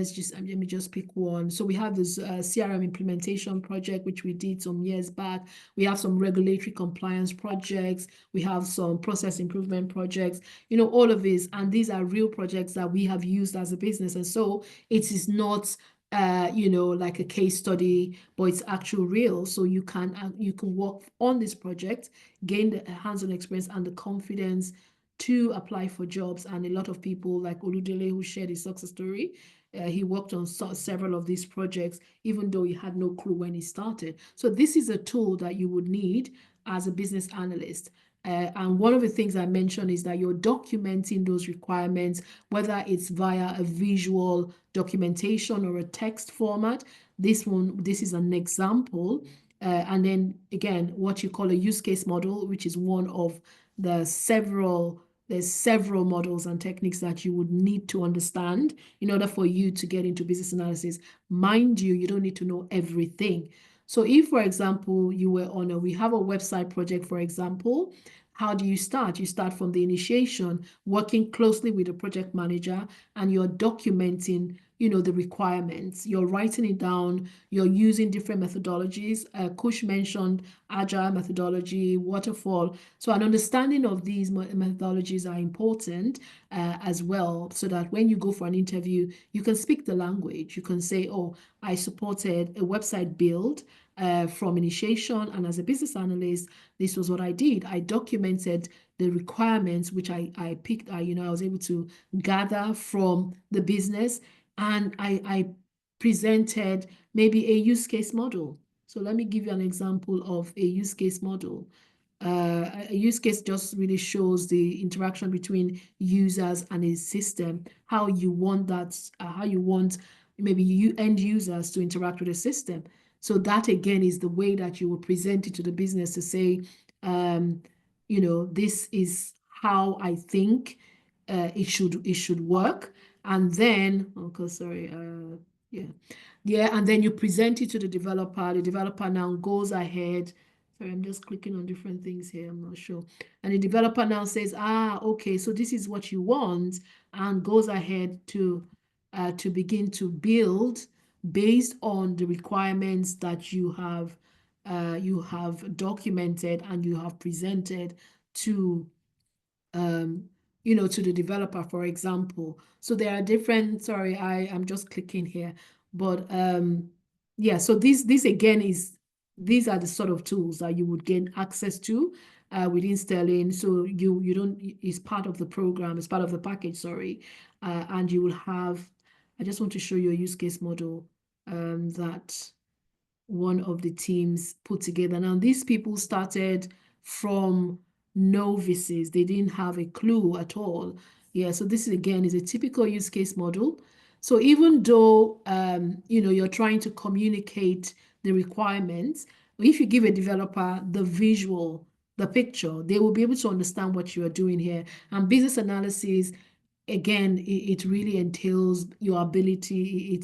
me just pick one. So we have this CRM implementation project, which we did some years back. We have some regulatory compliance projects. We have some process improvement projects, all of these. And these are real projects that we have used as a business. And so it is not like a case study, but it's actual real. So you can work on this project, gain the hands-on experience and the confidence to apply for jobs. And a lot of people like Oludele, who shared his success story, he worked on several of these projects, even though he had no clue when he started. So this is a tool that you would need as a business analyst. And one of the things I mentioned is that you're documenting those requirements, whether it's via a visual documentation or a text format. This is an example. And then again, what you call a use case model, which is one of there's several models and techniques that you would need to understand in order for you to get into business analysis. Mind you, you don't need to know everything. So if, for example, we have a website project, for example, how do you start? You start from the initiation, working closely with the project manager, and you're documenting the requirements. You're writing it down. You're using different methodologies. Kush mentioned agile methodology, waterfall. So an understanding of these methodologies are important as well, so that when you go for an interview, you can speak the language. You can say, oh, I supported a website build from initiation, and as a business analyst, this was what I did. I documented the requirements, which I picked, I was able to gather from the business, and I presented maybe a use case model. So let me give you an example of a use case model. A use case just really shows the interaction between users and a system, how you want that, how you want maybe you end users to interact with the system. So that again is the way that you will present it to the business to say, you know, this is how I think it should work. And then, okay, sorry, yeah, and then you present it to the developer. The developer now goes ahead. Sorry, I'm just clicking on different things here. I'm not sure. And the developer now says, okay, so this is what you want, and goes ahead to begin to build based on the requirements that you have documented and you have presented to you know, to the developer, for example. So there are different, sorry, I'm just clicking here, but yeah, so this again these are the sort of tools that you would gain access to within Sterling. So you don't, it's part of the program, it's part of the package, sorry. And you will have, I just want to show you a use case model that one of the teams put together. Now, these people started from novices. They didn't have a clue at all. Yeah, so this again is a typical use case model. So even though you know, you're trying to communicate the requirements, if you give a developer the visual, the picture, they will be able to understand what you are doing here. And business analysis, again, it really entails your ability.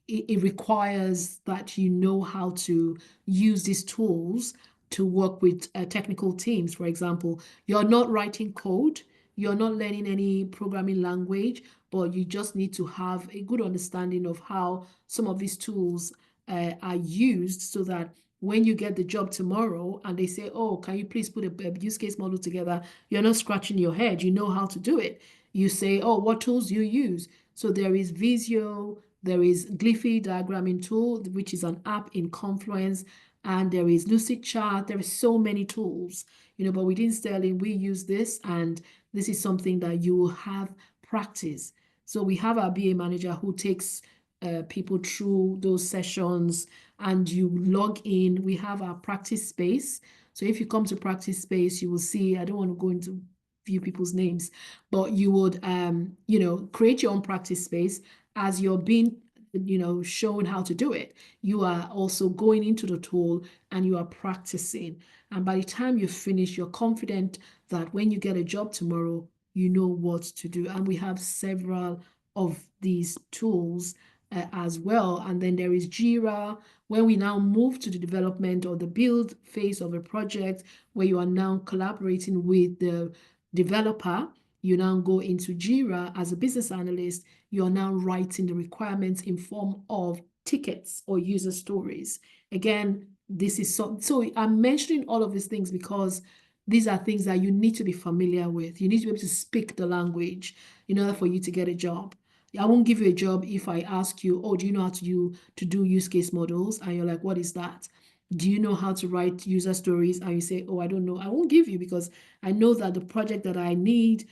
It requires that you know how to use these tools to work with technical teams. For example, you're not writing code, you're not learning any programming language, but you just need to have a good understanding of how some of these tools are used, so that when you get the job tomorrow and they say, oh, can you please put a use case model together, you're not scratching your head, you know how to do it. You say, oh, what tools do you use? So there is Visio, there is Glyphy diagramming tool, which is an app in Confluence, and there is Lucid Chart. There are so many tools, you know, but within Sterling, we use this, and this is something that you will have practice. So we have our BA manager who takes people through those sessions, and you log in. We have our practice space. So if you come to practice space, you will see, I don't want to go into few people's names, but you would you know, create your own practice space. As you're being, you know, shown how to do it, you are also going into the tool and you are practicing, and by the time you finish, you're confident that when you get a job tomorrow, you know what to do. And we have several of these tools as well. And then there is Jira. When we now move to the development or the build phase of a project, where you are now collaborating with the developer, you now go into Jira. As a business analyst, you're now writing the requirements in form of tickets or user stories. Again, this is so I'm mentioning all of these things because these are things that you need to be familiar with. You need to be able to speak the language in order for you to get a job. I won't give you a job if I ask you, oh, do you know how to do use case models? And you're like, what is that? Do you know how to write user stories? And you say, oh, I don't know. I won't give you, because I know that the project that I need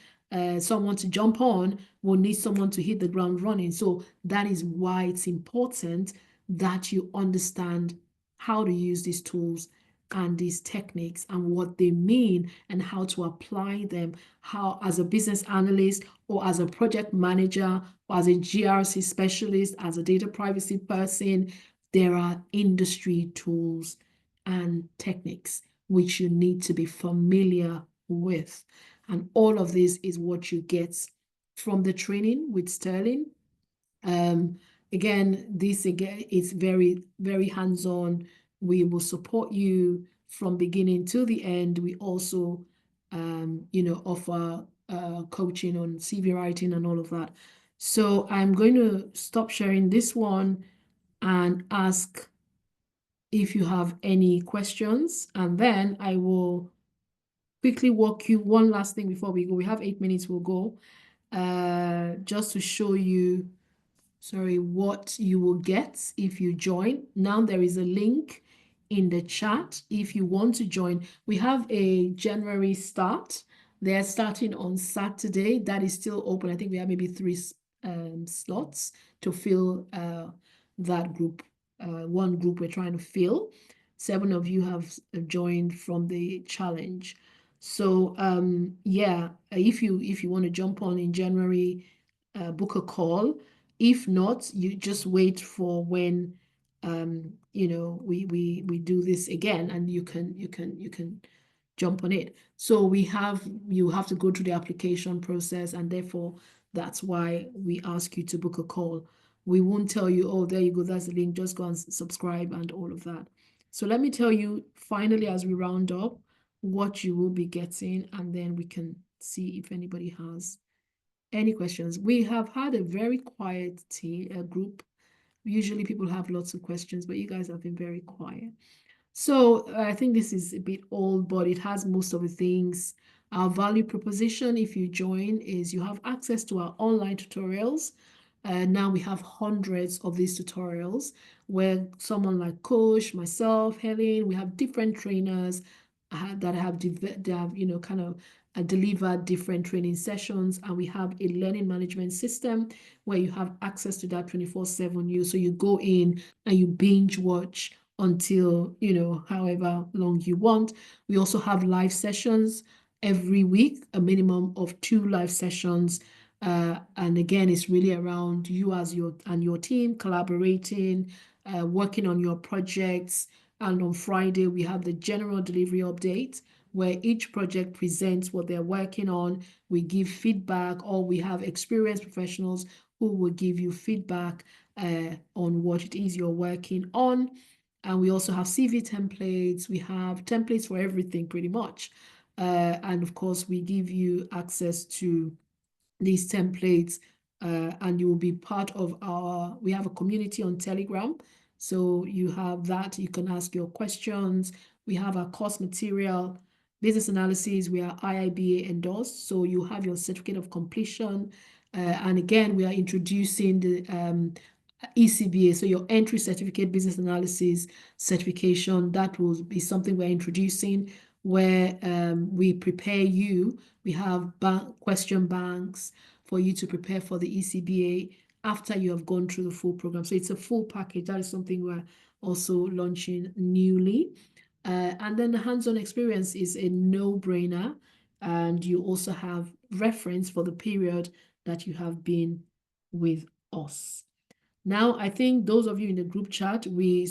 someone to jump on will need someone to hit the ground running. So that is why it's important that you understand how to use these tools and these techniques and what they mean and how to apply them, how as a business analyst or as a project manager or as a GRC specialist, as a data privacy person. There are industry tools and techniques which you need to be familiar with. And all of this is what you get from the training with Sterling. Again, this again is very, very hands-on. We will support you from beginning to the end. We also, you know, offer coaching on CV writing and all of that. So I'm going to stop sharing this one and ask if you have any questions, and then I will quickly walk you one last thing before we go. We have 8 minutes, we'll go. Just to show you, sorry, what you will get if you join. Now there is a link in the chat if you want to join. We have a January start. They're starting on Saturday. That is still open. I think we have maybe 3 slots to fill that group one group we're trying to fill. 7 of you have joined from the challenge. So yeah, if you want to jump on in January, book a call. If not, you just wait for when you know, we do this again, and you can jump on it. So you have to go through the application process, and therefore that's why we ask you to book a call. We won't tell you, oh, there you go, that's the link, just go and subscribe and all of that. So let me tell you finally, as we round up, what you will be getting, and then we can see if anybody has any questions. We have had a very quiet group. Usually people have lots of questions, but you guys have been very quiet. So I think this is a bit old, but it has most of the things. Our value proposition, if you join, is you have access to our online tutorials. Now we have hundreds of these tutorials where someone like Coach, myself, Helen, we have different trainers that have kind of delivered different training sessions, and we have a learning management system where you have access to that 24/7. So you go in and you binge watch until, you know, however long you want. We also have live sessions every week, a minimum of 2 live sessions. And again, it's really around you as your team collaborating, working on your projects. And on Friday, we have the general delivery update where each project presents what they're working on. We give feedback, or we have experienced professionals who will give you feedback on what it is you're working on. And we also have CV templates. We have templates for everything pretty much. And of course, we give you access to these templates, and you will be part of we have a community on Telegram. So you have that, you can ask your questions. We have our course material, business analysis, we are IIBA endorsed. So you have your certificate of completion. And again, we are introducing the ECBA, so your entry certificate business analysis certification. That will be something we're introducing where we prepare you. We have question banks for you to prepare for the ECBA after you have gone through the full program. So it's a full package. That is something we're also launching newly. And then the hands-on experience is a no-brainer. And you also have reference for the period that you have been with us. Now, I think those of you in the group chat, we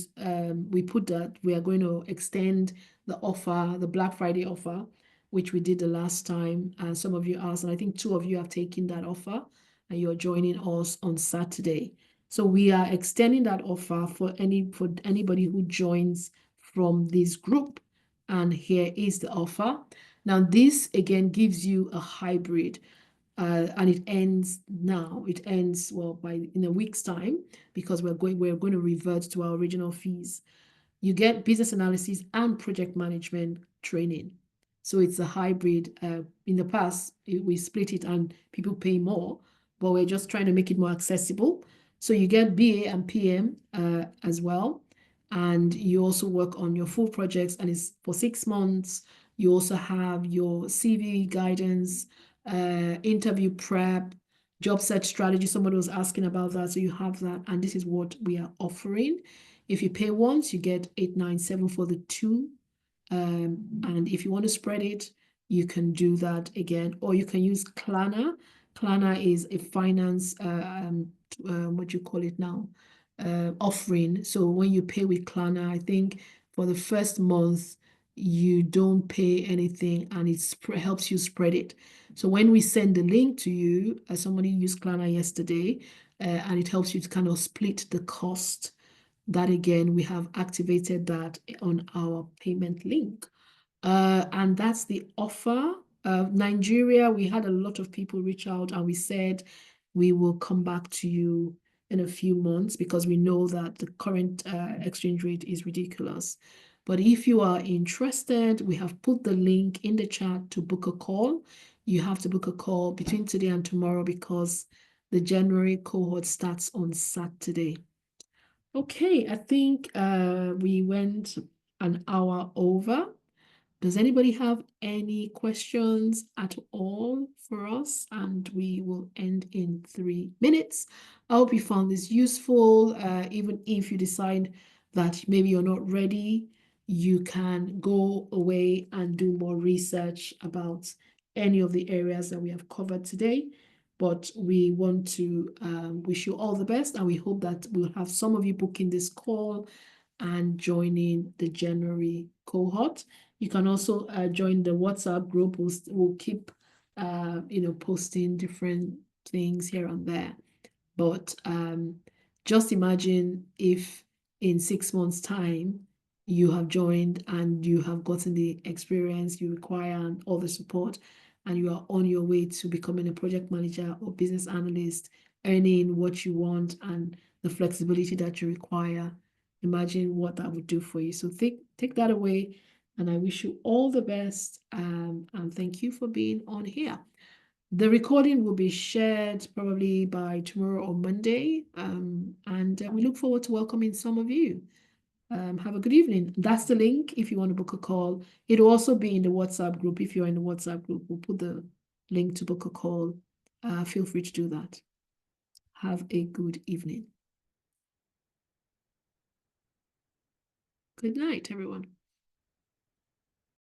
put that we are going to extend the offer, the Black Friday offer, which we did the last time. And some of you asked, and I think 2 of you have taken that offer, and you're joining us on Saturday. So we are extending that offer for anybody who joins from this group. And here is the offer. Now, this again gives you a hybrid. And it ends now. It ends, well, in a week's time, because we're going to revert to our original fees. You get business analysis and project management training. So it's a hybrid. In the past, we split it and people pay more, but we're just trying to make it more accessible. So you get BA and PM as well. And you also work on your full projects, and it's for 6 months. You also have your CV guidance, interview prep, job search strategy. Somebody was asking about that. So you have that, and this is what we are offering. If you pay once, you get 897 for the 2. And if you want to spread it, you can do that again, or you can use Klarna. Klarna is a finance, what do you call it now? Offering. So when you pay with Klarna, I think for the first month, you don't pay anything, and it helps you spread it. So when we send the link to you, somebody used Klarna yesterday, and it helps you to kind of split the cost. That again, we have activated that on our payment link. And that's the offer. Nigeria, we had a lot of people reach out, and we said we will come back to you in a few months, because we know that the current exchange rate is ridiculous. But if you are interested, we have put the link in the chat to book a call. You have to book a call between today and tomorrow, because the January cohort starts on Saturday. Okay, I think we went an hour over. Does anybody have any questions at all for us? And we will end in 3 minutes. I hope you found this useful. Even if you decide that maybe you're not ready, you can go away and do more research about any of the areas that we have covered today. But we want to wish you all the best, and we hope that we'll have some of you booking this call and joining the January cohort. You can also join the WhatsApp group. We'll keep posting different things here and there. But just imagine if in 6 months' time you have joined and you have gotten the experience you require and all the support, and you are on your way to becoming a project manager or business analyst, earning what you want and the flexibility that you require. Imagine what that would do for you. So take that away, and I wish you all the best, and thank you for being on here. The recording will be shared probably by tomorrow or Monday, and we look forward to welcoming some of you. Have a good evening. That's the link if you want to book a call. It'll also be in the WhatsApp group. If you're in the WhatsApp group, we'll put the link to book a call. Feel free to do that. Have a good evening. Good night, everyone.